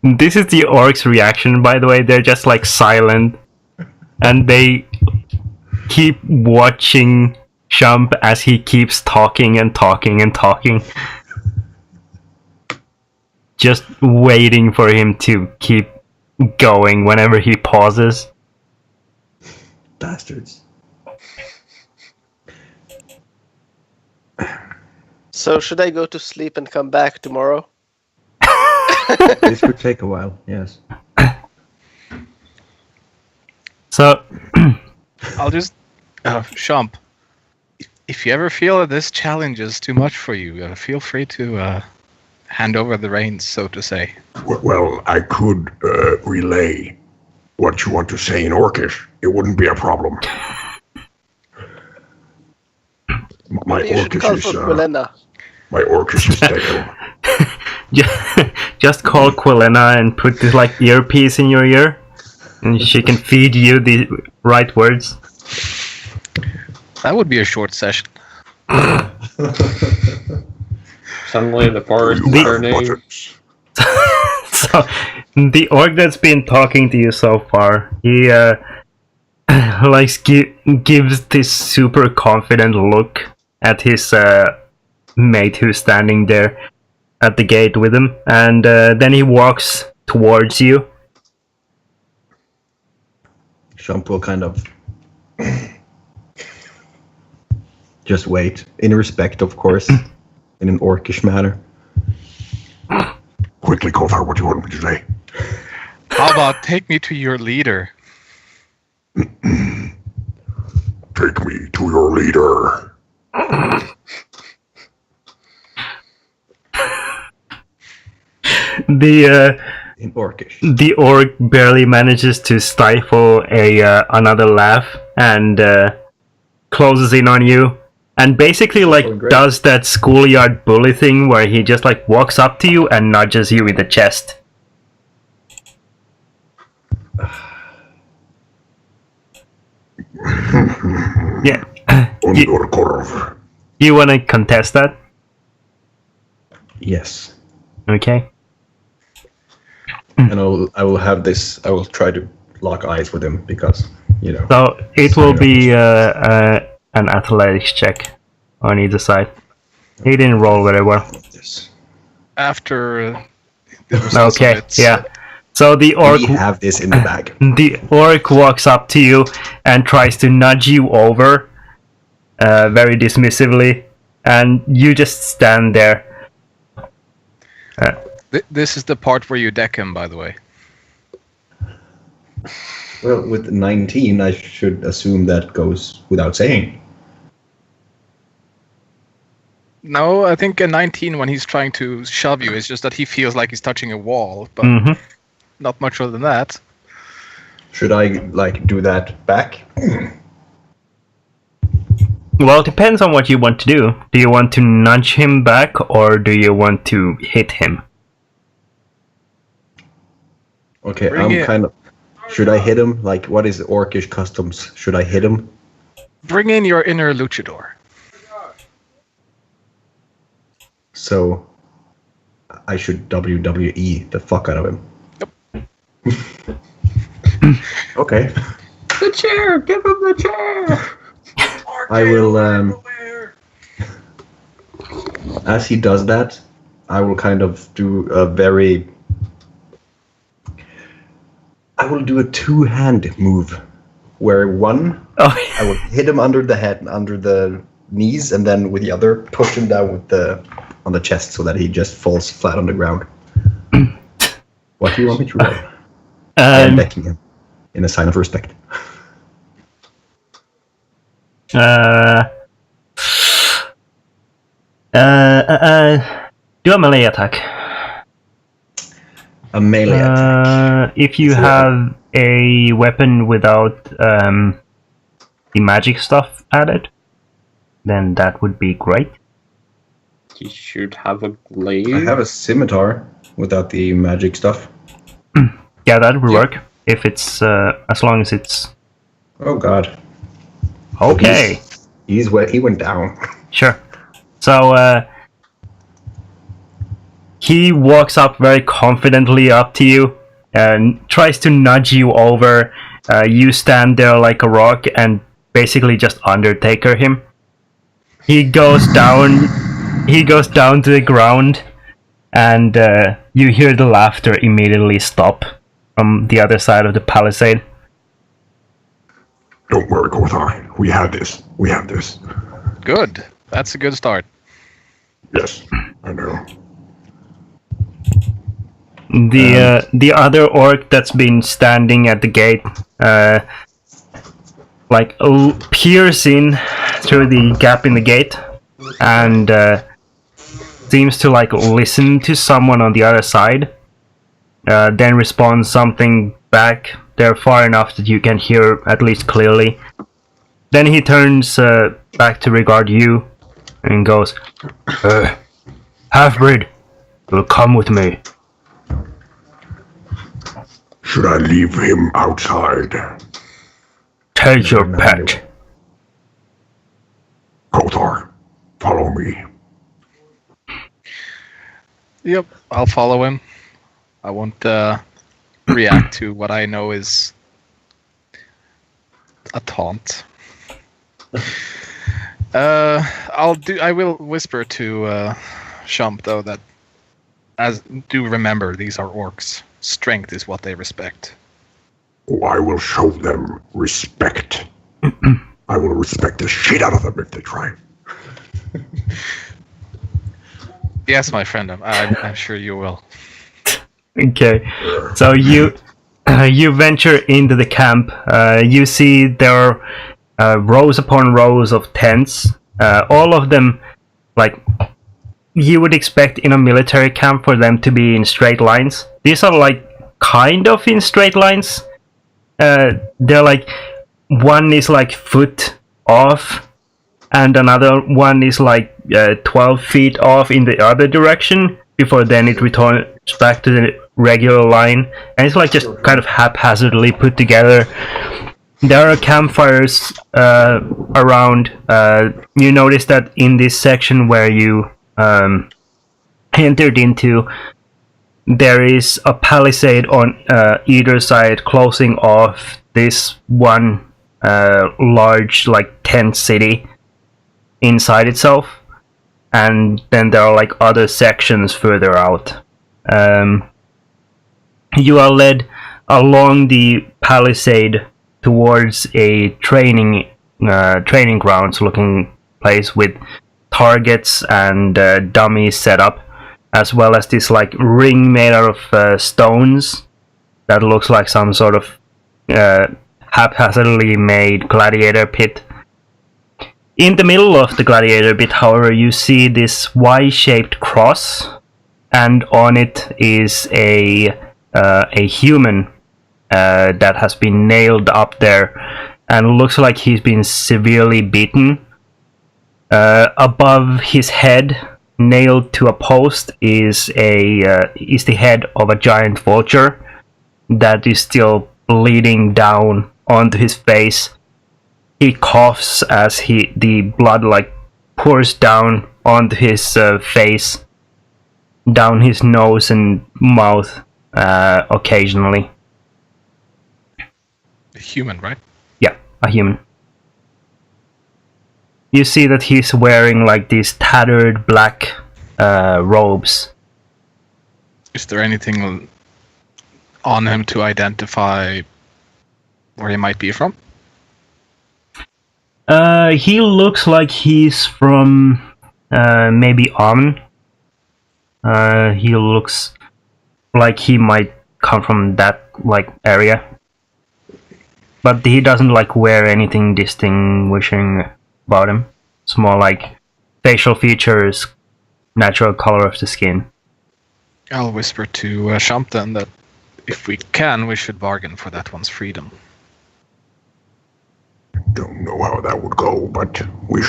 This is the orcs' reaction, by the way. They're just like silent, and they keep watching Shump as he keeps talking and talking and talking, just waiting for him to keep going whenever he pauses. Bastards. So should I go to sleep and come back tomorrow? This could take a while, yes. So, I'll just... Shump, if you ever feel that this challenge is too much for you, feel free to hand over the reins, so to say. Well, I could relay what you want to say in Orcish. It wouldn't be a problem. My You should call for Quilena. my Orcish is taken. just call Quilena and put this like earpiece in your ear, and she can feed you the right words. That would be a short session. Suddenly the forest is her name. So, the orc that's been talking to you so far, he gives this super confident look at his mate who's standing there at the gate with him, and then he walks towards you. Shump will kind of just wait, in respect, of course, in an orcish manner. Quickly, Kothar, what do you want me to say? How about take me to your leader? Take me to your leader. In orcish. The orc barely manages to stifle another laugh and closes in on you, and basically like does that schoolyard bully thing where he just like walks up to you and nudges you in the chest. Yeah. You want to contest that? Yes. Okay. And I will have this. I will try to lock eyes with him because, you know. So it will be an athletics check on either side. He didn't roll very well. Yes. After the results of Okay, it. yeah. So the orc, We have this in the bag. the orc walks up to you and tries to nudge you over, very dismissively, and you just stand there. This is the part where you deck him, by the way. Well, with 19, I should assume that goes without saying. No, I think a 19 when he's trying to shove you is just that he feels like he's touching a wall, but not much other than that. Should I, like, do that back? Well, it depends on what you want to do. Do you want to nudge him back, or do you want to hit him? Okay, Bring I'm it. kind of... Should I hit him? Like, what is orcish customs? Should I hit him? Bring in your inner luchador. So, I should WWE the fuck out of him. Yep. Okay. The chair! Give him the chair! I will, as he does that, I will kind of do a very I will do a two-hand move, where one Oh, I will hit him under the head, under the knees, and then with the other push him down with on the chest so that he just falls flat on the ground. What do you want me to roll? I am decking him in a sign of respect. do a melee attack. A melee attack. If you have a weapon without the magic stuff added, then that would be great. You should have a glaive. I have a scimitar without the magic stuff. Yeah, that would work if it's as long as it's Oh god. okay. He went down. Sure. So he walks up very confidently up to you and tries to nudge you over. You stand there like a rock and basically just Undertaker him. He goes down. He goes down to the ground, and you hear the laughter immediately stop from the other side of the palisade. Don't worry, Kothar. We have this. We have this. Good. That's a good start. Yes, I know. The other orc that's been standing at the gate, peers in through the gap in the gate, and seems to listen to someone on the other side. Then responds something back. They're far enough that you can hear at least clearly. Then he turns back to regard you and goes, "Half-breed, will come with me." Should I leave him outside? Take your pet. Kothar, follow me. Yep, I'll follow him. I won't react to what I know is a taunt. I will whisper to Shump though that do remember these are orcs. Strength is what they respect. Oh, I will show them respect. I will respect the shit out of them if they try. Yes, my friend, I'm sure you will. Okay, so you venture into the camp. You see there are rows upon rows of tents. All of them, you would expect in a military camp for them to be in straight lines. These are kind of in straight lines. They're one is foot off, and another one is 12 feet off in the other direction. Before then it returns back to the regular line, and it's just kind of haphazardly put together. There are campfires around. You notice that in this section where you entered into, there is a palisade on either side closing off this one large tent city inside itself, and then there are other sections further out. You are led along the palisade towards a training grounds looking place with targets and dummies set up, as well as this ring made out of stones that looks like some sort of haphazardly made gladiator pit. In the middle of the gladiator pit, however, you see this Y-shaped cross, and on it is a human that has been nailed up there, and looks like he's been severely beaten. Above his head, nailed to a post, is the head of a giant vulture that is still bleeding down onto his face. He coughs as the blood pours down onto his face, down his nose and mouth occasionally. A human, right? Yeah, a human. You see that he's wearing these tattered black robes. Is there anything on him to identify where he might be from? He looks like he's from maybe Amn. He looks like he might come from that area, but he doesn't wear anything distinguishing about him. It's more like facial features, natural color of the skin. I'll whisper to Shump then that if we can, we should bargain for that one's freedom. Don't know how that would go, but we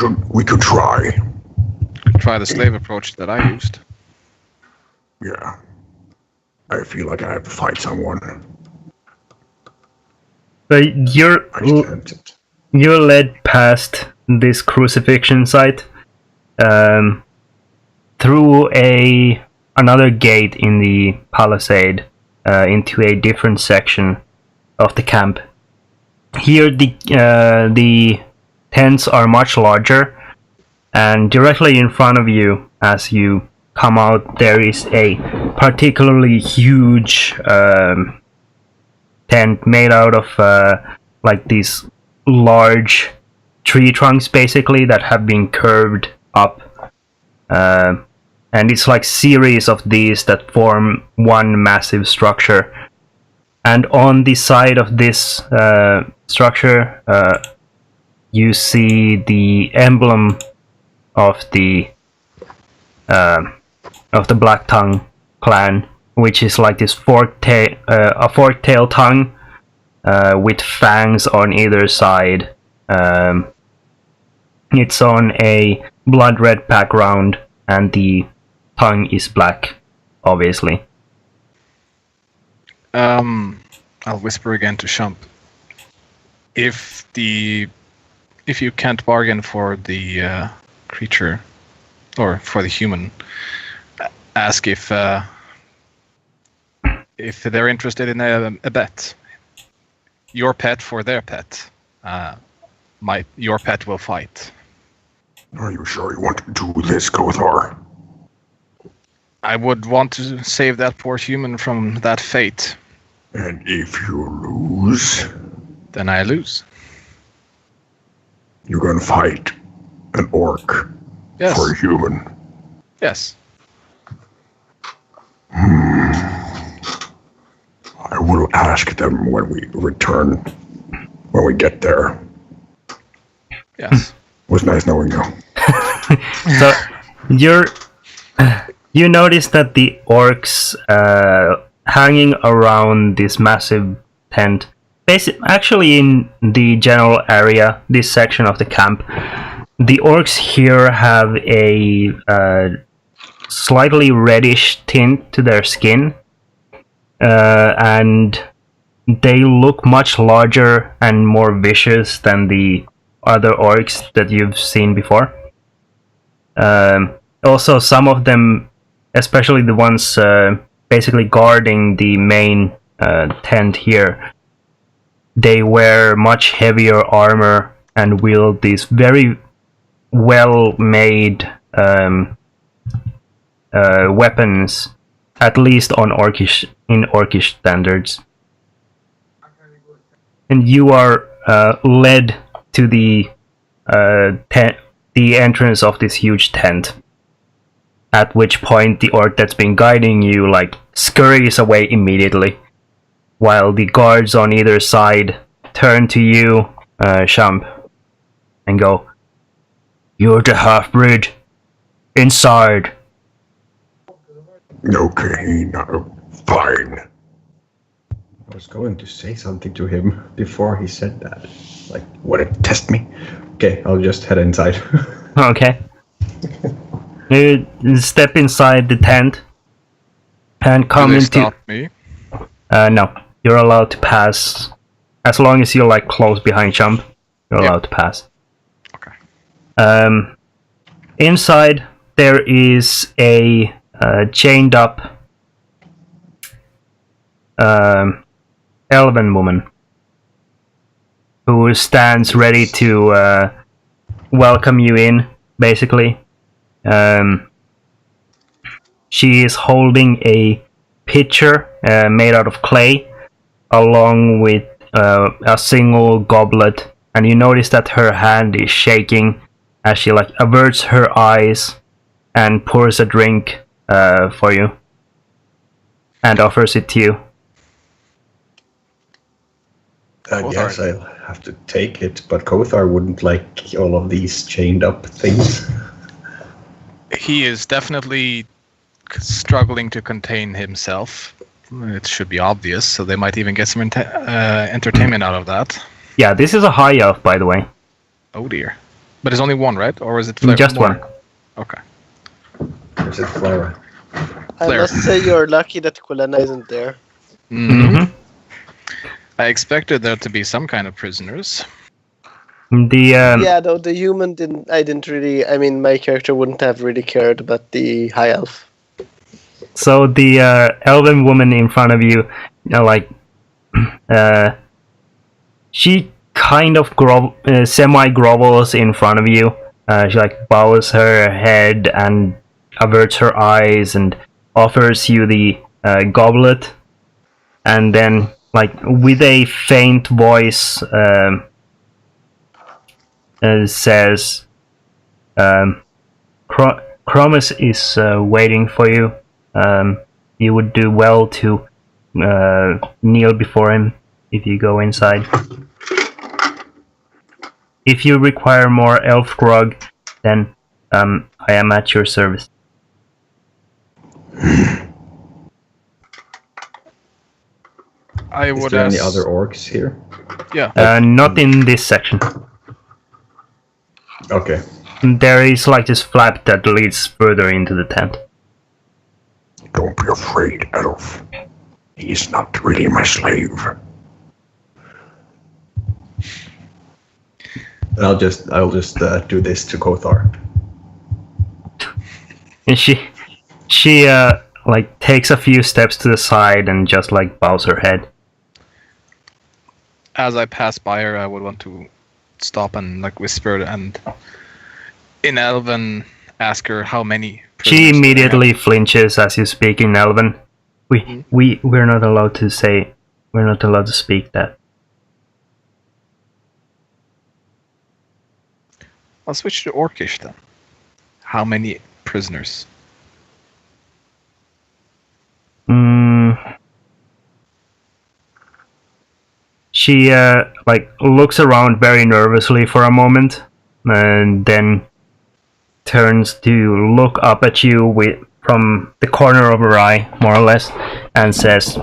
could try. Try the slave approach that I used. Yeah. I feel like I have to fight someone. But you're led past this crucifixion site through another gate in the palisade into a different section of the camp. Here the tents are much larger, and directly in front of you as you come out there is a particularly huge tent made out of these large tree trunks basically that have been curved up, and it's series of these that form one massive structure. And on the side of this structure, you see the emblem of the Blacktongue clan, which is this a fork-tail tongue with fangs on either side. It's on a blood red background, and the tongue is black, obviously. I'll whisper again to Shump. If you can't bargain for the creature or for the human, ask if they're interested in a bet. Your pet for their pet. Your pet will fight. Are you sure you want to do this, Kothar? I would want to save that poor human from that fate. And if you lose? Then I lose. You're gonna fight an orc for a human? Yes. I will ask them when we return, when we get there. Yes. It was nice knowing you. So you notice that the orcs hanging around this massive tent, actually in the general area, this section of the camp, the orcs here have a slightly reddish tint to their skin, and they look much larger and more vicious than the other orcs that you've seen before. Also, some of them, especially the ones basically guarding the main tent here, they wear much heavier armor and wield these very well-made weapons, at least in orcish standards. And you are led to the entrance of this huge tent. At which point the orc that's been guiding you scurries away immediately, while the guards on either side turn to you, Shump, and go, "You're the half-breed. Inside." Okay, now, fine. I was going to say something to him before he said that. Would it test me? Okay, I'll just head inside. Okay. You step inside the tent and come Do they into. stop me? No, you're allowed to pass as long as you're close behind Shump. You're allowed to pass. Okay. Inside there is a chained up elven woman who stands ready to welcome you in, basically. She is holding a pitcher made out of clay, along with a single goblet, and you notice that her hand is shaking as she like averts her eyes and pours a drink for you and offers it to you. I guess I'll have to take it, but Kothar wouldn't like all of these chained up things. He is definitely struggling to contain himself. It should be obvious, so they might even get some entertainment out of that. Yeah, this is a high elf, by the way. Oh dear. But it's only one, right? Or is it Just more? one. Okay. Or is it Flora? I Claire. must say you're lucky that Kulena isn't there. Mm-hmm. I expected there to be some kind of prisoners. Yeah, though the human didn't. I didn't really. I mean, my character wouldn't have really cared about the high elf. So the elven woman in front of you, she kind of semi-grovels in front of you. She like bows her head and averts her eyes and offers you the goblet, and then like with a faint voice says, Chromis is waiting for you. You would do well to kneel before him if you go inside. If you require more elf grog, then I am at your service. I Is would there ask... any other orcs here? Yeah. Not in this section. Okay. There is like this flap that leads further into the tent. Don't be afraid, elf. He's not really my slave. I'll just do this to Kothar. And she like takes a few steps to the side and just like bows her head. As I pass by her, I would want to stop and like whisper and in Elven ask her how many. She immediately flinches as you speak in Elven. We're not allowed to say. We're not allowed to speak that. I'll switch to Orcish then. How many prisoners? She like looks around very nervously for a moment, and then turns to look up at you from the corner of her eye, more or less, and says,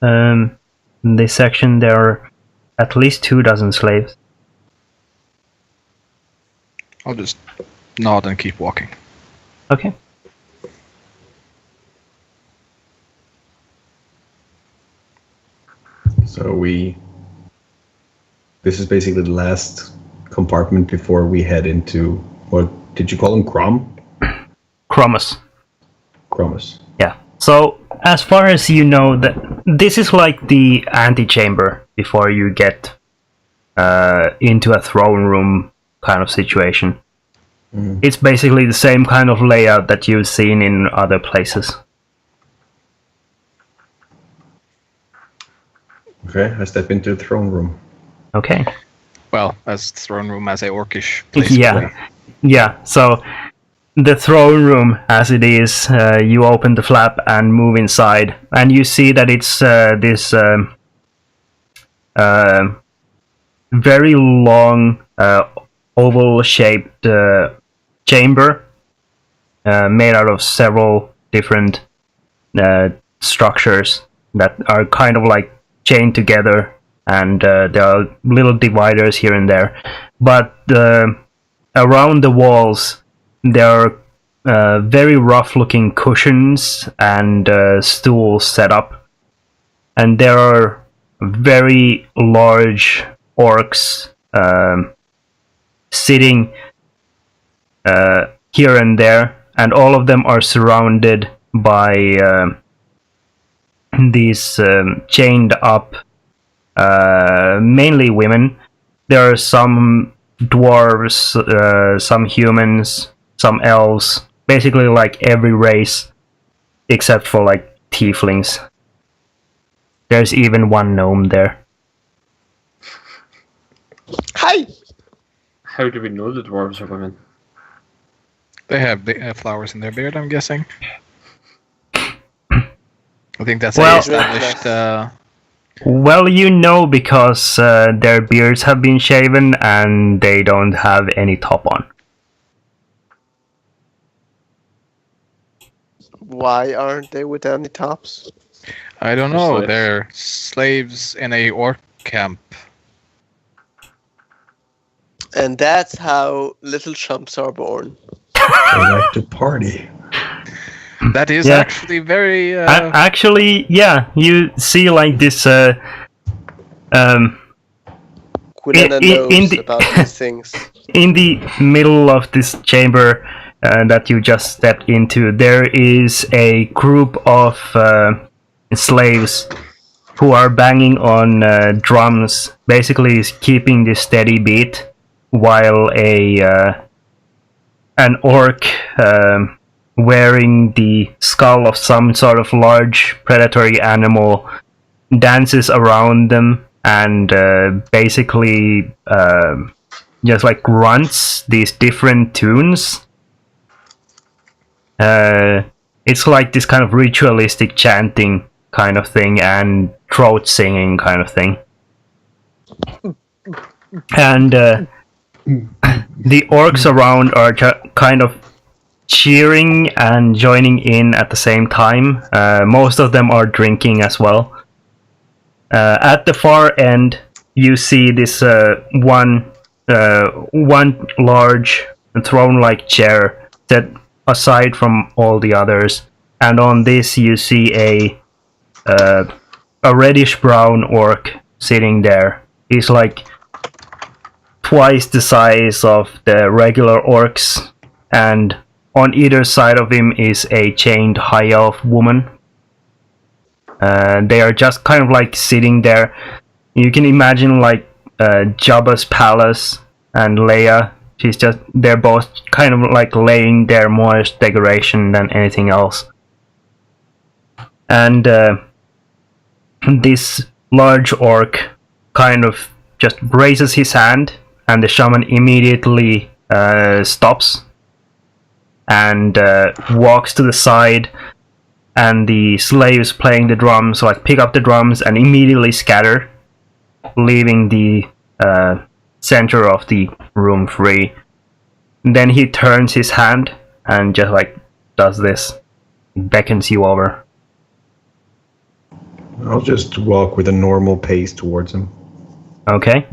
"In this section there are at least 24 slaves." I'll just nod and keep walking. Okay. So this is basically the last compartment before we head into, what did you call him? Chromis. Chromis. Yeah. So as far as you know, that this is like the antechamber before you get into a throne room kind of situation. Mm. It's basically the same kind of layout that you've seen in other places. Okay, I step into the throne room. Okay. Well, as throne room as a Orcish place. Yeah. So the throne room, as it is, you open the flap and move inside, and you see that it's this very long, oval-shaped chamber made out of several different structures that are kind of like chained together, and there are little dividers here and there. But around the walls, there are very rough-looking cushions and stools set up, and there are very large orcs sitting here and there, and all of them are surrounded by these chained up, mainly women. There are some dwarves, some humans, some elves, basically like every race except for like tieflings. There's even one gnome there. Hi! How do we know the dwarves are women? They have flowers in their beard, I'm guessing. I think that's a established. Well, you know, because their beards have been shaven and they don't have any top on. Why aren't they with any tops? I don't know. They're slaves in a orc camp. And that's how little chumps are born. They like to party. That is actually very. Actually, yeah, you see like this. Quilena knows about these things. In the middle of this chamber that you just stepped into, there is a group of slaves who are banging on drums, basically keeping this steady beat, while an orc wearing the skull of some sort of large predatory animal dances around them and basically just like grunts these different tunes. It's like this kind of ritualistic chanting kind of thing and throat singing kind of thing. And the orcs around are kind of cheering and joining in at the same time. Most of them are drinking as well. At the far end, you see this one large throne-like chair set aside from all the others, and on this you see a reddish-brown orc sitting there. He's like twice the size of the regular orcs, and on either side of him is a chained high elf woman. They are just kind of like sitting there. You can imagine like Jabba's palace and Leia. They're both kind of like laying there more as decoration than anything else. And this large orc kind of just raises his hand, and the shaman immediately stops and walks to the side, and the slaves playing the drums like pick up the drums and immediately scatter, leaving the center of the room free. And then he turns his hand and just like does this, beckons you over. I'll just walk with a normal pace towards him. Okay.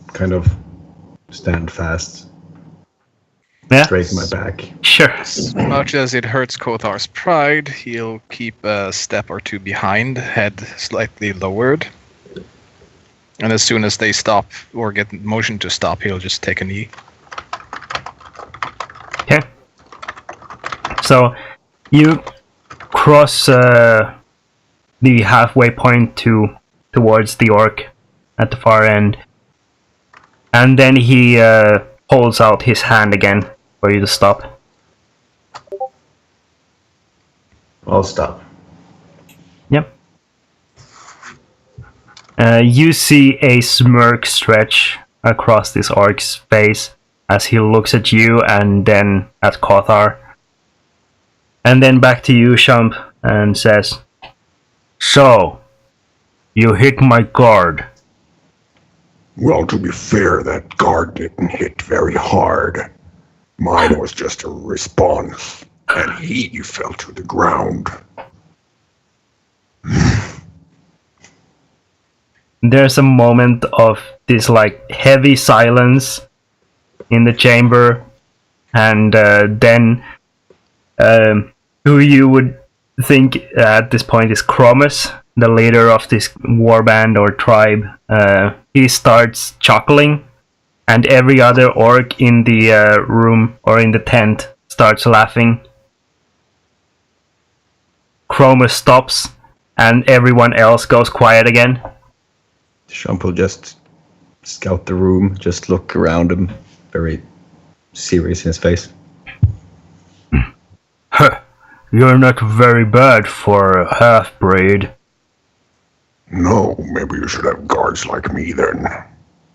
Kind of stand fast. Yeah. Straighten my back. Sure. As much as it hurts Kothar's pride, he'll keep a step or two behind, head slightly lowered. And as soon as they stop or get motion to stop, he'll just take a knee. Okay. So you cross the halfway point towards the orc at the far end, and then he holds out his hand again for you to stop. I'll stop. Yep. You see a smirk stretch across this orc's face as he looks at you and then at Kothar. And then back to you, Shump, and says, "So, you hit my guard." Well, to be fair, that guard didn't hit very hard. Mine was just a response, and he fell to the ground. There's a moment of this like heavy silence in the chamber, and then who you would think at this point is Cromus, the leader of this warband or tribe. He starts chuckling, and every other orc in the room or in the tent starts laughing. Cromus stops, and everyone else goes quiet again. Shump will just scout the room, just look around him, very serious in his face. Huh. You're not very bad for a half-breed. No, maybe you should have guards like me then.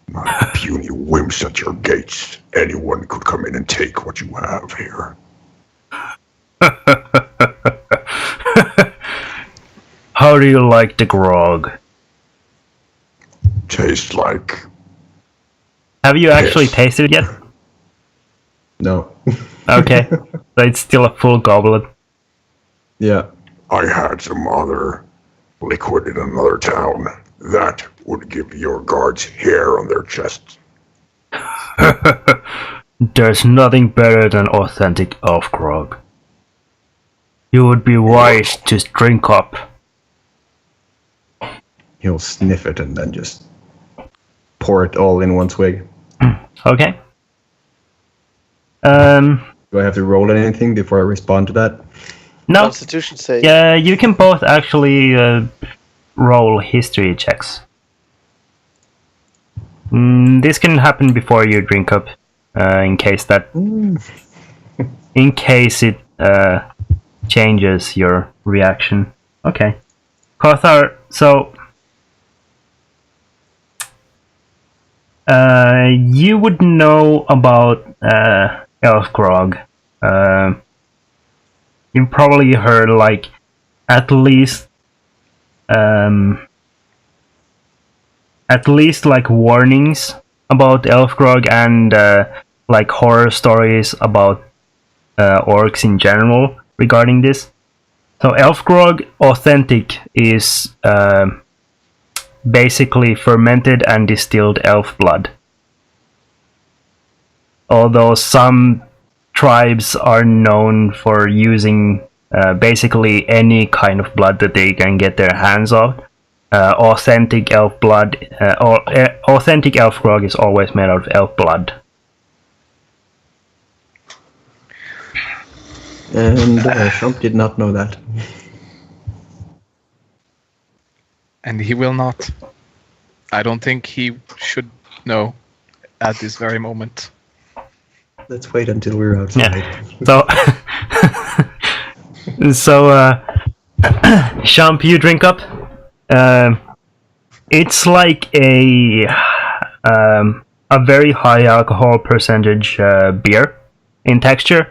Not puny wimps at your gates. Anyone could come in and take what you have here. How do you like the grog? Tastes like... Have you actually Yes. tasted it yet? No. Okay, so it's still a full goblet. Yeah. I had some other liquid in another town. That would give your guards hair on their chests. There's nothing better than authentic elf grog. You would be wise to drink up. He'll sniff it and then just pour it all in one swig. Okay. Do I have to roll anything before I respond to that? No. Constitution save. Yeah, you can both actually roll history checks. This can happen before you drink up, in case it changes your reaction. Okay. Kothar, so you would know about elf grog. You probably heard like at least like warnings about elf grog and like horror stories about orcs in general regarding this. So elf grog authentic is basically fermented and distilled elf blood. Although some tribes are known for using basically any kind of blood that they can get their hands on. Authentic elf blood, authentic elf grog is always made out of elf blood. And Trump did not know that. And he will not. I don't think he should know at this very moment. Let's wait until we're outside. So, Champ, you drink up. It's like a very high alcohol percentage beer in texture.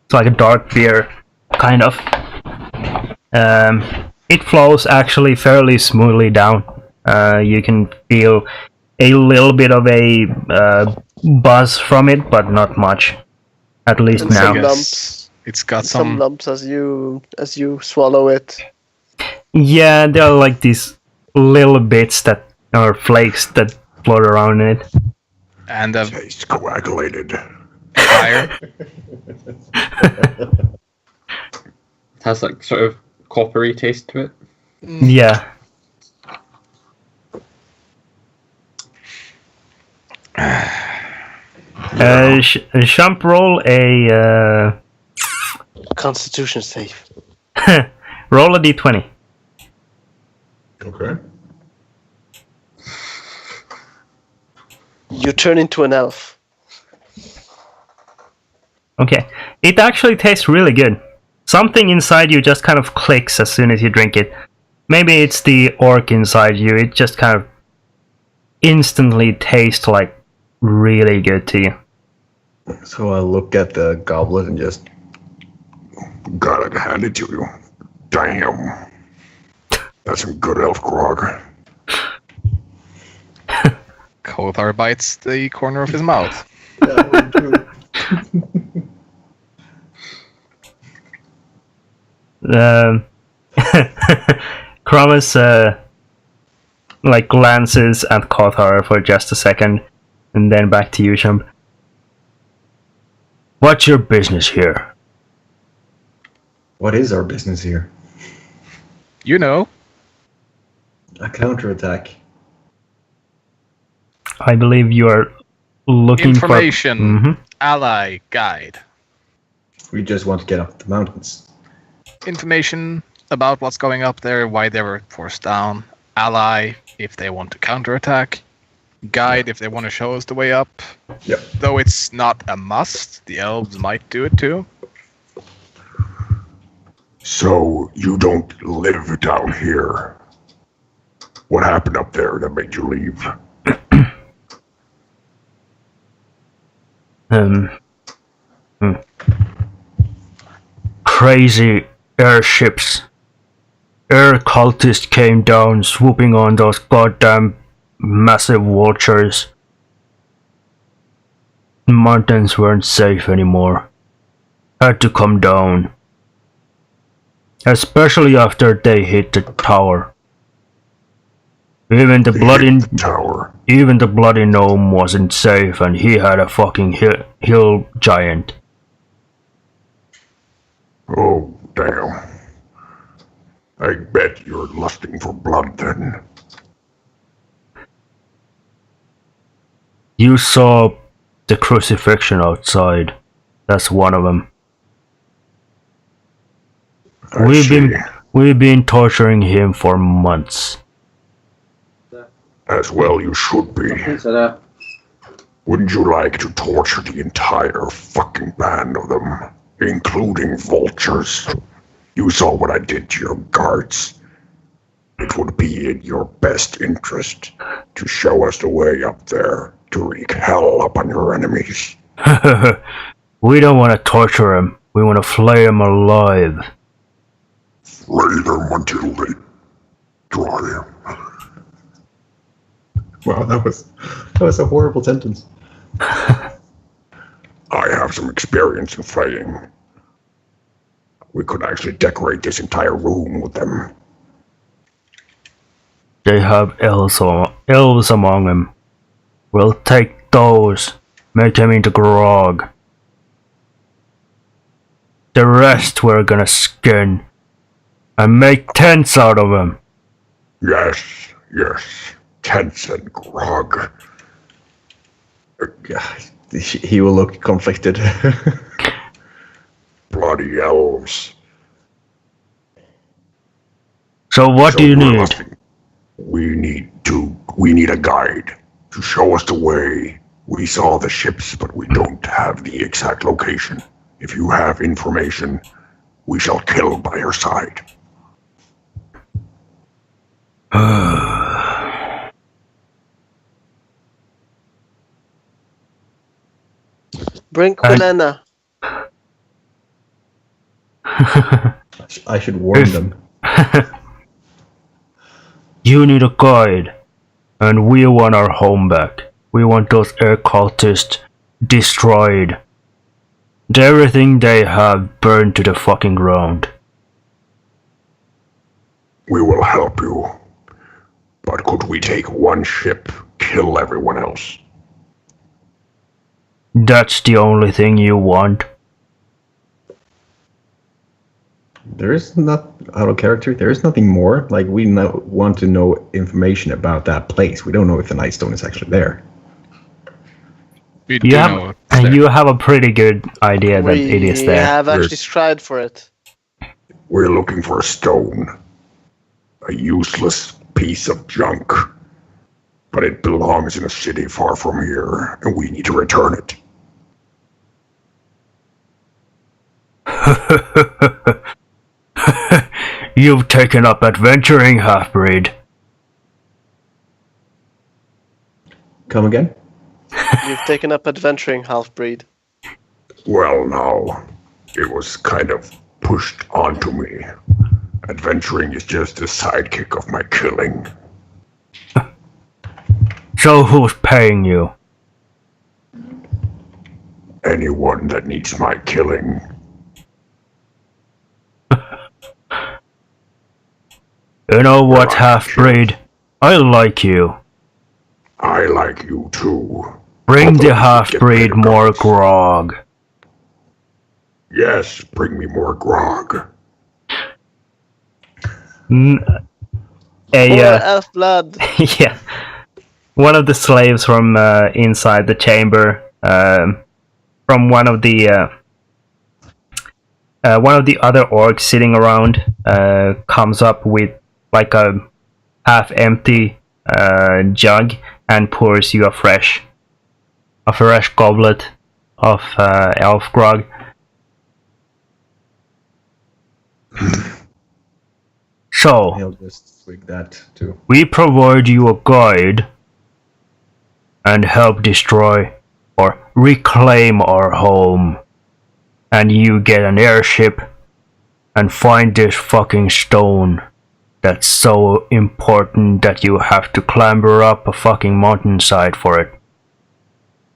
It's like a dark beer, kind of. It flows actually fairly smoothly down. You can feel a little bit of a buzz from it, but not much. At least And now. some lumps. It's got Some lumps as you swallow it. Yeah, there are like these little bits that are flakes that float around in it. and a Tastes coagulated. fire. It has like sort of coppery taste to it. Yeah. Champ, roll a Constitution save. roll a d20. Okay. You turn into an elf. Okay. It actually tastes really good. Something inside you just kind of clicks as soon as you drink it. Maybe it's the orc inside you. It just kind of instantly tastes like really good to you. So I'll look at the goblet and just... Gotta hand it to you. Damn. That's some good elf grog. Kothar bites the corner of his mouth. Kromus like glances at Kothar for just a second, and then back to you, Champ. What's your business here? What is our business here? You know, A counterattack. I believe you are looking information, for... Mhm. ally, guide. We just want to get up the mountains. Information about what's going up there, why they were forced down. Ally, if they want to counterattack. Guide, if they want to show us the way up. Yep. Though it's not a must, the elves might do it too. So you don't live down here. What happened up there that made you leave? Crazy airships. Air cultists came down, swooping on those goddamn massive vultures. The mountains weren't safe anymore. Had to come down. Especially after they hit the tower. Even the bloody gnome wasn't safe, and he had a fucking hill giant. Oh, damn. I bet you're lusting for blood then. You saw the crucifixion outside. That's one of them. We've been torturing him for months. As well you should be. Wouldn't you like to torture the entire fucking band of them, including vultures? You saw what I did to your guards. It would be in your best interest to show us the way up there to wreak hell upon your enemies. We don't want to torture him. We want to flay him alive. Flay them until they dry. Wow, that was a horrible sentence. I have some experience in flaying. We could actually decorate this entire room with them. They have elves among them. We'll take those, make them into grog. The rest we're gonna skin and make tents out of them. Yes. Tents and grog. He will look conflicted. Bloody elves. So what do you need? We need a guide to show us the way. We saw the ships, but we don't have the exact location. If you have information, we shall kill by your side. Bring Kulena. I should warn them. You need a guide, and we want our home back. We want those air cultists destroyed. And everything they have burned to the fucking ground. We will help you. But could we take one ship, kill everyone else? That's the only thing you want? There is not out of character. There is nothing more. Like, we want to know information about that place. We don't know if the Nightstone is actually there. We do know it's there. You have a pretty good idea that it is there. We have actually tried for it. We're looking for a stone. A useless piece of junk. But it belongs in a city far from here, and we need to return it. You've taken up adventuring, half-breed. Come again? You've taken up adventuring, half-breed. Well, now, it was kind of pushed onto me. Adventuring is just a sidekick of my killing. So who's paying you? Anyone that needs my killing. You know what, half-breed? I like you. I like you too. Bring Although the half-breed more grog. Yes, bring me more grog. More elf blood. Yeah. One of the slaves from inside the chamber, from one of the other orcs sitting around, comes up with like a half-empty jug and pours you a fresh goblet of elf grog. So, He'll just swig that too. we provide you a guide and help destroy or reclaim our home. And you get an airship and find this fucking stone that's so important that you have to clamber up a fucking mountainside for it.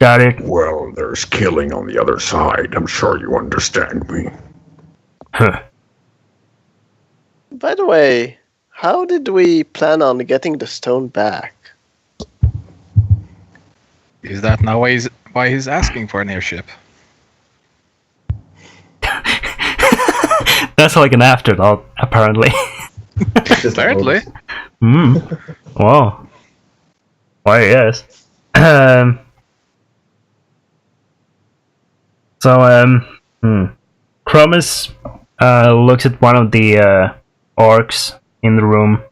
Got it? Well, there's killing on the other side. I'm sure you understand me. Huh. By the way, how did we plan on getting the stone back? Is that now why he's asking for an airship? That's like an afterthought, apparently. Apparently. Wow. Why, yes. Chromis looks at one of the orcs in the room.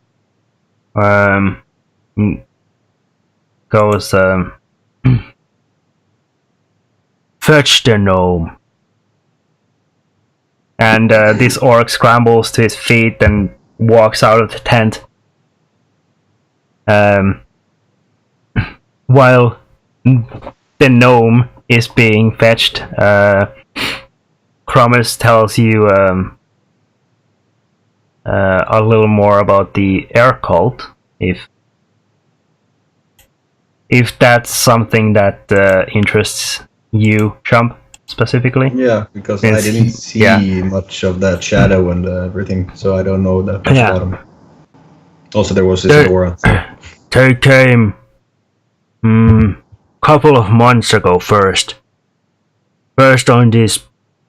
Goes, fetch the gnome. And this orc scrambles to his feet and walks out of the tent. While the gnome is being fetched, Chromis tells you a little more about the air cult, if that's something that interests you, Chump, specifically. Yeah, because I didn't see much of that shadow and everything, so I don't know that much about him. Also, there was this aura. They came couple of months ago first on these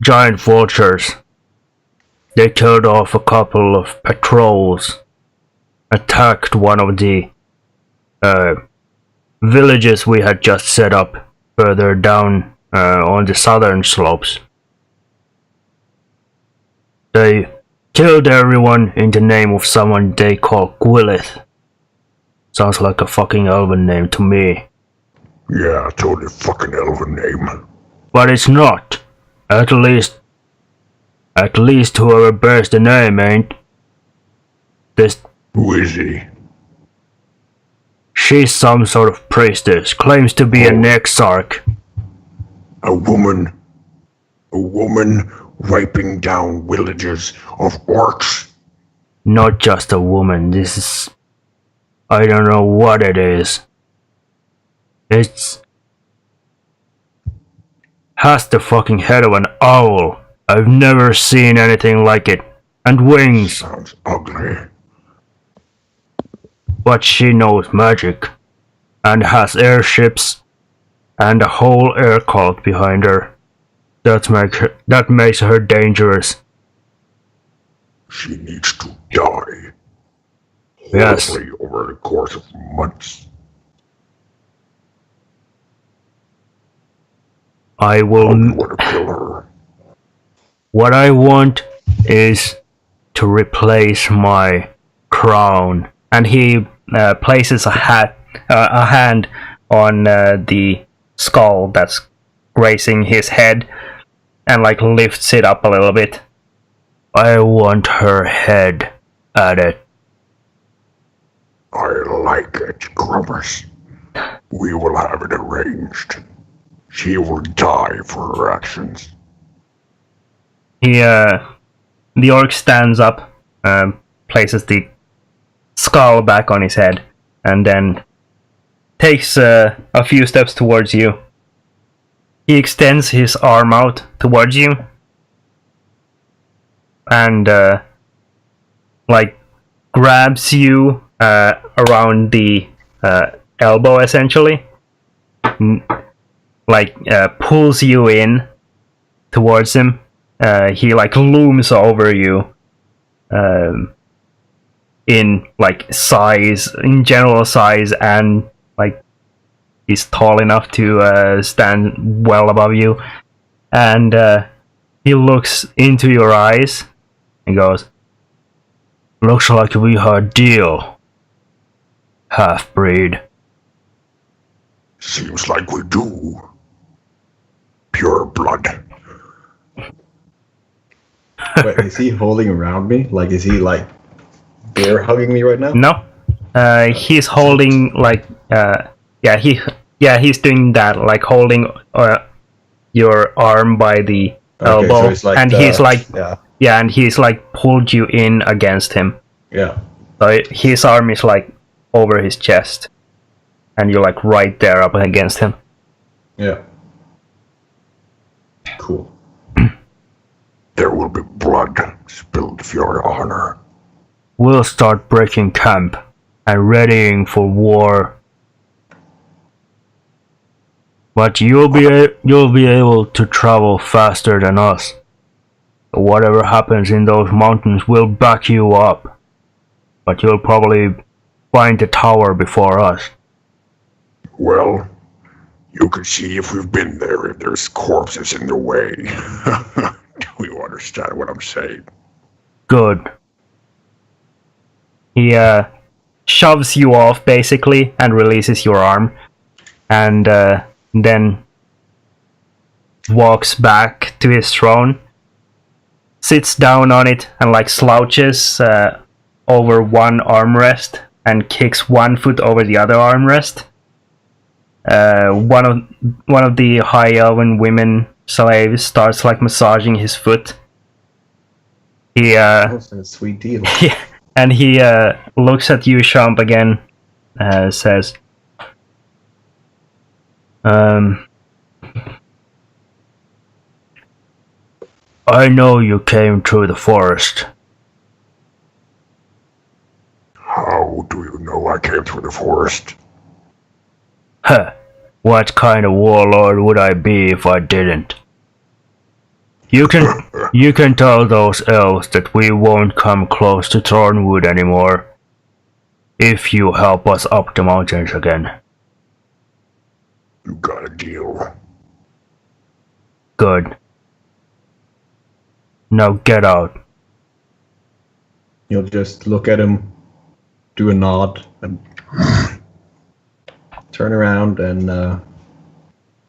giant vultures. They killed off a couple of patrols, attacked one of the villages we had just set up further down on the southern slopes. They killed everyone in the name of someone they call Gwyleth. Sounds like a fucking elven name to me. Yeah, totally fucking elven name. But it's not. At least whoever bears the name ain't. Who is he? She's some sort of priestess, claims to be an exarch. A woman wiping down villages of orcs? Not just a woman, this is... I don't know what it is. It's... has the fucking head of an owl. I've never seen anything like it. And wings. Sounds ugly. But she knows magic. And has airships. And a whole air cult behind her. That makes her dangerous. She needs to die. Yes. Horribly over the course of months. I will... You want to kill her? What I want is to replace my crown. And he places a hand on the skull that's grazing his head and like lifts it up a little bit. I want her head at it. I like it, Grubbers. We will have it arranged. She will die for her actions. The orc stands up, places the skull back on his head, and then takes a few steps towards you. He extends his arm out towards you, and like grabs you around the elbow, essentially. Pulls you in towards him. He like looms over you in like size, in general size, and like he's tall enough to stand well above you. And he looks into your eyes and goes, "Looks like we had a deal, half-breed." Seems like we do. Pure blood. Wait, is he holding around me? Like, is he like air hugging me right now? No. He's holding like he's doing that, like holding your arm by the elbow, so it's like and he's like yeah. and he's like pulled you in against him. Yeah. So his arm is like over his chest, and you're like right there up against him. Yeah. Cool. There will be blood spilled for your honor. We'll start breaking camp and readying for war. But you'll be able to travel faster than us. Whatever happens in those mountains will back you up. But you'll probably find the tower before us. Well, you can see if we've been there, if there's corpses in the way. Do you understand what I'm saying? Good. He shoves you off basically and releases your arm, and then walks back to his throne, sits down on it, and like slouches over one armrest and kicks one foot over the other armrest. One of the high elven women slaves starts like massaging his foot. He That's a sweet deal. yeah, and he looks at you, Champ, again, says, I know you came through the forest. How do you know I came through the forest? Huh, what kind of warlord would I be if I didn't? You can tell those elves that we won't come close to Thornwood anymore if you help us up the mountains again. You got a deal. Good. Now get out. You'll just look at him, do a nod, and turn around and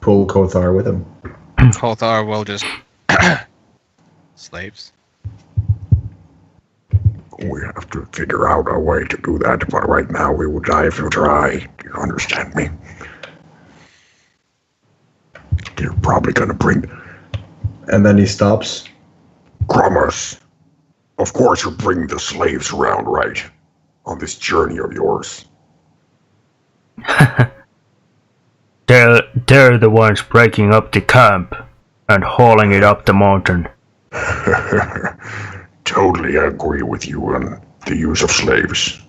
pull Kothar with him. Kothar will just slaves. We have to figure out a way to do that, but right now we will die if you try. Do you understand me? You're probably gonna bring... And then he stops. Kromus, of course you bring the slaves around, right? On this journey of yours. They're the ones breaking up the camp and hauling it up the mountain. Totally agree with you on the use of slaves.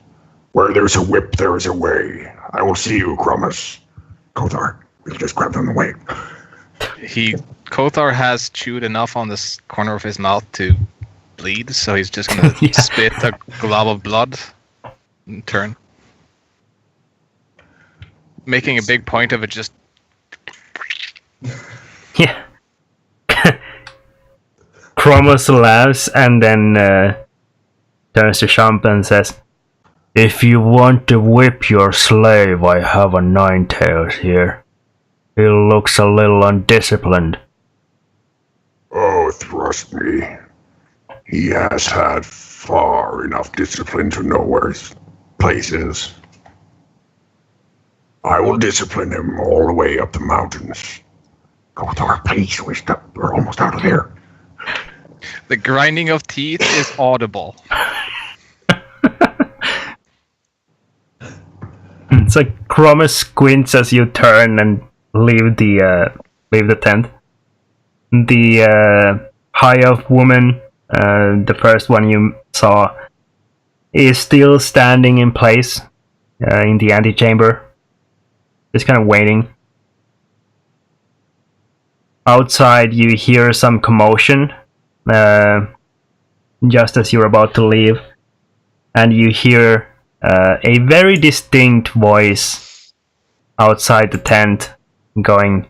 Where there's a whip, there is a way. I will see you, Kromus. Kothar, we'll just grab them away. Kothar has chewed enough on this corner of his mouth to bleed, so he's just gonna spit a glob of blood and turn. Making a big point of it, just... Yeah. Kromus laughs and then turns to Champ and says, If you want to whip your slave, I have a Ninetails here. He looks a little undisciplined. Oh, trust me. He has had far enough discipline to know where his place is. I will discipline him all the way up the mountains. Kothar, please, we're almost out of here. The grinding of teeth is audible. It's like Kromus squints as you turn and leave the tent. The high elf woman, the first one you saw, is still standing in place in the antechamber, just kind of waiting. Outside, you hear some commotion just as you're about to leave, and you hear a very distinct voice outside the tent going,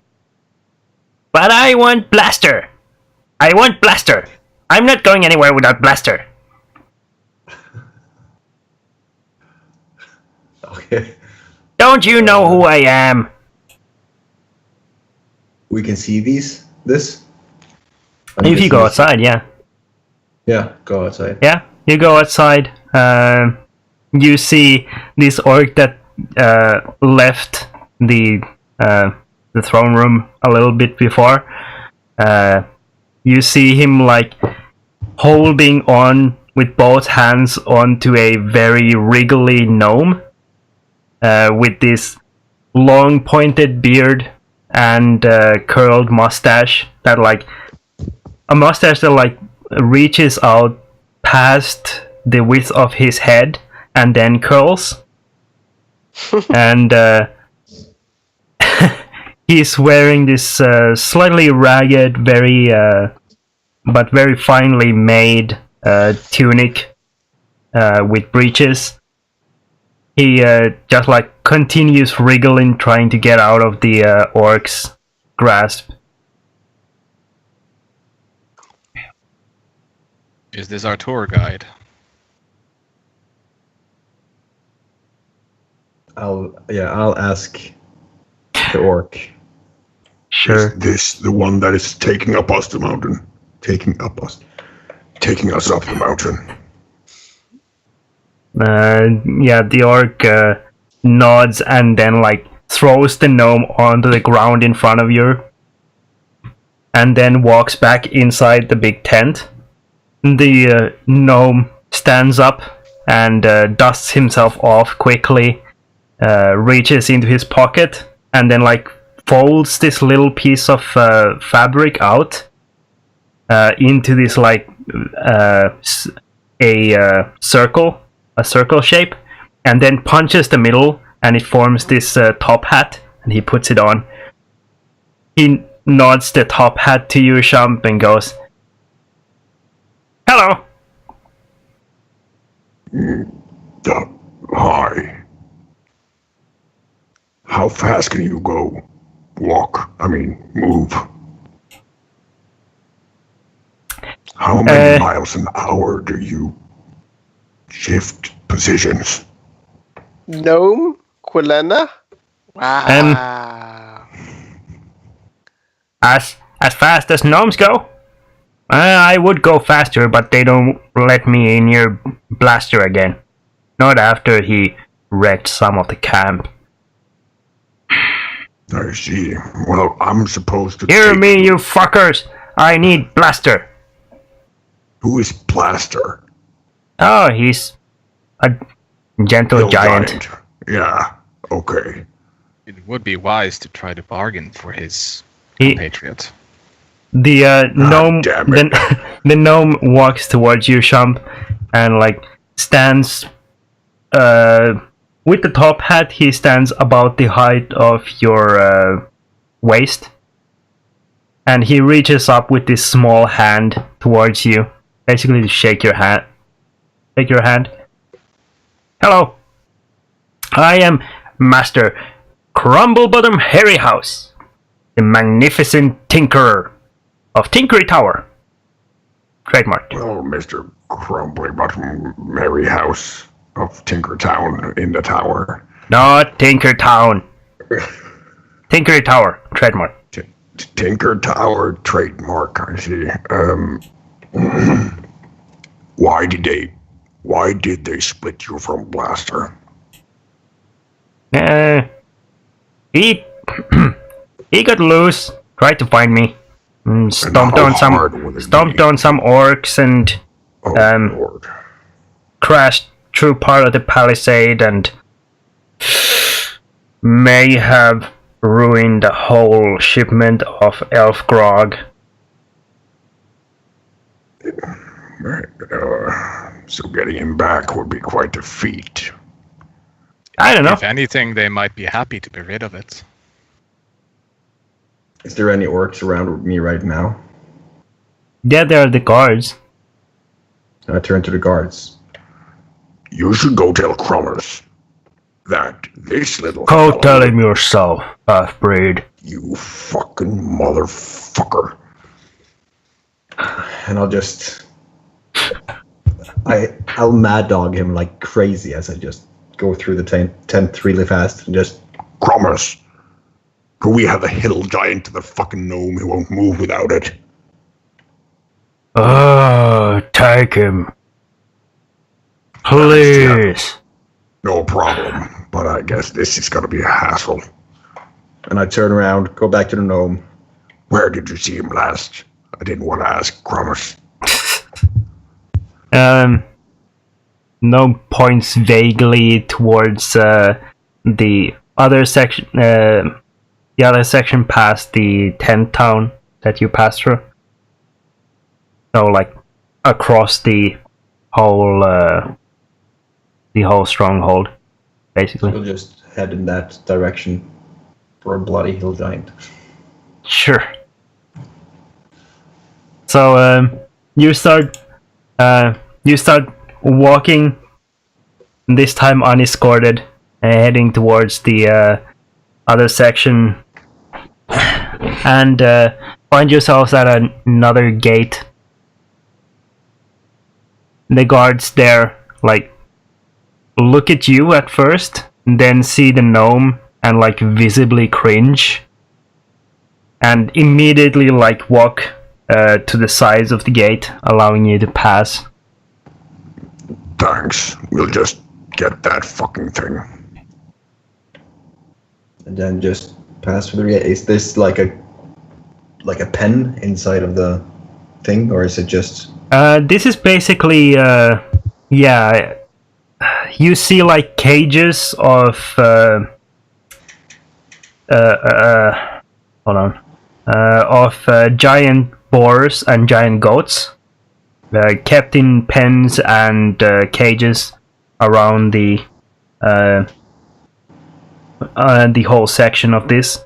"But I want Blaster! I want Blaster! I'm not going anywhere without Blaster!" Okay. Don't you know who I am? We can see this? If you go outside, yeah. Yeah, go outside. Yeah, you go outside. you see this orc that left the throne room a little bit before. You see him like holding on with both hands onto a very wriggly gnome with this long pointed beard and curled mustache that like a mustache that like reaches out past the width of his head and then curls. And he's wearing this slightly ragged, but very finely made tunic with breeches. He just like continues wriggling, trying to get out of the orc's grasp. Is this our tour guide? I'll ask the orc. Sure. Is this the one that is taking us up the mountain? Taking us up the mountain. Yeah, the orc nods and then like throws the gnome onto the ground in front of you, and then walks back inside the big tent. The gnome stands up and dusts himself off quickly, reaches into his pocket, and then like folds this little piece of fabric out into this like a circle shape, and then punches the middle, and it forms this top hat, and he puts it on. He nods the top hat to you, Shump, and goes, "Hello." Hi. How fast can you go? Move. How many miles an hour do you shift positions? Gnome? Quilena? Wow. As fast as gnomes go? I would go faster, but they don't let me in your blaster again. Not after he wrecked some of the camp. I see. Well, I'm supposed to Hear me, you fuckers! I need blaster! Who is Blaster? Oh, he's a gentle Little giant. Yeah, okay. It would be wise to try to bargain for his He- compatriot. The gnome, damn it. the gnome walks towards you, Shump, and like stands. With the top hat, he stands about the height of your waist, and he reaches up with this small hand towards you, basically to shake your hand. Take your hand. Hello, I am Master Crumblebottom Harryhouse, the magnificent tinkerer of Tinkery Tower. Trademark. Well, Mr. Crumbly Bottom Mary House of Tinkertown in the tower. Not Tinkertown. Tinkery Tower. Trademark. Tinker Tower trademark, I see. Why did they split you from Blaster? He he got loose. Tried to find me. Stomped on some orcs and Lord. crashed through part of the palisade and may have ruined the whole shipment of elf grog. So getting him back would be quite a feat. I don't know. If anything, they might be happy to be rid of it. Is there any orcs around me right now? Yeah, there are the guards. I turn to the guards. You should go tell Crummers that this little Go fellow- tell him yourself, half-breed. You fucking motherfucker. And I'll mad dog him like crazy as I just go through the tent really fast and just... Crummers. Could we have a hill giant to the fucking gnome who won't move without it? Oh, take him. Please. No problem, but I guess this is gonna be a hassle. And I turn around, go back to the gnome. Where did you see him last? I didn't want to ask, promise. Gnome points vaguely towards the other section. The other section past the tent town that you passed through. So, like, across the whole stronghold, basically. We'll just head in that direction for a bloody hill giant. Sure. So you start walking, this time unescorted, heading towards the other section, and find yourselves at another gate. The guards there, like, look at you at first, then see the gnome and, like, visibly cringe, and immediately, like, walk to the sides of the gate, allowing you to pass. Thanks. We'll just get that fucking thing. And then just pass through the gate. Is this like a pen inside of the thing, or is it just... This is basically, you see, like, cages of, giant boars and giant goats, kept in pens and cages around the whole section of this.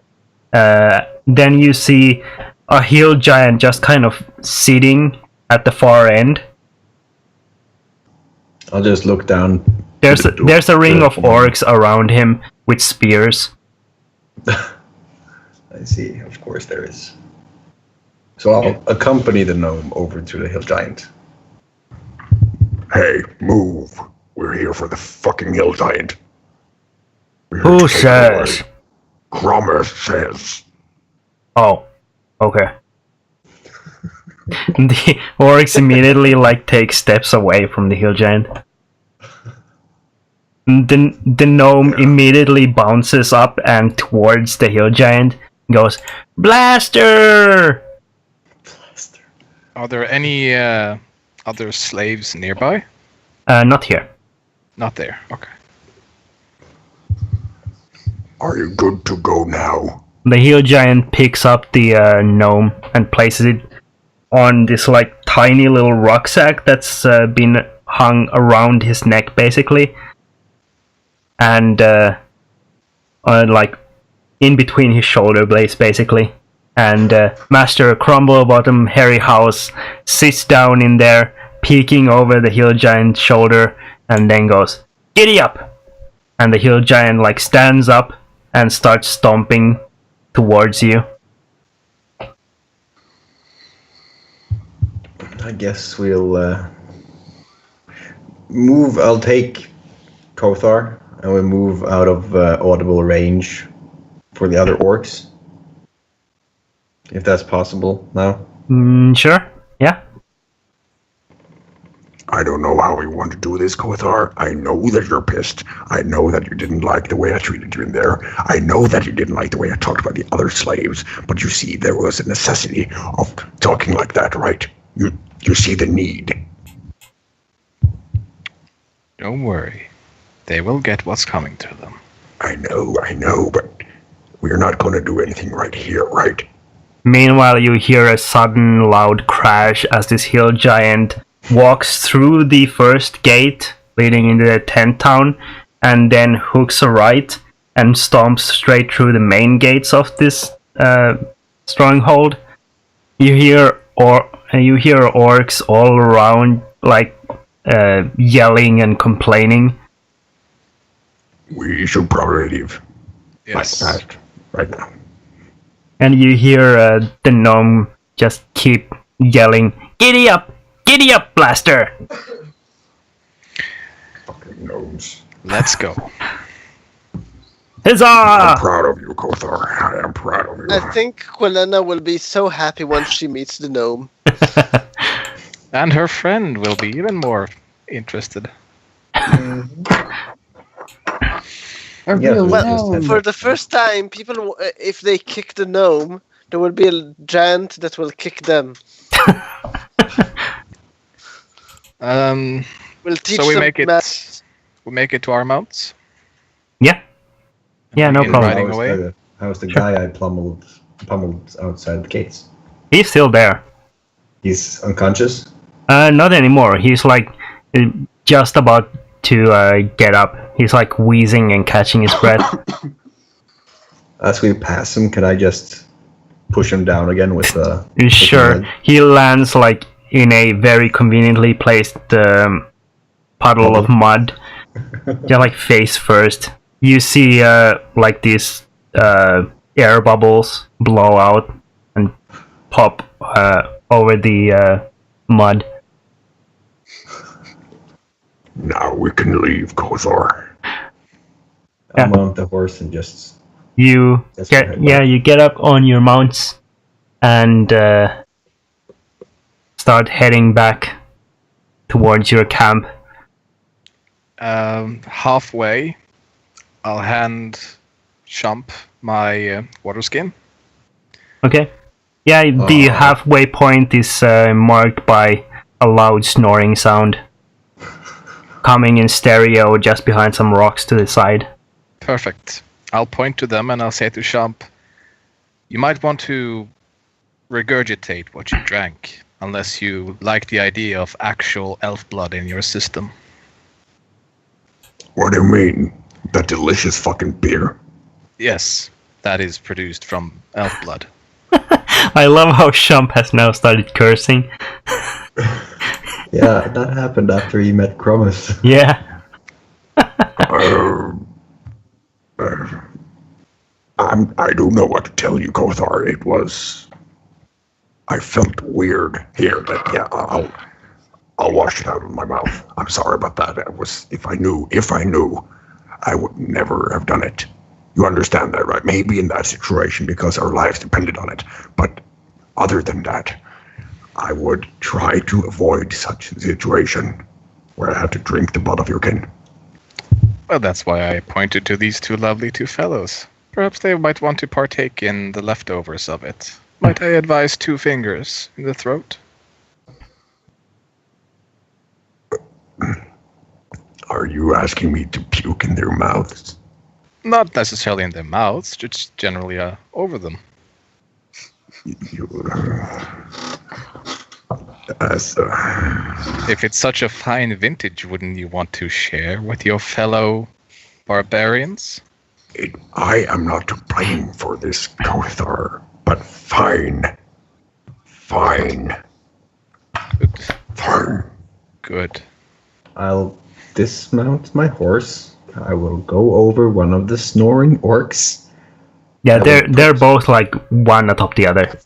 Then you see a hill giant just kind of sitting at the far end. I'll just look down. There's a ring of orcs around him with spears. I see, of course there is. So I'll accompany the gnome over to the hill giant. Hey, move. We're here for the fucking hill giant. Who says? Cromer says. Oh, okay. The orcs immediately, like, take steps away from the hill giant. The gnome immediately bounces up and towards the hill giant, goes, Blaster! Are there any other slaves nearby? Not here. Not there. Okay. Are you good to go now? The hill giant picks up the gnome and places it on this, like, tiny little rucksack that's been hung around his neck, basically. And, like, in between his shoulder blades, basically. And Master Crumblebottom Hairy House sits down in there, peeking over the hill giant's shoulder, and then goes, Giddy up! And the hill giant, like, stands up and starts stomping towards you. I guess we'll move. I'll take Kothar, and we'll move out of audible range for the other orcs. If that's possible now. Sure, yeah. I don't know how we want to do this, Kothar. I know that you're pissed. I know that you didn't like the way I treated you in there. I know that you didn't like the way I talked about the other slaves. But you see, there was a necessity of talking like that, right? You see the need. Don't worry. They will get what's coming to them. I know, but we're not going to do anything right here, right? Meanwhile, you hear a sudden loud crash as this hill giant walks through the first gate leading into the tent town, and then hooks a right and stomps straight through the main gates of this stronghold. You hear orcs all around, like, yelling and complaining. We should probably leave. Yes. Like that, right now. And you hear the gnome just keep yelling, Giddy up! Giddy up, Blaster! Fucking gnomes. Let's go. Huzzah! I'm proud of you, Kothar. I am proud of you. I think Quelena will be so happy once she meets the gnome. And her friend will be even more interested. A Yeah, real well, Well, just for the first time, people, if they kick the gnome, there will be a giant that will kick them. We'll teach So we them make it. math. We make it to our mounts. Yeah. Yeah, no Begin problem. riding away. How's the guy I pummeled outside the gates? He's still there. He's unconscious? Not anymore. He's like just about to get up. He's like wheezing and catching his breath. As we pass him, can I just push him down again with the... Sure. with He lands like in a very conveniently placed puddle of mud. Yeah, like face first. You see like these air bubbles blow out and pop over the mud. Now we can leave, Kothar. I'll mount the horse and just... You you get up on your mounts and start heading back towards your camp. Halfway, I'll hand Shump my water skin. Okay. Yeah, the halfway point is marked by a loud snoring sound coming in stereo just behind some rocks to the side. Perfect. I'll point to them and I'll say to Shump, you might want to regurgitate what you drank, unless you like the idea of actual elf blood in your system. What do you mean? That delicious fucking beer? Yes, that is produced from elf blood. I love how Shump has now started cursing. Yeah, that happened after he met Cromus. Yeah. I don't know what to tell you, Kothar. It was... I felt weird here. But yeah, I'll wash it out of my mouth. I'm sorry about that. It was... If I knew, I would never have done it. You understand that, right? Maybe in that situation because our lives depended on it. But other than that, I would try to avoid such a situation where I had to drink the blood of your kin. Well, that's why I pointed to these two lovely fellows. Perhaps they might want to partake in the leftovers of it. Might I advise 2 fingers in the throat? Are you asking me to puke in their mouths? Not necessarily in their mouths, just generally over them. If it's such a fine vintage, wouldn't you want to share with your fellow barbarians? I am not to blame for this, Kothar, but fine. Good. I'll dismount my horse. I will go over one of the snoring orcs. Yeah, they're both like one atop the other.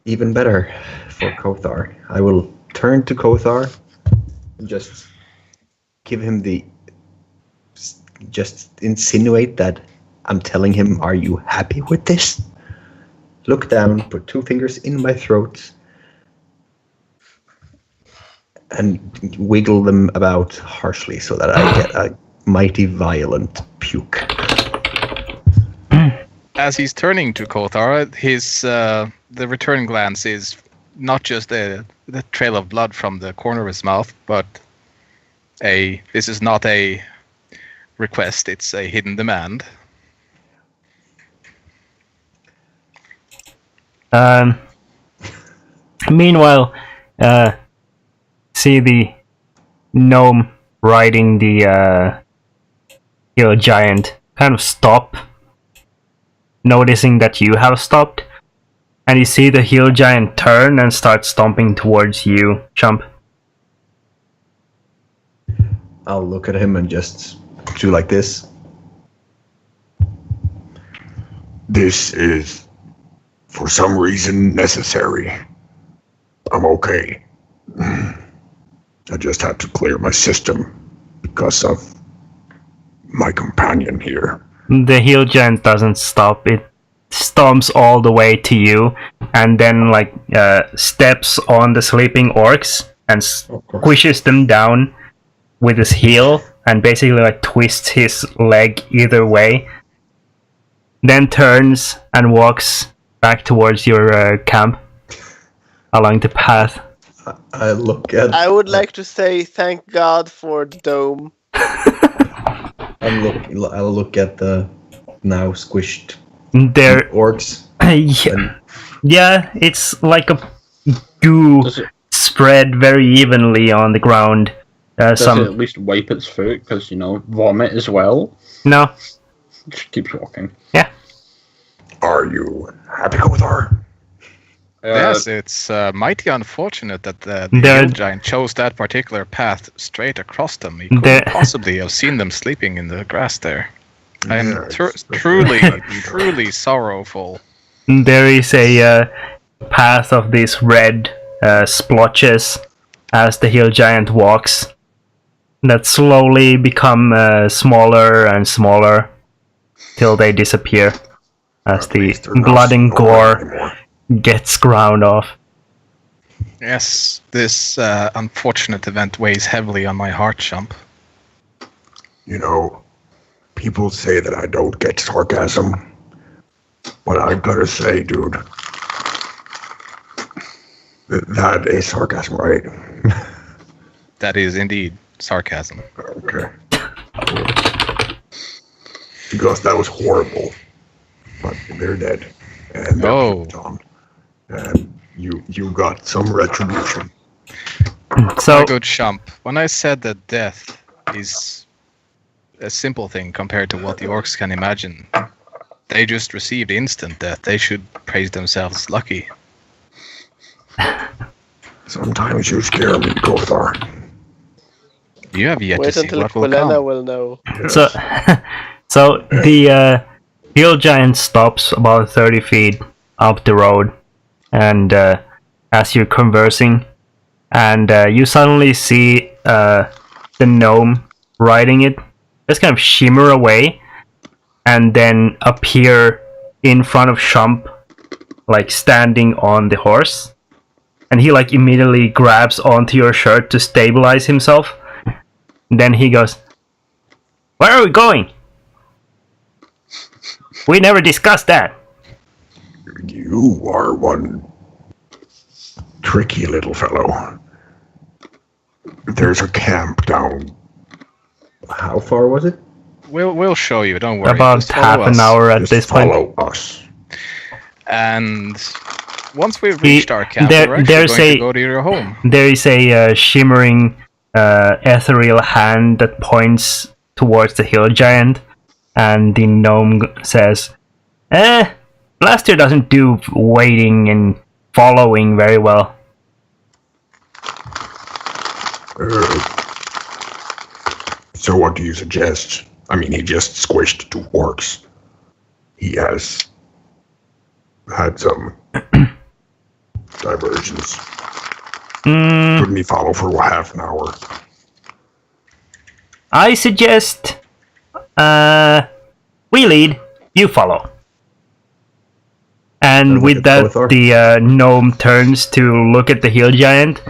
Even better for Kothar. I will turn to Kothar and just give him just insinuate that I'm telling him, are you happy with this? Look down, put 2 fingers in my throat, and wiggle them about harshly so that I get a mighty violent puke. As he's turning to Kothar, his the return glance is not just the trail of blood from the corner of his mouth, but this is not a request, it's a hidden demand. Meanwhile, see the gnome riding the hill giant kind of stop, noticing that you have stopped, and you see the hill giant turn and start stomping towards you, Chump. I'll look at him and just do like this. This is, for some reason, necessary. I'm okay. I just had to clear my system because of my companion here. The hill giant doesn't stop. It stomps all the way to you and then like steps on the sleeping orcs and squishes them down with his heel and basically like twists his leg either way. Then turns and walks back towards your camp along the path. I would like to say thank God for the dome. I'll look at the now squished There, orcs. yeah, it's like a goo spread very evenly on the ground. Does it at least wipe its foot? Because, vomit as well? No. Just keeps walking. Yeah. Are you happy with her? Yes, it's mighty unfortunate that the hill giant chose that particular path straight across them. He couldn't possibly have seen them sleeping in the grass there. I am truly sorrowful. There is a path of these red splotches as the hill giant walks that slowly become smaller and smaller till they disappear as the blood and gore gets ground off. Yes, this unfortunate event weighs heavily on my heart, Chump. People say that I don't get sarcasm, but I've got to say, dude, that is sarcasm, right? That is indeed sarcasm. Okay. Because that was horrible. But they're dead. And they're on. And you got some retribution. So, my good Chump, when I said that death is a simple thing compared to what the orcs can imagine, they just received instant death. They should praise themselves lucky. Sometimes you scare me, Gothar. You have yet Wait to see until what will Quelena come. will know. Yes. So the hill giant stops about 30 feet up the road, and as you're conversing, and you suddenly see the gnome riding it just kind of shimmer away, and then appear in front of Shump, like standing on the horse, and he like immediately grabs onto your shirt to stabilize himself. And then he goes, "Where are we going? We never discussed that." You are one tricky little fellow. There's a camp down. How far was it? We'll show you. Don't worry. About Just half follow an us. hour at Just this point. follow us. And once we've reached our camp, there- we're actually there's going a- to go to your home. There is a shimmering ethereal hand that points towards the hill giant, and the gnome says, Blaster doesn't do waiting and following very well." So what do you suggest? I mean, he just squished 2 orcs. He has had some diversions. Couldn't he follow for half an hour? I suggest we lead, you follow. And Sounds like with a that, Kothar. the gnome turns to look at the hill giant,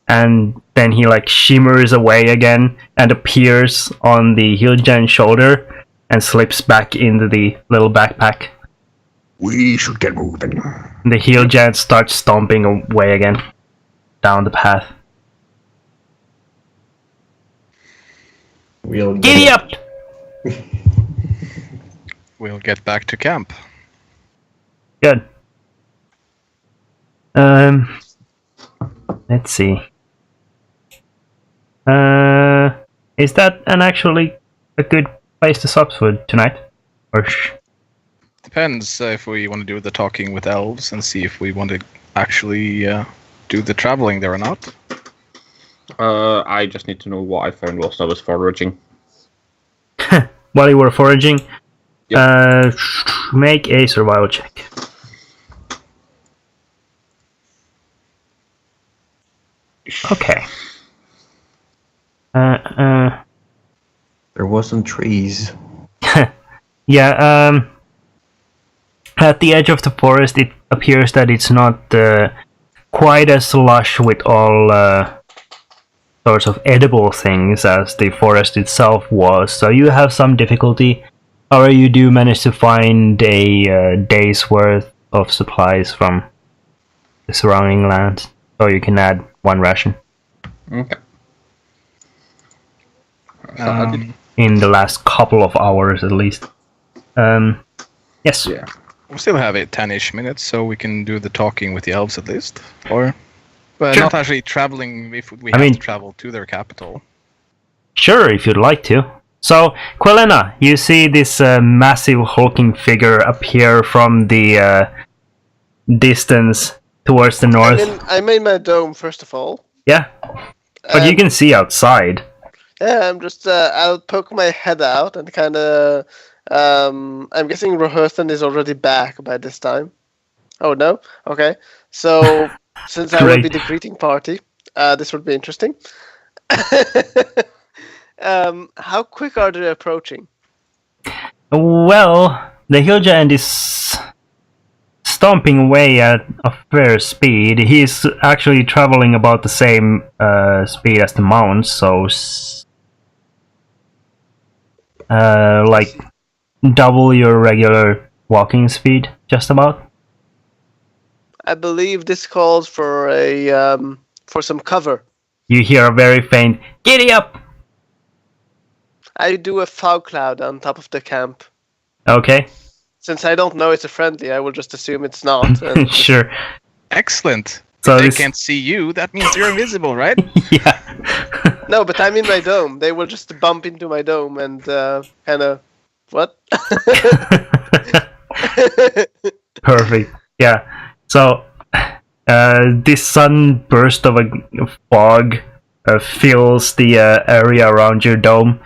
and then he like shimmers away again and appears on the hill giant's shoulder and slips back into the little backpack. We should get moving. The hill giant starts stomping away again down the path. We'll Giddy up! We'll get back to camp. Good. Let's see. Is that actually a good place to stop for tonight? Or Depends if we want to do the talking with elves and see if we want to actually do the traveling there or not. I just need to know what I found whilst I was foraging. while you were foraging, make a survival check. Okay. There wasn't trees. Yeah, at the edge of the forest, it appears that it's not quite as lush with all sorts of edible things as the forest itself was, so you have some difficulty. However, you do manage to find a day's worth of supplies from the surrounding lands, so you can add 1 ration Okay. in the last couple of hours at least. Yes. Yeah. We still have 10-ish minutes, so we can do the talking with the elves at least. Or, but Sure. not actually traveling if we I have mean- to travel to their capital. Sure, if you'd like to. So, Quelena, you see this massive hulking figure appear from the distance towards the north. I'm in my dome, first of all. Yeah, but you can see outside. Yeah, I'm just. I'll poke my head out and kind of. I'm guessing Rohirthan is already back by this time. Oh no. Okay. So since I will be Great. the greeting party, this would be interesting. How quick are they approaching? Well, the hill giant is stomping away at a fair speed. He's actually traveling about the same speed as the mounts, so like double your regular walking speed, just about. I believe this calls for for some cover. You hear a very faint "Giddy up!" I do a fog cloud on top of the camp. Okay, Since I don't know it's a friendly, I will just assume it's not. And sure. Excellent. So if they this- can't see you, that means you're invisible, right? Yeah. no, but I'm in my dome. They will just bump into my dome and kind of what? Perfect. Yeah. So, this sudden burst of a fog fills the area around your dome.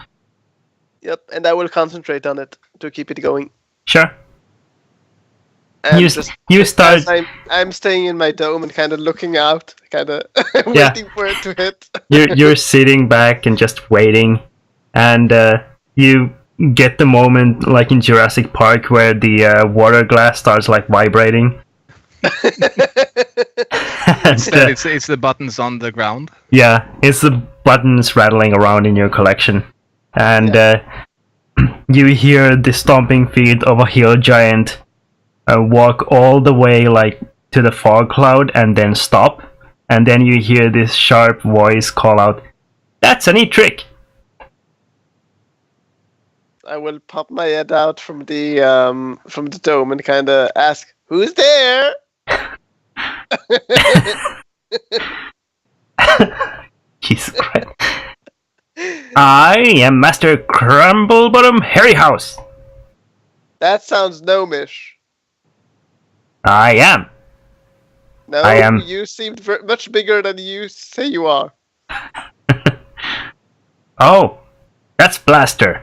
Yep, and I will concentrate on it to keep it going. Sure. And You start. as I'm staying in my dome and kind of looking out, kind of Yeah. waiting for it to hit. You're sitting back and just waiting, and you get the moment like in Jurassic Park where the water glass starts like vibrating. And, Instead, it's the buttons on the ground. yeah, it's the buttons rattling around in your collection, and you hear the stomping feet of a hill giant walk all the way like to the fog cloud and then stop, and then you hear this sharp voice call out, "That's a neat trick!" I will pop my head out from the dome and kind of ask, "Who's there?" Jesus Christ. I am Master Crumblebottom Harryhouse. That sounds gnomish. I am. No, I am- you seemed much bigger than you say you are. Oh, that's Blaster.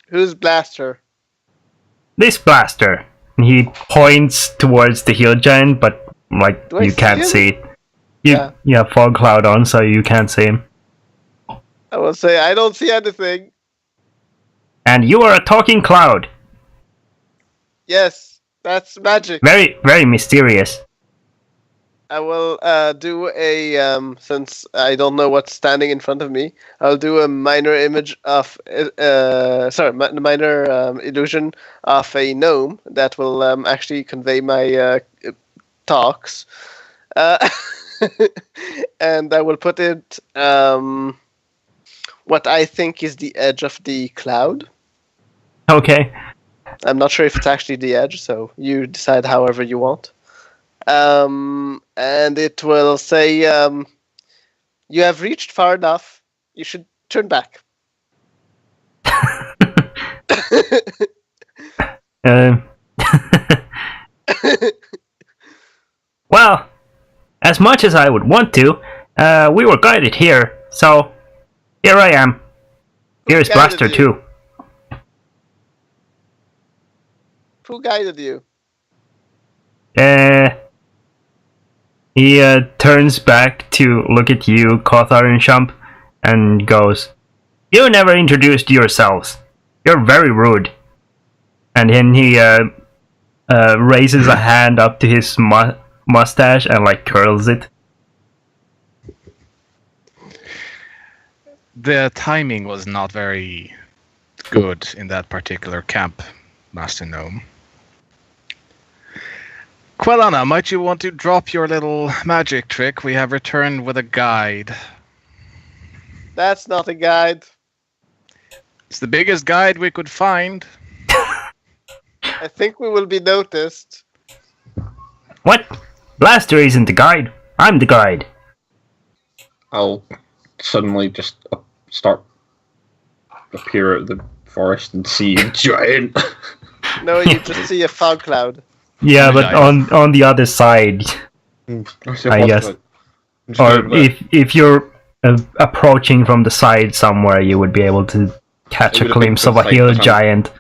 Who's Blaster? This Blaster. He points towards the hill giant, but like Do I you see can't him? see it. Yeah. You have fog cloud on, so you can't see him. I will say I don't see anything. And you are a talking cloud. Yes, that's magic. Very, very mysterious. I will do a since I don't know what's standing in front of me. I'll do a minor image of minor illusion of a gnome that will actually convey my talks, and I will put it what I think is the edge of the cloud. Okay. I'm not sure if it's actually the edge, so you decide however you want. And it will say, you have reached far enough. You should turn back. Well, as much as I would want to, we were guided here, so here I am. Here's guided Blaster you? too. Who guided you? He turns back to look at you, Kothar and Shump, and goes, "You never introduced yourselves. You're very rude." And then he raises a hand up to his mustache and like curls it. The timing was not very good in that particular camp, Master Gnome. Quelana, might you want to drop your little magic trick? We have returned with a guide. That's not a guide. It's the biggest guide we could find. I think we will be noticed. What? Blaster isn't the guide. I'm the guide. I'll suddenly just appear at the forest and see a giant. No, you just see a fog cloud. Yeah, but on the other side, I guess. Or if you're approaching from the side somewhere, you would be able to catch a glimpse of a hill giant.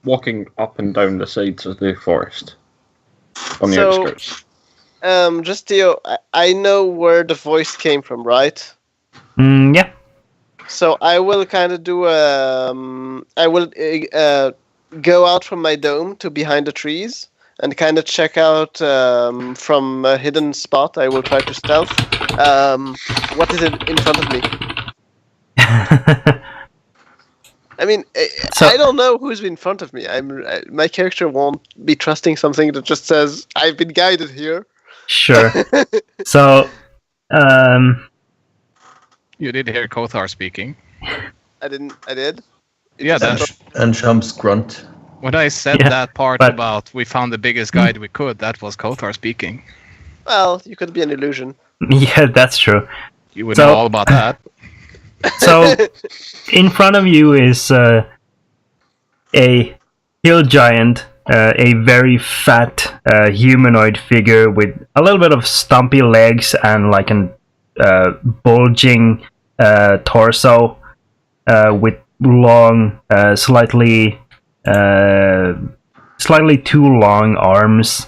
Walking up and down the sides of the forest. On the outskirts. Just Theo, I know where the voice came from, right? Yeah. So I will kind of do I will go out from my dome to behind the trees and kind of check out from a hidden spot. I will try to stealth. What is it in front of me? I mean, I don't know who's in front of me. My character won't be trusting something that just says, I've been guided here. Sure. So, You did hear Kothar speaking. I did? Yeah, And Shump's grunt. when I said that part about we found the biggest guide we could, that was Kothar speaking. Well, you could be an illusion. yeah, that's true. You would know all about that. So, in front of you is a hill giant, a very fat humanoid figure with a little bit of stumpy legs and like an bulging torso with long, slightly too long arms,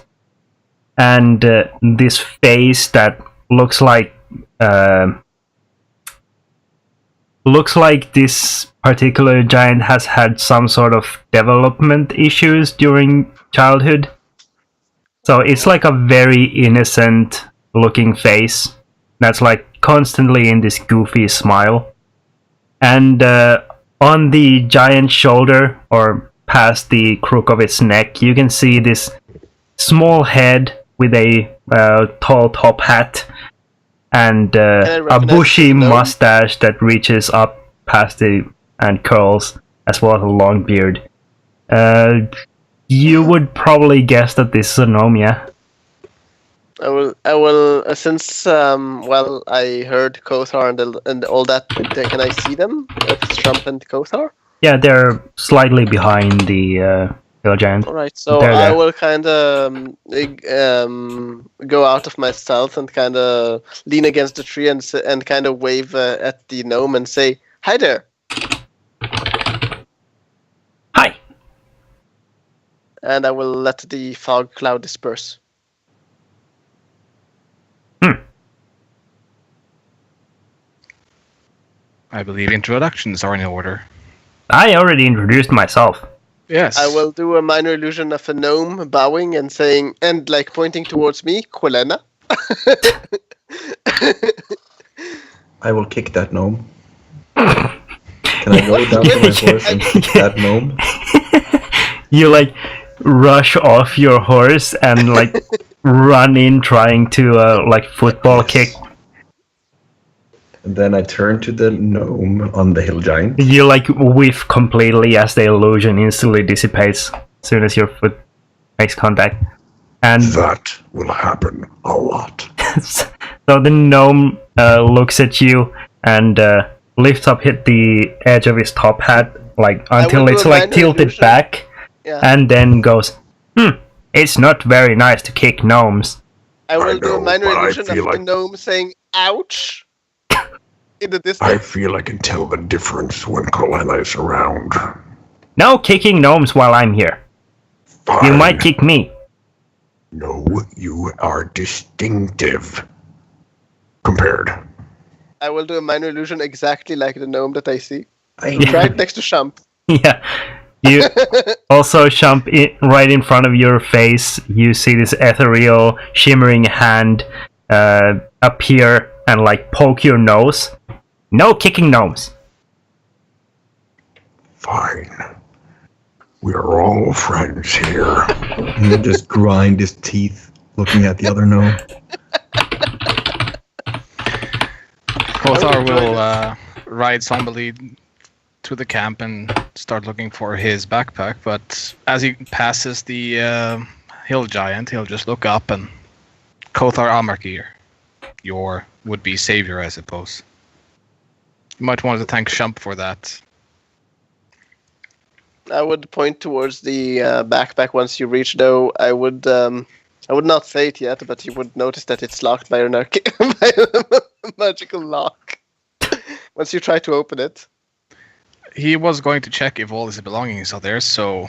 and this face that looks like this particular giant has had some sort of development issues during childhood. So it's like a very innocent looking face that's like constantly in this goofy smile. And on the giant's shoulder, or past the crook of its neck, you can see this small head with a tall top hat and a bushy mustache that reaches up past it and curls, as well as a long beard. You would probably guess that this is a gnome, yeah? I will since I heard Kothar and all that. Can I see them? It's Trump and Kothar. Yeah, they're slightly behind the hill giant. All right, so I will kind of go out of my stealth and kind of lean against the tree and kind of wave at the gnome and say, "Hi there." Hi. And I will let the fog cloud disperse. I believe introductions are in order. I already introduced myself. Yes. I will do a minor illusion of a gnome bowing and saying, and like pointing towards me, Quelena. I will kick that gnome. Can I go down to my horse and kick that gnome? You like rush off your horse and like run in trying to like football kick. And then I turn to the gnome on the hill giant. You like whiff completely as the illusion instantly dissipates as soon as your foot makes contact. And That will happen a lot. so the gnome looks at you and lifts up, hit the edge of his top hat like until it's like tilted illusion. back, Yeah. and then goes, it's not very nice to kick gnomes. I will I do a know, minor but I illusion of feel the like- gnome saying, "Ouch!" in the I distance. feel I can tell the difference when Colena is around. No kicking gnomes while I'm here. You Fine. might kick me. No, you are distinctive. Compared. I will do a minor illusion exactly like the gnome that I see. I Right next to Shump. Yeah. You also jump right in front of your face. You see this ethereal, shimmering hand appear and like poke your nose, No kicking gnomes. Fine. We are all friends here. And he'll just grind his teeth looking at the other gnome. Kothar will ride somebody to the camp and start looking for his backpack, but as he passes the hill giant, he'll just look up and Kothar Amarkir, your would-be savior, I suppose. You might want to thank Shump for that. I would point towards the backpack once you reach, though. I would not say it yet, but you would notice that it's locked by by a magical lock. Once you try to open it. He was going to check if all his belongings are there, so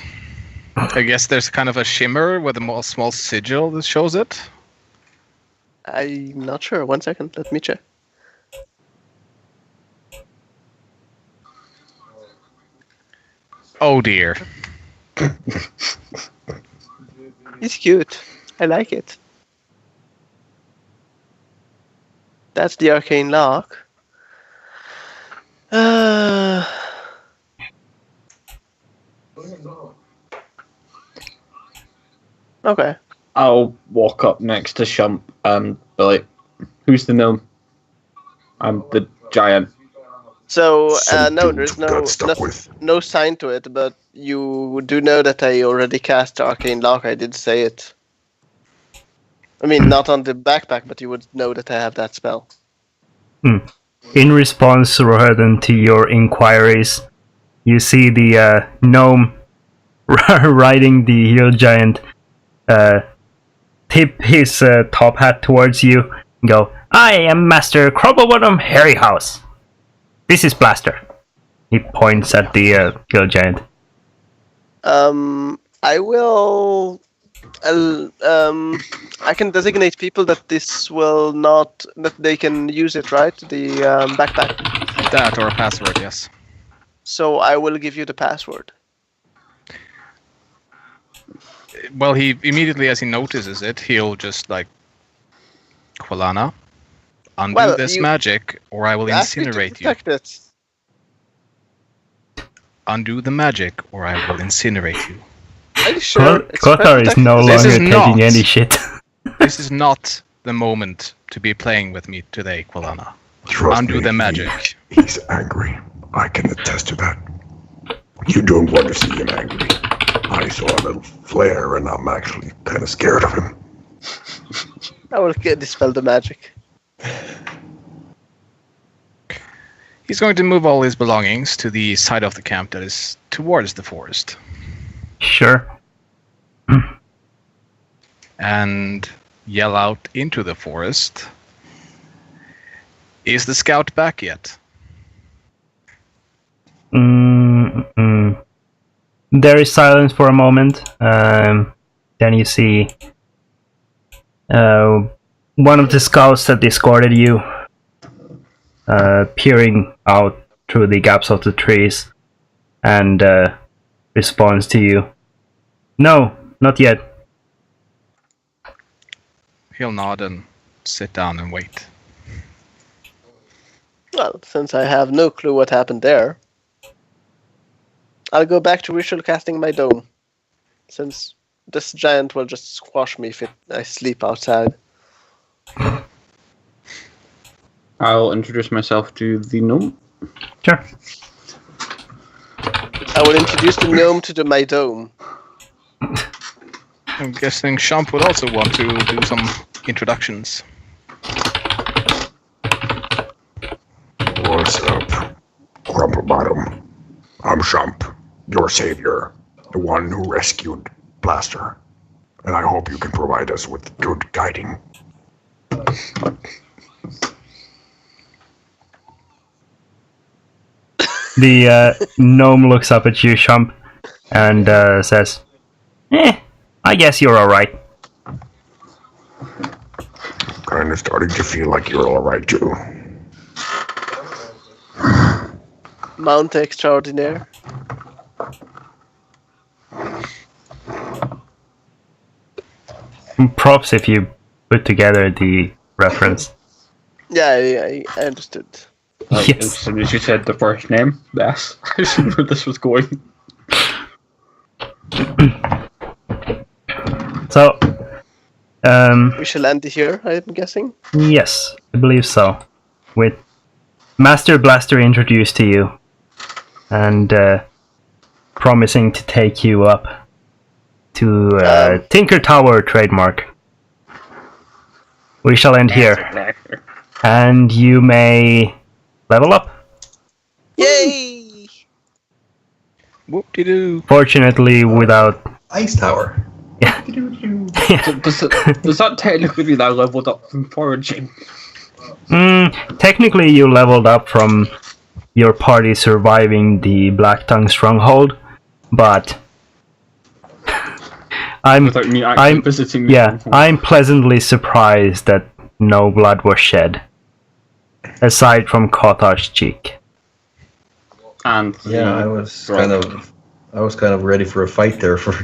I guess there's kind of a shimmer with a small sigil that shows it. I'm not sure. 1 second, let me check. Oh dear. It's cute. I like it. That's the arcane lock. Okay. I'll walk up next to Shump and be like, "Who's the gnome?" I'm the giant. So, Some no, dude there's got stuck with. no sign to it, but you do know that I already cast the arcane lock. I did say it. I mean, not on the backpack, but you would know that I have that spell. In response, Rohirden, to your inquiries, you see the gnome riding the hill giant tip his top hat towards you and go, "I am Master Crobblebottom Harryhouse. This is Blaster." He points at the hill giant. I will. I can designate people that this will not, that they can use it, right? The backpack. That or a password, yes. So I will give you the password. Well, he immediately, as he notices it, he'll just like, Quilana, undo this magic, or I will incinerate you. It. Undo the magic, or I will incinerate you. Are you sure? Kothar is no This longer is taking not. any shit. This is not the moment to be playing with me today, Quilana. Trust Undo me, the magic. He's angry. I can attest to that. You don't want to see him angry. I saw a little flare, and I'm actually kind of scared of him. I will dispel the magic. He's going to move all his belongings to the side of the camp that is towards the forest. Sure. And yell out into the forest. Is the scout back yet? There is silence for a moment. Then you see one of the scouts that escorted you peering out through the gaps of the trees and responds to you. "No, not yet." He'll nod and sit down and wait. Well, since I have no clue what happened there, I'll go back to ritual casting my dome. Since this giant will just squash me if I sleep outside. I'll introduce myself to the gnome. Sure. I will introduce the gnome to my dome. I'm guessing Shump would also want to do some introductions. What's up, Crumplebottom? I'm Shump, your savior, the one who rescued Blaster. And I hope you can provide us with good guiding. The gnome looks up at you, Shump, and says, I guess you're alright. Kinda starting to feel like you're alright too. Mount extraordinaire. Props if you put together the reference. Yeah, I understood. Like, Yes. as soon as you said the first name, yes, I see where this was going. So, We shall end here, I'm guessing. yes, I believe so. With Master Blaster introduced to you and promising to take you up to Tinker Tower trademark. We shall end here, and you may level up. Yay! Whoop-de-doo. Fortunately, without. Ice Tower. Does that technically mean I leveled up from foraging? Technically, you leveled up from your party surviving the Blacktongue stronghold, but Without me actually visiting the stronghold. I'm pleasantly surprised that no blood was shed, aside from Kotar's cheek. And Yeah, I was kind of ready for a fight there for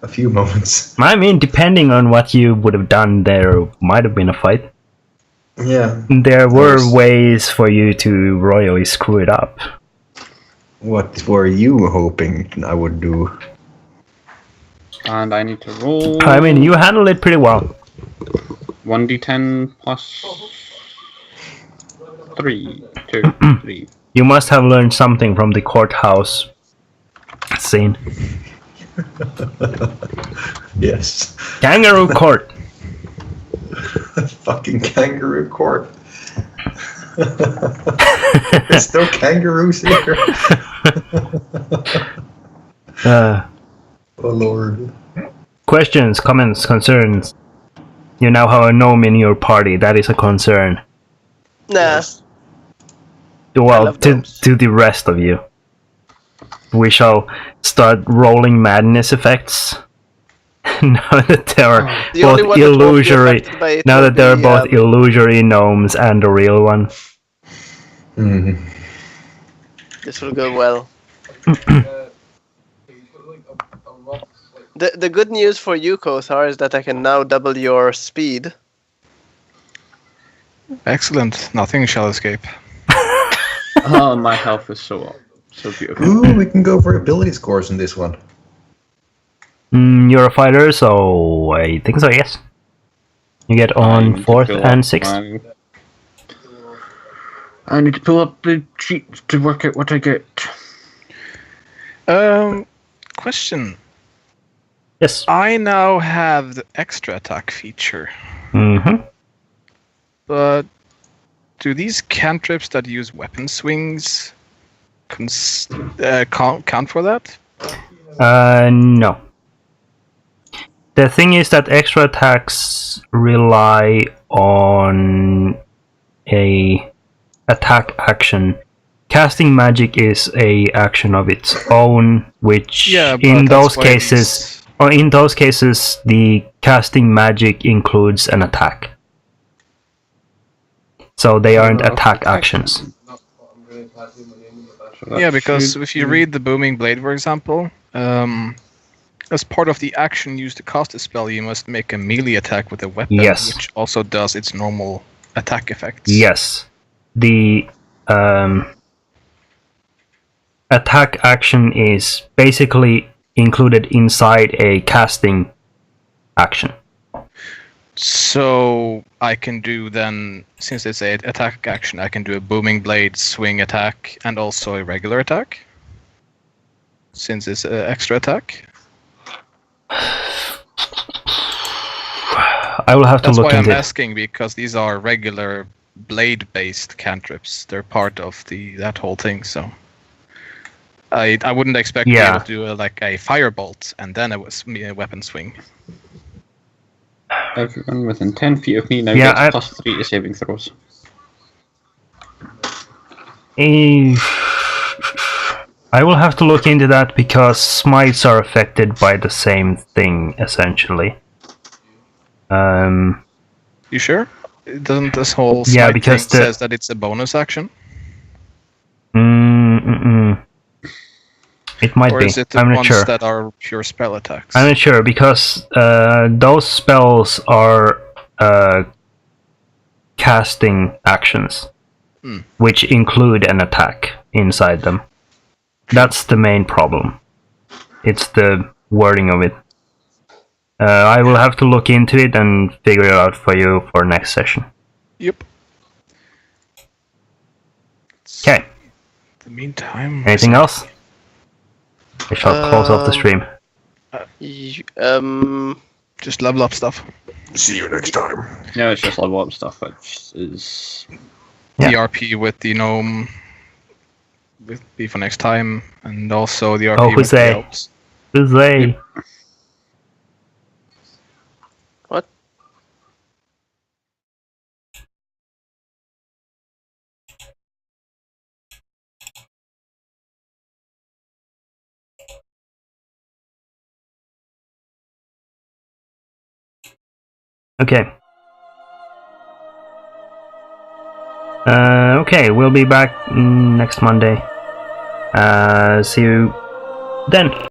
a few moments. I mean, depending on what you would have done, there might have been a fight. Yeah. There were ways for you to royally screw it up. What were you hoping I would do? And I need to roll. I mean, you handled it pretty well. 1d10 plus 3, 2, 3. You must have learned something from the courthouse scene. Yes. Kangaroo court. Fucking kangaroo court. There's no kangaroos here. Oh lord. Questions, comments, concerns. You now have a gnome in your party. That is a concern. Nah. Well, love to gnomes. the rest of you. We shall start rolling madness effects. Now that there are The only both one that won't be illusory. affected by it Now will that there are be, both illusory gnomes and a real one. Mm-hmm. This will go well. The good news for you, Kothar, is that I can now double your speed. Excellent. Nothing shall escape. Oh, my health is so beautiful. Ooh, we can go for ability scores in this one. You're a fighter, so I think so, yes. You get on 4th and 6th. I need to pull up the sheet to work out what I get. Question. Yes. I now have the extra attack feature, Mm-hmm. but do these cantrips that use weapon swings count for that? No. The thing is that extra attacks rely on a attack action. Casting magic is a action of its own, which in those cases, the casting magic includes an attack. So they aren't attack actions. Yeah, because if you read the Booming Blade, for example, as part of the action used to cast a spell, you must make a melee attack with a weapon, Yes. which also does its normal attack effects. Yes. The attack action is basically included inside a casting action. So I can do then, since it's an attack action, I can do a Booming Blade swing attack and also a regular attack, since it's an extra attack. I will have to That's look why I'm into it. asking, because these are regular blade-based cantrips. They're part of that whole thing, so I wouldn't expect to be able to do a firebolt and then a weapon swing. Everyone within 10 feet of me now Yeah, gets plus 3 to saving throws. I will have to look into that because smites are affected by the same thing, essentially. You sure? Doesn't this whole smite because thing says that it's a bonus action? It might Or be. is it the I'm not ones sure. that are pure spell attacks? I'm not sure because those spells are casting actions. which include an attack inside them. That's the main problem. It's the wording of it. I will have to look into it and figure it out for you for next session. Yep. Okay. In the meantime... Anything else? I shall close off the stream. Just level up stuff. See you next time. Yeah, it's just level up stuff, which is... Yeah. The RP with the gnome will be for next time, and also the RP with the elves. Who's they? What? Okay. Okay, we'll be back next Monday. See you then.